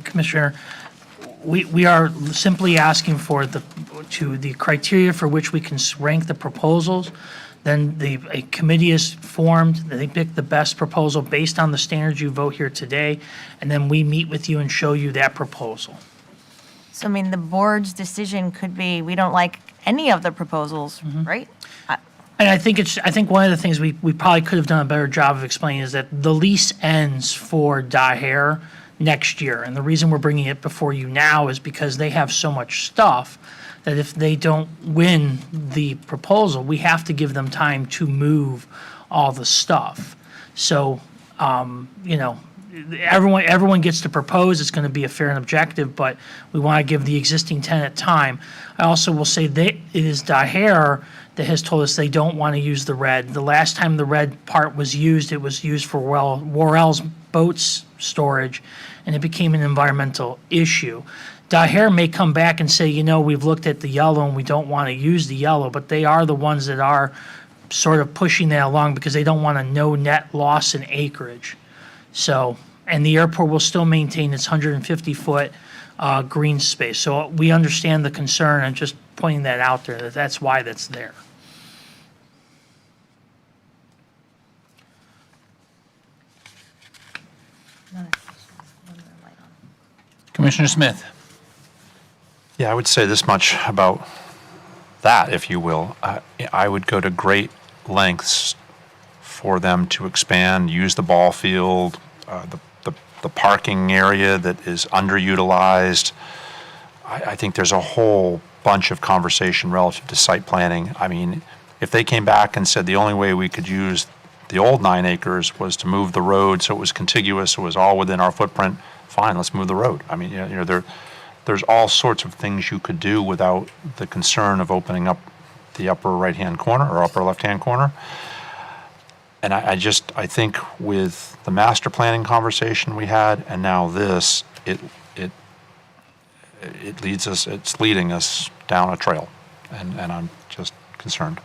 Commissioner, we are simply asking for the criteria for which we can rank the proposals. Then a committee is formed, they pick the best proposal based on the standards you vote here today, and then we meet with you and show you that proposal. So, I mean, the board's decision could be, we don't like any of the proposals, right? And I think one of the things we probably could have done a better job of explaining is that the lease ends for Daher next year. And the reason we're bringing it before you now is because they have so much stuff that if they don't win the proposal, we have to give them time to move all the stuff. So, everyone gets to propose. It's going to be a fair and objective, but we want to give the existing tenant time. I also will say that it is Daher that has told us they don't want to use the red. The last time the red part was used, it was used for Worrell's boats storage, and it became an environmental issue. Daher may come back and say, we've looked at the yellow and we don't want to use the yellow, but they are the ones that are sort of pushing that along because they don't want a no net loss in acreage. So, and the airport will still maintain its 150-foot green space. So we understand the concern and just pointing that out there, that's why that's there. Commissioner Smith. Yeah, I would say this much about that, if you will. I would go to great lengths for them to expand, use the ball field, the parking area that is underutilized. I think there's a whole bunch of conversation relative to site planning. I mean, if they came back and said the only way we could use the old 9 acres was to move the road so it was contiguous, it was all within our footprint, fine, let's move the road. I mean, there's all sorts of things you could do without the concern of opening up the upper right-hand corner or upper left-hand corner. And I think with the master planning conversation we had, and now this, it's leading us down a trail, and I'm just concerned.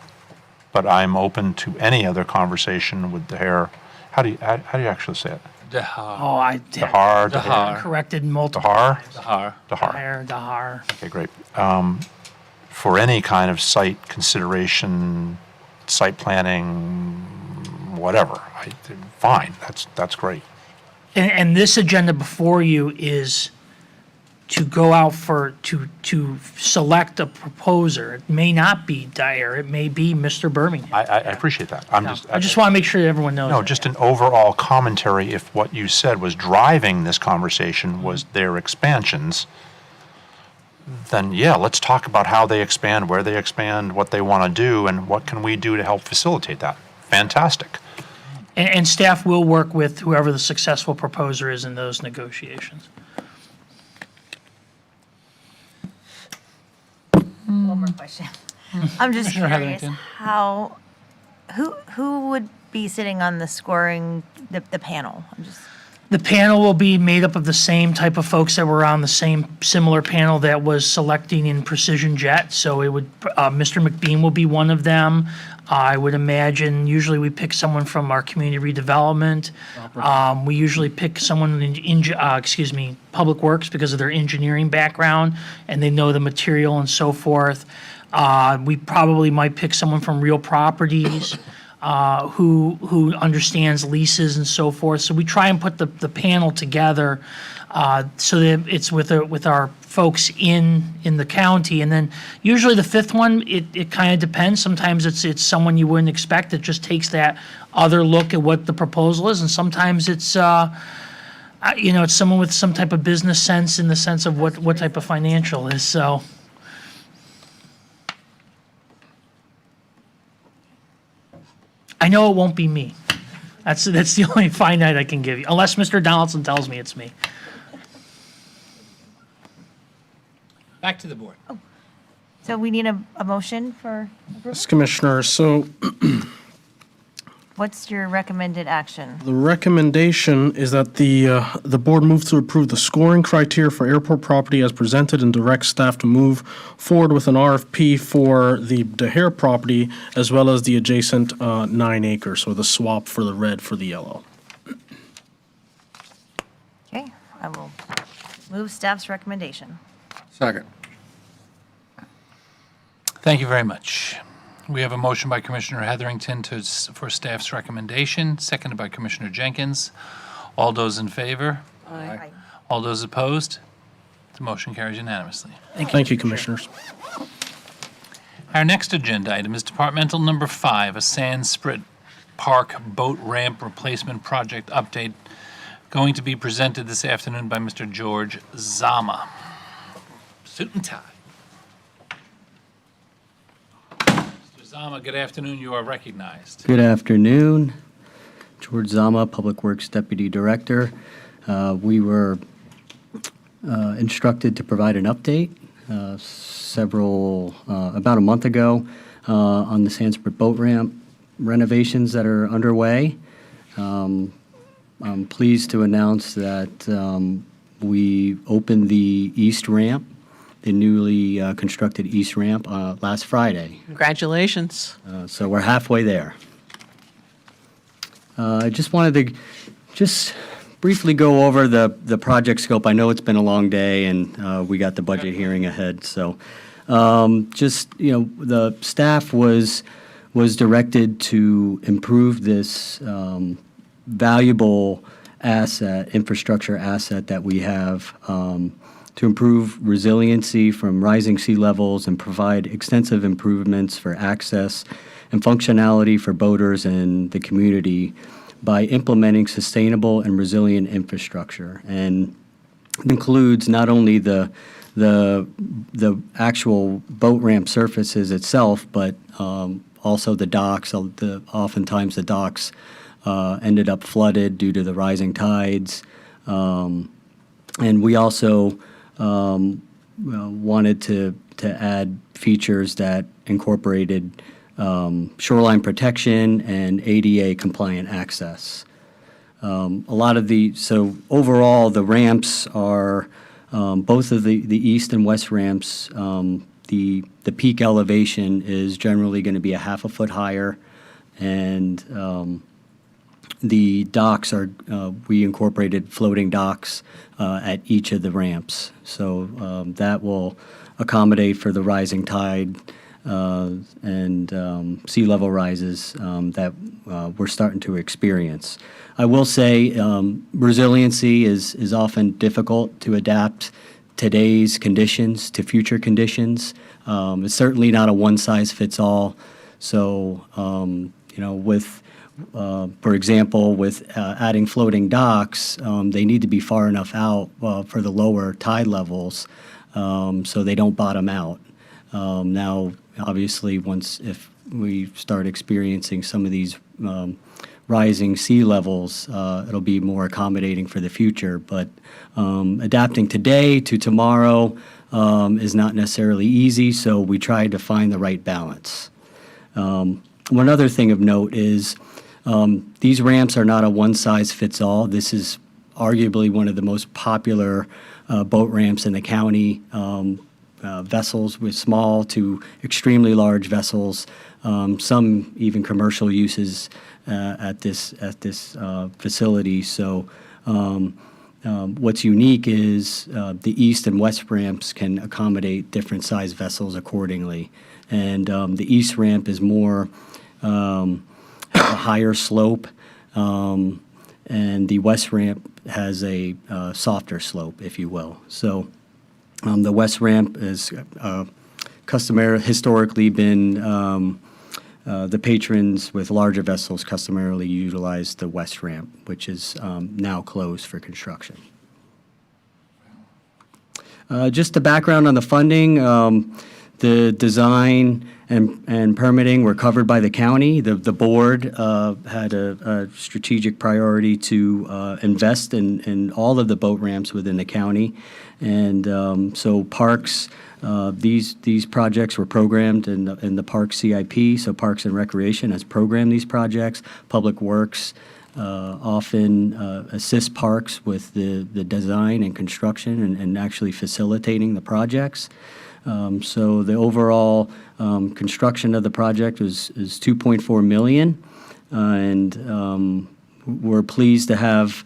But I'm open to any other conversation with the hair. How do you actually say it? Dahar. Oh, I Dahar, Dahar. corrected multiple Dahar? times. Dahar. Dahar. Okay, great. For any kind of site consideration, site planning, whatever, fine, that's great. And this agenda before you is to go out to select a proposer. It may not be Dyer, it may be Mr. Birmingham. I appreciate that. I just want to make sure that everyone knows. No, that. just an overall commentary. If what you said was driving this conversation was their expansions, then yeah, let's talk about how they expand, where they expand, what they want to do, and what can we do to help facilitate that. Fantastic. And staff will work with whoever the successful proposer is in those negotiations. One more question. I'm just Commissioner curious Hetherington. who would be sitting on the scoring, the panel? The panel will be made up of the same type of folks that were on the similar panel that was selecting in Precision Jet. So it would, Mr. McBean will be one of them. I would imagine usually we pick someone from our community redevelopment. We usually pick someone in Public Works because of their engineering background and they know the material and so forth. We probably might pick someone from Real Properties. Who understands leases and so forth. So we try and put the panel together so that it's with our folks in the county. And then usually the fifth one, it kind of depends. Sometimes it's someone you wouldn't expect that just takes that other look at what the proposal is. And sometimes it's it's someone with some type of business sense in the sense of what type of financial is. So. I know it won't be me. That's the only finite I can give you, unless Mr. Donaldson tells me it's me. Back to the board. So we need a motion for approval? Yes, Commissioner, so What's your recommended action? the recommendation is that the board move to approve the scoring criteria for airport property as presented and direct staff to move forward with an RFP for the Dahare property as well as the adjacent 9 acres, so the swap for the red for the yellow. Okay, I will move staff's recommendation. Second. Thank you very much. We have a motion by Commissioner Hetherington for staff's recommendation, seconded by Commissioner Jenkins. All those in favor? Aye. All those opposed? The motion carries unanimously. Thank you, Commissioners. Our next agenda item is departmental number 5, a Sandspit Park boat ramp replacement project update, going to be presented this afternoon by Mr. George Zama. Suit and tie. Mr. Zama, good afternoon. You are recognized. Good afternoon. George Zama, Public Works Deputy Director. We were instructed to provide an update about a month ago on the Sandspit boat ramp renovations that are underway. I'm pleased to announce that we opened the east ramp, the newly constructed east ramp, last Friday. Congratulations. So we're halfway there. I just wanted to briefly go over the project scope. I know it's been a long day, and we got the budget hearing ahead. So the staff was directed to improve this valuable infrastructure asset that we have, to improve resiliency from rising sea levels and provide extensive improvements for access and functionality for boaters and the community by implementing sustainable and resilient infrastructure. And it includes not only the actual boat ramp surfaces itself, but also the docks. Oftentimes the docks ended up flooded due to the rising tides. And we also wanted to add features that incorporated shoreline protection and ADA compliant access. So overall, the ramps are both of the east and west ramps. The peak elevation is generally going to be a half a foot higher, and the docks are, we incorporated floating docks at each of the ramps. So that will accommodate for the rising tide and sea level rises that we're starting to experience. I will say resiliency is often difficult to adapt today's conditions to future conditions. It's certainly not a one-size-fits-all. So, with for example, with adding floating docks, they need to be far enough out for the lower tide levels so they don't bottom out. Now, obviously, if we start experiencing some of these rising sea levels, it'll be more accommodating for the future. But adapting today to tomorrow is not necessarily easy, so we try to find the right balance. One other thing of note is these ramps are not a one-size-fits-all. This is arguably one of the most popular boat ramps in the county. Vessels with small to extremely large vessels, some even commercial uses at this facility. So what's unique is the east and west ramps can accommodate different size vessels accordingly. And the east ramp is more has a higher slope, and the west ramp has a softer slope, if you will. So the west ramp is historically been the patrons with larger vessels customarily utilize the west ramp, which is now closed for construction. Just the background on the funding, the design and permitting were covered by the county. The board had a strategic priority to invest in all of the boat ramps within the county. And so parks, these projects were programmed in the park CIP, so Parks and Recreation has programmed these projects. Public Works often assist parks with the design and construction and actually facilitating the projects. So the overall construction of the project is $2.4 million, and we're pleased to have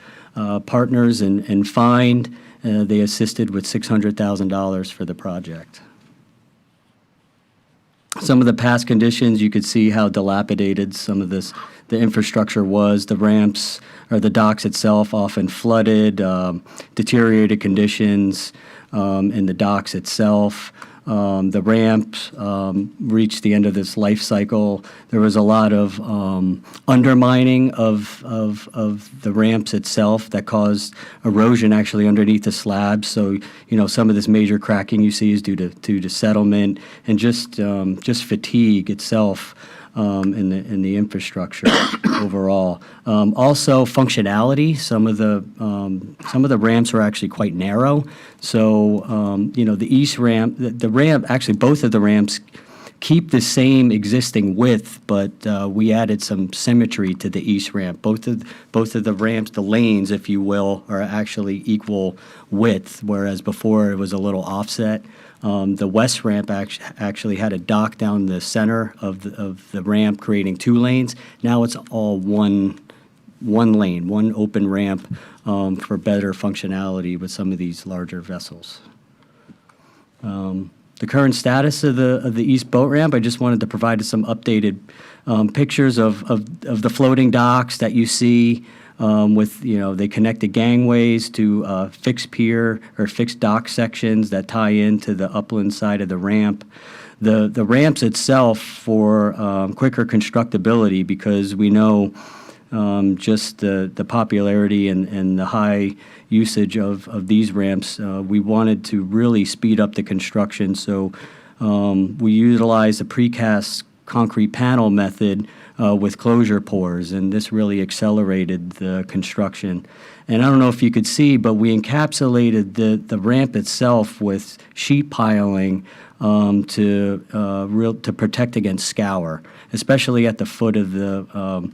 partners and find they assisted with $600,000 for the project. Some of the past conditions, you could see how dilapidated some of the infrastructure was. The ramps or the docks itself often flooded, deteriorated conditions in the docks itself. The ramp reached the end of its life cycle. There was a lot of undermining of the ramps itself that caused erosion actually underneath the slabs. So, some of this major cracking you see is due to settlement and just fatigue itself in the infrastructure overall. Also, functionality. Some of the ramps are actually quite narrow. So, the east ramp, the ramp, actually both of the ramps keep the same existing width, but we added some symmetry to the east ramp. Both of the ramps, the lanes, if you will, are actually equal width, whereas before it was a little offset. The west ramp actually had a dock down the center of the ramp, creating two lanes. Now it's all one lane, one open ramp for better functionality with some of these larger vessels. The current status of the east boat ramp, I just wanted to provide some updated pictures of the floating docks that you see. They connect the gangways to fixed pier or fixed dock sections that tie into the upland side of the ramp. The ramps itself for quicker constructability, because we know just the popularity and the high usage of these ramps, we wanted to really speed up the construction. So we utilized the precast concrete panel method with closure pours, and this really accelerated the construction. And I don't know if you could see, but we encapsulated the ramp itself with sheet piling to protect against scour, especially at the foot of the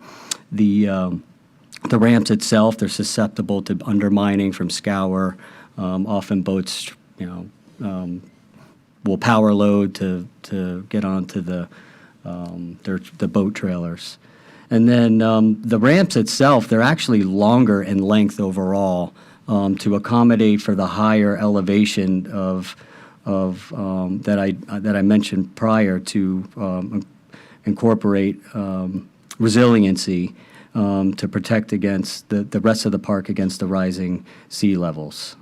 ramps itself. They're susceptible to undermining from scour. Often boats, will power load to get onto the boat trailers. And then the ramps itself, they're actually longer in length overall to accommodate for the higher elevation of that I mentioned prior to incorporate resiliency to protect against the rest of the park against the rising sea levels.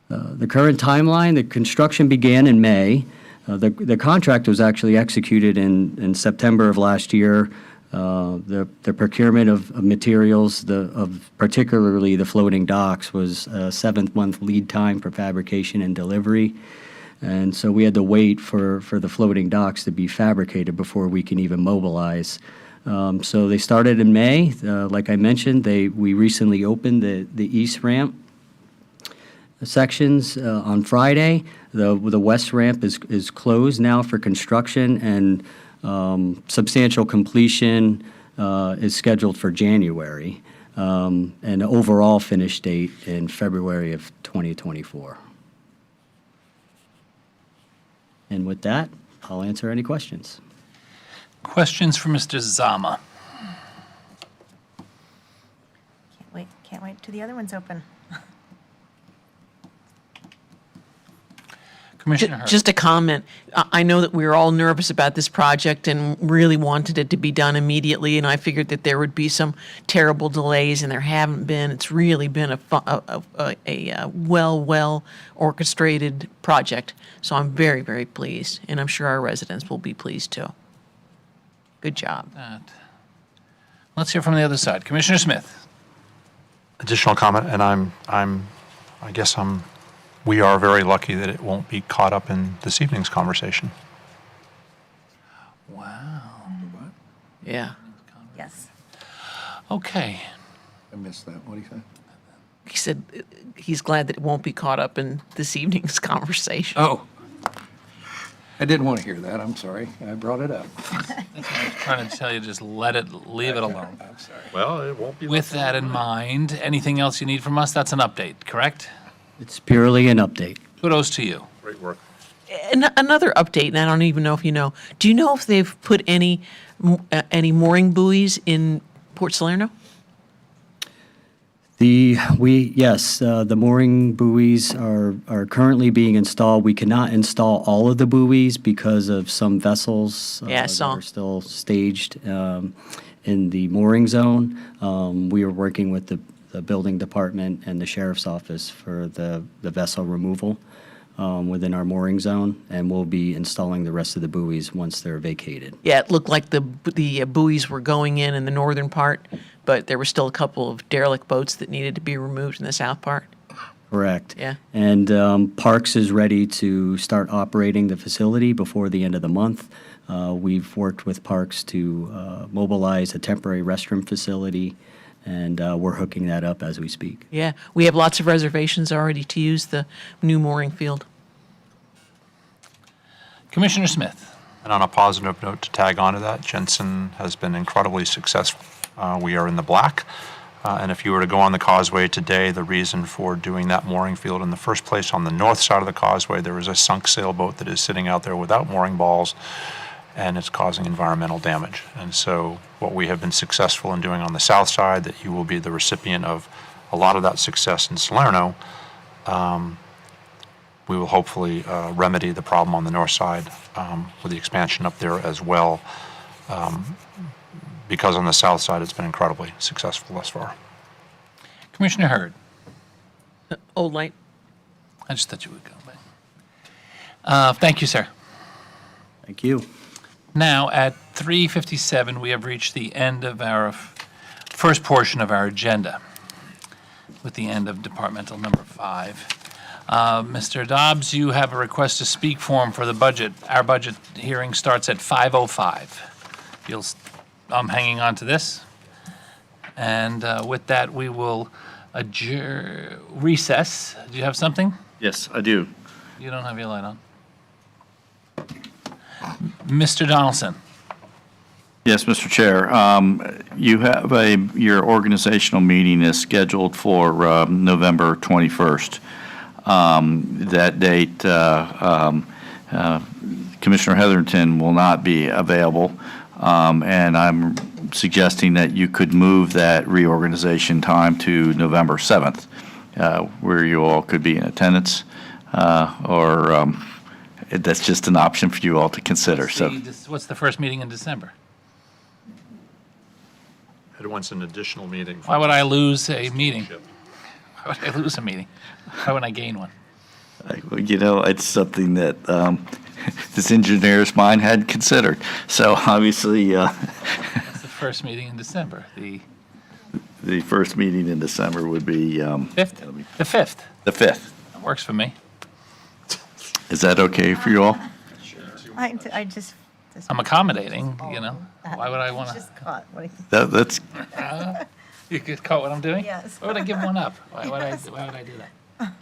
The current timeline, the construction began in May. The contract was actually executed in September of last year. The procurement of materials, of particularly the floating docks, was a 7-month lead time for fabrication and delivery. And so we had to wait for the floating docks to be fabricated before we can even mobilize. So they started in May. Like I mentioned, we recently opened the east ramp sections on Friday. The west ramp is closed now for construction, and substantial completion is scheduled for January, and an overall finish date in February of 2024. And with that, I'll answer any questions. Questions for Mr. Zama? Can't wait till the other one's open. Commissioner Hurd. Just a comment. I know that we were all nervous about this project and really wanted it to be done immediately, and I figured that there would be some terrible delays, and there haven't been. It's really been a well orchestrated project. So I'm very, very pleased, and I'm sure our residents will be pleased too. Good job. Let's hear from the other side. Commissioner Smith. Additional comment, and we are very lucky that it won't be caught up in this evening's conversation. Wow. Yeah. Yes. Okay. I missed that. What do you say? He said he's glad that it won't be caught up in this evening's conversation. Oh. I didn't want to hear that. I'm sorry. I brought it up. That's what I was trying to tell you, just leave it alone. I'm sorry. Well, it won't be. With that in mind, anything else you need from us? That's an update, correct? It's purely an update. Kudos to you. Great work. Another update, and I don't even know if you know. Do you know if they've put any mooring buoys in Port Salerno? Yes, the mooring buoys are currently being installed. We cannot install all of the buoys because of some vessels that are still staged in the mooring zone. We are working with the building department and the sheriff's office for the vessel removal within our mooring zone, and we'll be installing the rest of the buoys once they're vacated. Yeah, it looked like the buoys were going in the northern part, but there were still a couple of derelict boats that needed to be removed in the south part. Correct. Yeah. And Parks is ready to start operating the facility before the end of the month. We've worked with Parks to mobilize a temporary restroom facility, and we're hooking that up as we speak. Yeah, we have lots of reservations already to use the new mooring field. Commissioner Smith. And on a positive note, to tag on to that, Jensen has been incredibly successful. We are in the black. And if you were to go on the causeway today, the reason for doing that mooring field in the first place, on the north side of the causeway, there is a sunk sailboat that is sitting out there without mooring balls, and it's causing environmental damage. And so what we have been successful in doing on the south side, that you will be the recipient of a lot of that success in Salerno, we will hopefully remedy the problem on the north side with the expansion up there as well. Because on the south side, it's been incredibly successful thus far. Commissioner Hurd. Old light. I just thought you would go. Thank you, sir. Thank you. Now, at 3:57, we have reached the end of our first portion of our agenda, with the end of departmental number 5. Mr. Dobbs, you have a request to speak form for the budget. Our budget hearing starts at 5:05. I'm hanging on to this. And with that, we will recess. Do you have something? Yes, I do. You don't have your light on. Mr. Donaldson. Yes, Mr. Chair. You have your organizational meeting is scheduled for November 21st. That date Commissioner Heatherington will not be available, and I'm suggesting that you could move that reorganization time to November 7th, where you all could be in attendance, or that's just an option for you all to consider. So, What's the first meeting in December? It wants an additional meeting. Why would I lose a meeting? Why would I lose a meeting? Why would I gain one? it's something that this engineer's mind hadn't considered. So obviously, It's the first meeting in December, the first meeting in December would be 5th? The 5th. the 5th. That works for me. Is that okay for you all? I just. I'm accommodating, Why would I want to? Just caught. What That's You get caught what I'm doing? Yes. Why would I give one up? Why would I do that?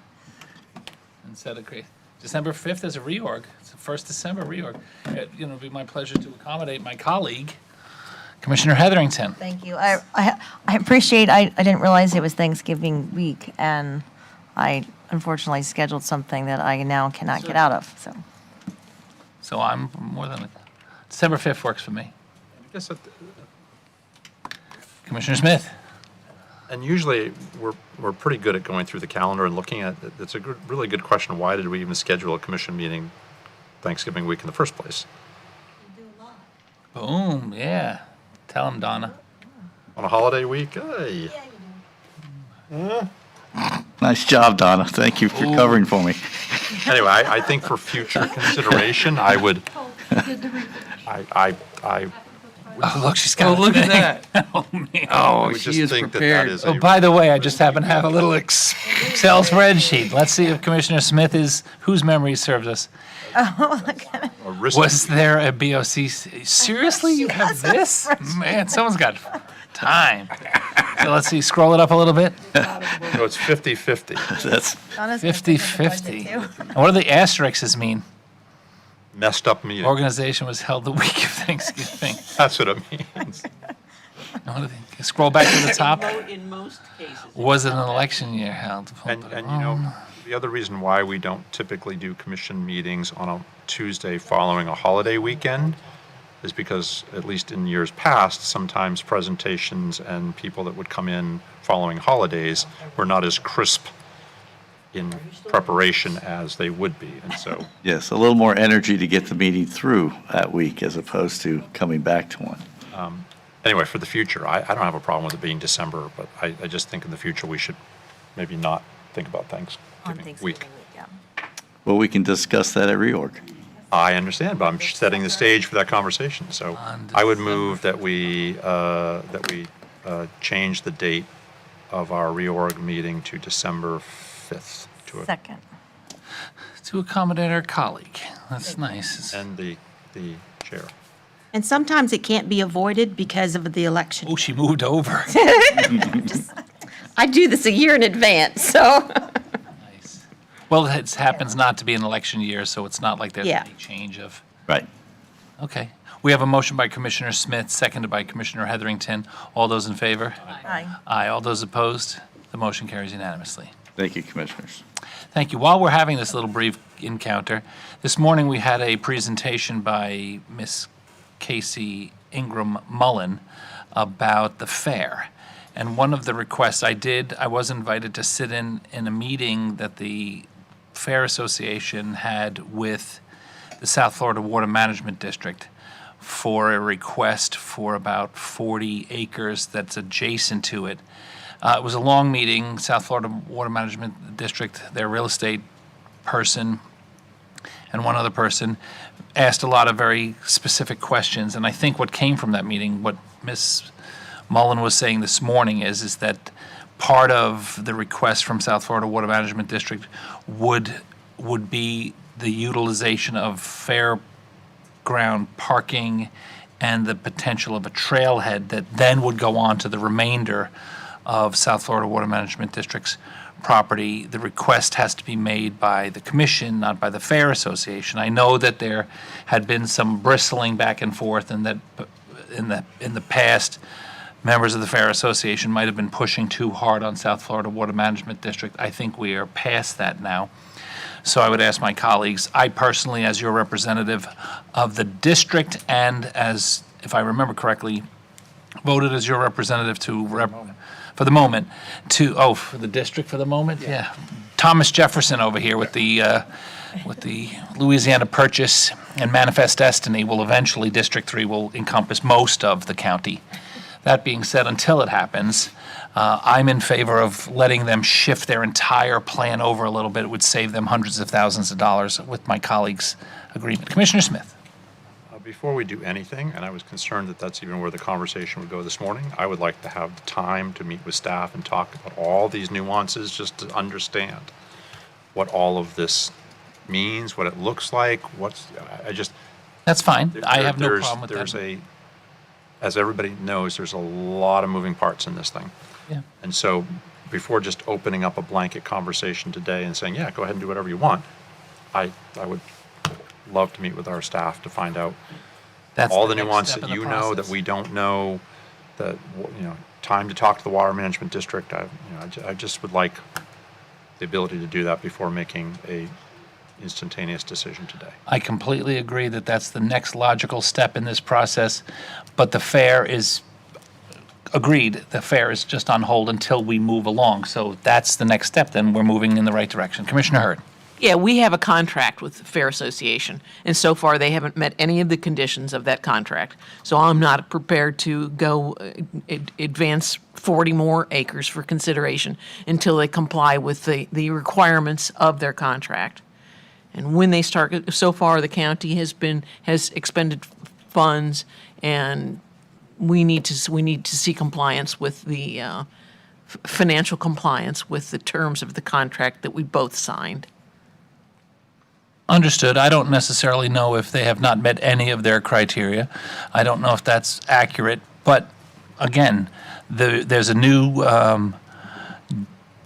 Instead of December 5th is a reorg. It's the first December reorg. It'd be my pleasure to accommodate my colleague, Commissioner Heatherington. Thank you. I appreciate, I didn't realize it was Thanksgiving week, and I unfortunately scheduled something that I now cannot get out of, so. So I'm more than, December 5th works for me. I guess that, Commissioner Smith? and usually we're pretty good at going through the calendar and looking at it. It's a really good question. Why did we even schedule a commission meeting Thanksgiving week in the first place? Boom, yeah. Tell him, Donna. On a holiday week? Hey. nice job, Donna. Thank you for covering for me. Anyway, I think for future consideration, I would, I Oh, look, she's got look at that. Oh, man. I would just think that is Oh, a by the way, I just happen to have a little Excel spreadsheet. Let's see if Commissioner Smith whose memory serves us. a risk. Was there a BOC? Seriously, you have this? Man, someone's got time. So let's see, scroll it up a little bit. No, it's 50/50. That's 50/50. And what do the asterisks mean? Messed up meeting. Organization was held the week of Thanksgiving. That's what it means. And what do they, scroll back to the top. In most cases. Was it an election year held? And the other reason why we don't typically do commission meetings on a Tuesday following a holiday weekend is because, at least in years past, sometimes presentations and people that would come in following holidays were not as crisp in preparation as they would be. And so, yes, a little more energy to get the meeting through that week as opposed to coming back to one. anyway, for the future, I don't have a problem with it being December, but I just think in the future we should maybe not think about Thanksgiving week. Yeah. Well, we can discuss that at reorg. I understand, but I'm setting the stage for that conversation. So I would move that we change the date of our reorg meeting to December 5th. Second. To accommodate our colleague. That's nice. And the chair. And sometimes it can't be avoided because of the election. Oh, she moved over. I do this a year in advance, so. Nice. Well, it happens not to be an election year, so it's not like there's Yeah. any change of. Right. Okay. We have a motion by Commissioner Smith, seconded by Commissioner Heatherington. All those in favor? Aye. Aye. All those opposed? The motion carries unanimously. Thank you, Commissioners. Thank you. While we're having this little brief encounter, this morning we had a presentation by Miss Casey Ingram Mullen about the fair. And one of the requests I was invited to sit in a meeting that the Fair Association had with the South Florida Water Management District for a request for about 40 acres that's adjacent to it. It was a long meeting. South Florida Water Management District, their real estate person, and one other person asked a lot of very specific questions. And I think what came from that meeting, what Ms. Mullen was saying this morning is that part of the request from South Florida Water Management District would be the utilization of fairground parking and the potential of a trailhead that then would go on to the remainder of South Florida Water Management District's property. The request has to be made by the commission, not by the Fair Association. I know that there had been some bristling back and forth, and that in the past, members of the Fair Association might have been pushing too hard on South Florida Water Management District. I think we are past that now. So I would ask my colleagues, I personally, as your representative of the district and as, if I remember correctly, voted as your representative for the moment, for the district for the moment? Yeah. Thomas Jefferson over here with the Louisiana Purchase and Manifest Destiny will eventually, District 3 will encompass most of the county. That being said, until it happens, I'm in favor of letting them shift their entire plan over a little bit. It would save them hundreds of thousands of dollars with my colleagues' agreement. Commissioner Smith. Before we do anything, and I was concerned that that's even where the conversation would go this morning, I would like to have the time to meet with staff and talk about all these nuances just to understand what all of this means, what it looks like, That's fine. I have no there's- problem with there's that. as everybody knows, there's a lot of moving parts in this thing. Yeah. And so before just opening up a blanket conversation today and saying, yeah, go ahead and do whatever you want, I would love to meet with our staff to find out That's all the the next nuance step that in the you know that process. we don't know, that, time to talk to the Water Management District. I just would like the ability to do that before making a instantaneous decision today. I completely agree that that's the next logical step in this process, but the fair is, agreed, the fair is just on hold until we move along. So that's the next step, then we're moving in the right direction. Commissioner Hurd. Yeah, we have a contract with the Fair Association, and so far they haven't met any of the conditions of that contract. So I'm not prepared to go advance 40 more acres for consideration until they comply with the requirements of their contract. And when they start, so far the county has expended funds, and we need to see compliance with the financial compliance with the terms of the contract that we both signed. Understood. I don't necessarily know if they have not met any of their criteria. I don't know if that's accurate, but again, there's a new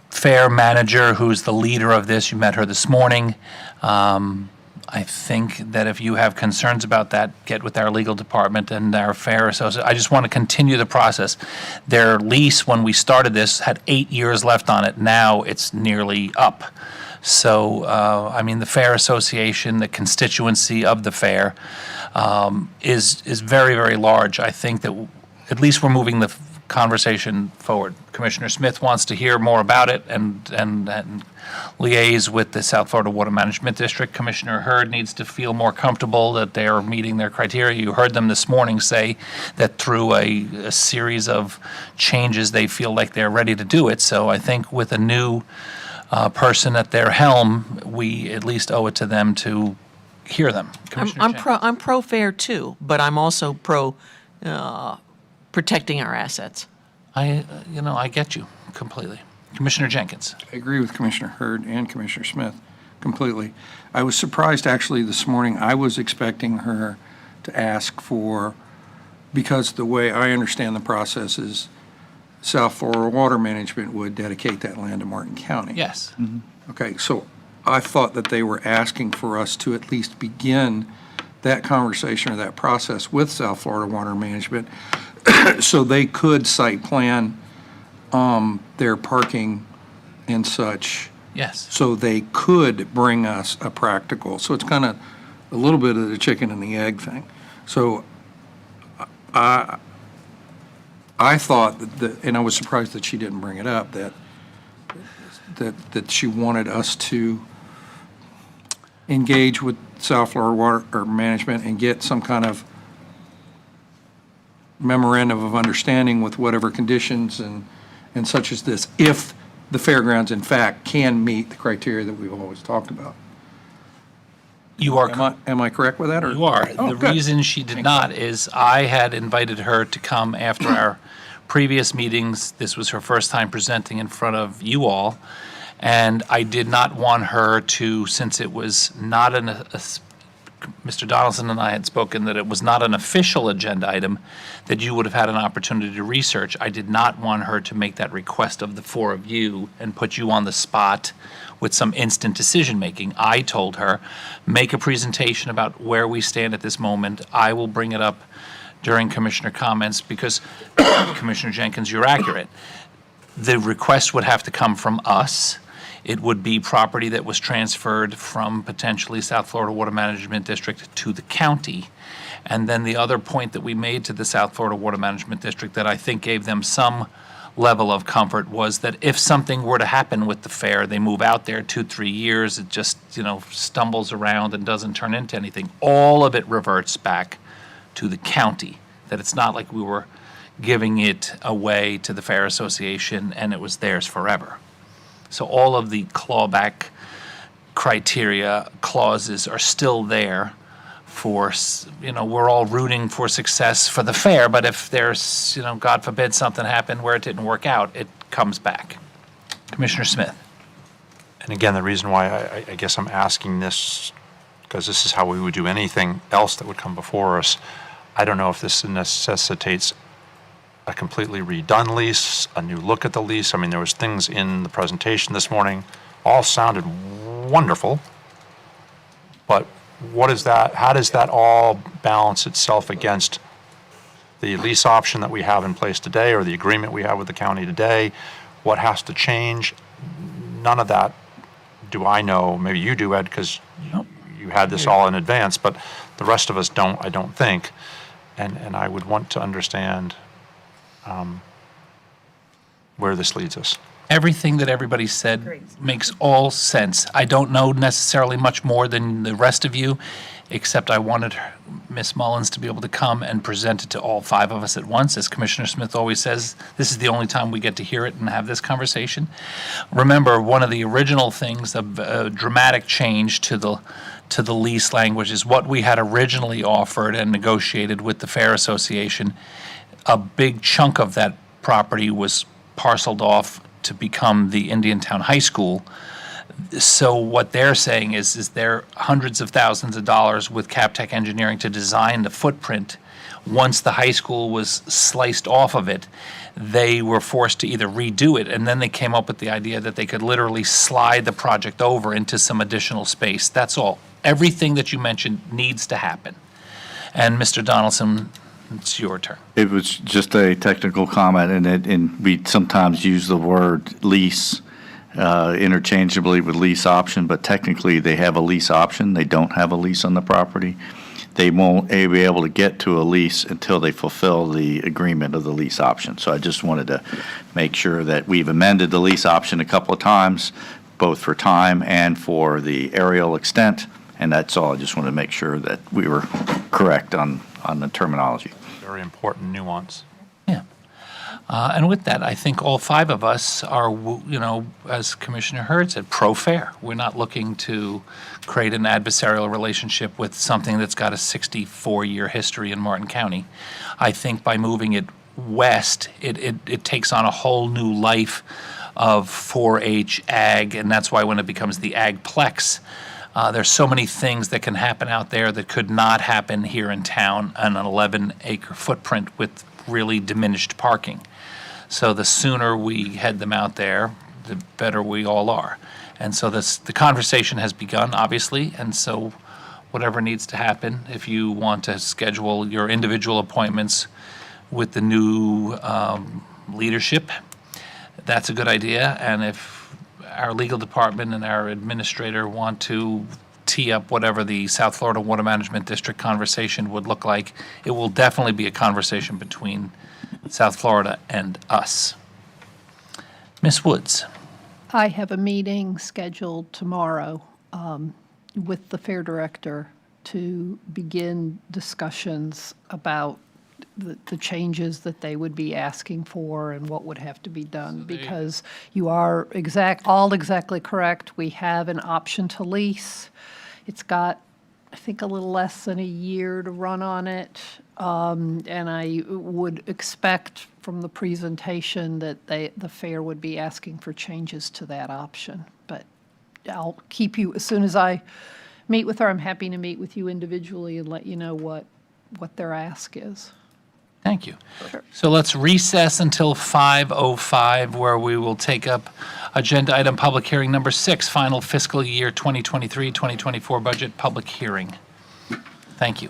fair manager who's the leader of this. You met her this morning. I think that if you have concerns about that, get with our legal department and our fair associate. I just want to continue the process. Their lease, when we started this, had 8 years left on it. Now it's nearly up. So, the Fair Association, the constituency of the fair, is very, very large. I think that at least we're moving the conversation forward. Commissioner Smith wants to hear more about it and liaise with the South Florida Water Management District. Commissioner Hurd needs to feel more comfortable that they are meeting their criteria. You heard them this morning say that through a series of changes, they feel like they're ready to do it. So I think with a new person at their helm, we at least owe it to them to hear them. I'm pro-fair too, but I'm also pro protecting our assets. I get you completely. Commissioner Jenkins. I agree with Commissioner Hurd and Commissioner Smith completely. I was surprised actually this morning. I was expecting her to ask for, because the way I understand the process is South Florida Water Management would dedicate that land to Martin County. Yes. Okay, so I thought that they were asking for us to at least begin that conversation or that process with South Florida Water Management so they could site plan their parking and such. Yes. So they could bring us a practical. So it's kind of a little bit of the chicken and the egg thing. So I thought and I was surprised that she didn't bring it up, that she wanted us to engage with South Florida Water Management and get some kind of memorandum of understanding with whatever conditions and such as this, if the fairgrounds in fact can meet the criteria that we've always talked about. You are. Am I correct with that? Or? You are. Oh, The good. reason she did not is I had invited her to come after our previous meetings. This was her first time presenting in front of you all. And I did not want her to, since it was not Mr. Donaldson and I had spoken that it was not an official agenda item, that you would have had an opportunity to research. I did not want her to make that request of the four of you and put you on the spot with some instant decision-making. I told her, make a presentation about where we stand at this moment. I will bring it up during commissioner comments because, Commissioner Jenkins, you're accurate. The request would have to come from us. It would be property that was transferred from potentially South Florida Water Management District to the county. And then the other point that we made to the South Florida Water Management District that I think gave them some level of comfort was that if something were to happen with the fair, they move out there 2-3 years, it just, stumbles around and doesn't turn into anything, all of it reverts back to the county, that it's not like we were giving it away to the Fair Association and it was theirs forever. So all of the clawback criteria clauses are still there for, we're all rooting for success for the fair, but if there's, God forbid something happened where it didn't work out, it comes back. Commissioner Smith. And again, the reason why I guess I'm asking this, because this is how we would do anything else that would come before us. I don't know if this necessitates a completely redone lease, a new look at the lease. I mean, there was things in the presentation this morning, all sounded wonderful, but what is that? How does that all balance itself against the lease option that we have in place today or the agreement we have with the county today? What has to change? None of that do I know. Maybe you do, Ed, because you had this all in advance, but the rest of us don't, I don't think. And I would want to understand where this leads us. Everything that everybody said makes all sense. I don't know necessarily much more than the rest of you, except I wanted Ms. Mullins to be able to come and present it to all 5 of us at once. As Commissioner Smith always says, this is the only time we get to hear it and have this conversation. Remember, one of the original things, a dramatic change to the lease language is what we had originally offered and negotiated with the Fair Association. A big chunk of that property was parceled off to become the Indiantown High School. So what they're saying is there hundreds of thousands of dollars with Captech Engineering to design the footprint. Once the high school was sliced off of it, they were forced to either redo it, and then they came up with the idea that they could literally slide the project over into some additional space. That's all. Everything that you mentioned needs to happen. And Mr. Donaldson, it's your turn. It was just a technical comment, and we sometimes use the word lease interchangeably with lease option, but technically they have a lease option. They don't have a lease on the property. They won't be able to get to a lease until they fulfill the agreement of the lease option. So I just wanted to make sure that we've amended the lease option a couple of times, both for time and for the aerial extent, and that's all. I just wanted to make sure that we were correct on the terminology. Very important nuance. And with that, I think all 5 of us are, as Commissioner Hurd said, pro-fair. We're not looking to create an adversarial relationship with something that's got a 64-year history in Martin County. I think by moving it west, it takes on a whole new life of 4-H ag, and that's why when it becomes the agplex, there's so many things that can happen out there that could not happen here in town on an 11-acre footprint with really diminished parking. So the sooner we head them out there, the better we all are. And so the conversation has begun, obviously, and so whatever needs to happen, if you want to schedule your individual appointments with the new leadership, that's a good idea. And if our legal department and our administrator want to tee up whatever the South Florida Water Management District conversation would look like, it will definitely be a conversation between South Florida and us. Ms. Woods. I have a meeting scheduled tomorrow with the fair director to begin discussions about the changes that they would be asking for and what would have to be done, because you are exactly correct. We have an option to lease. It's got, I think, a little less than a year to run on it. And I would expect from the presentation that the fair would be asking for changes to that option. But I'll keep you, as soon as I meet with her, I'm happy to meet with you individually and let you know what their ask is. Thank you. So let's recess until 5:05, where we will take up agenda item public hearing number 6, final fiscal year 2023-2024 budget public hearing. Thank you.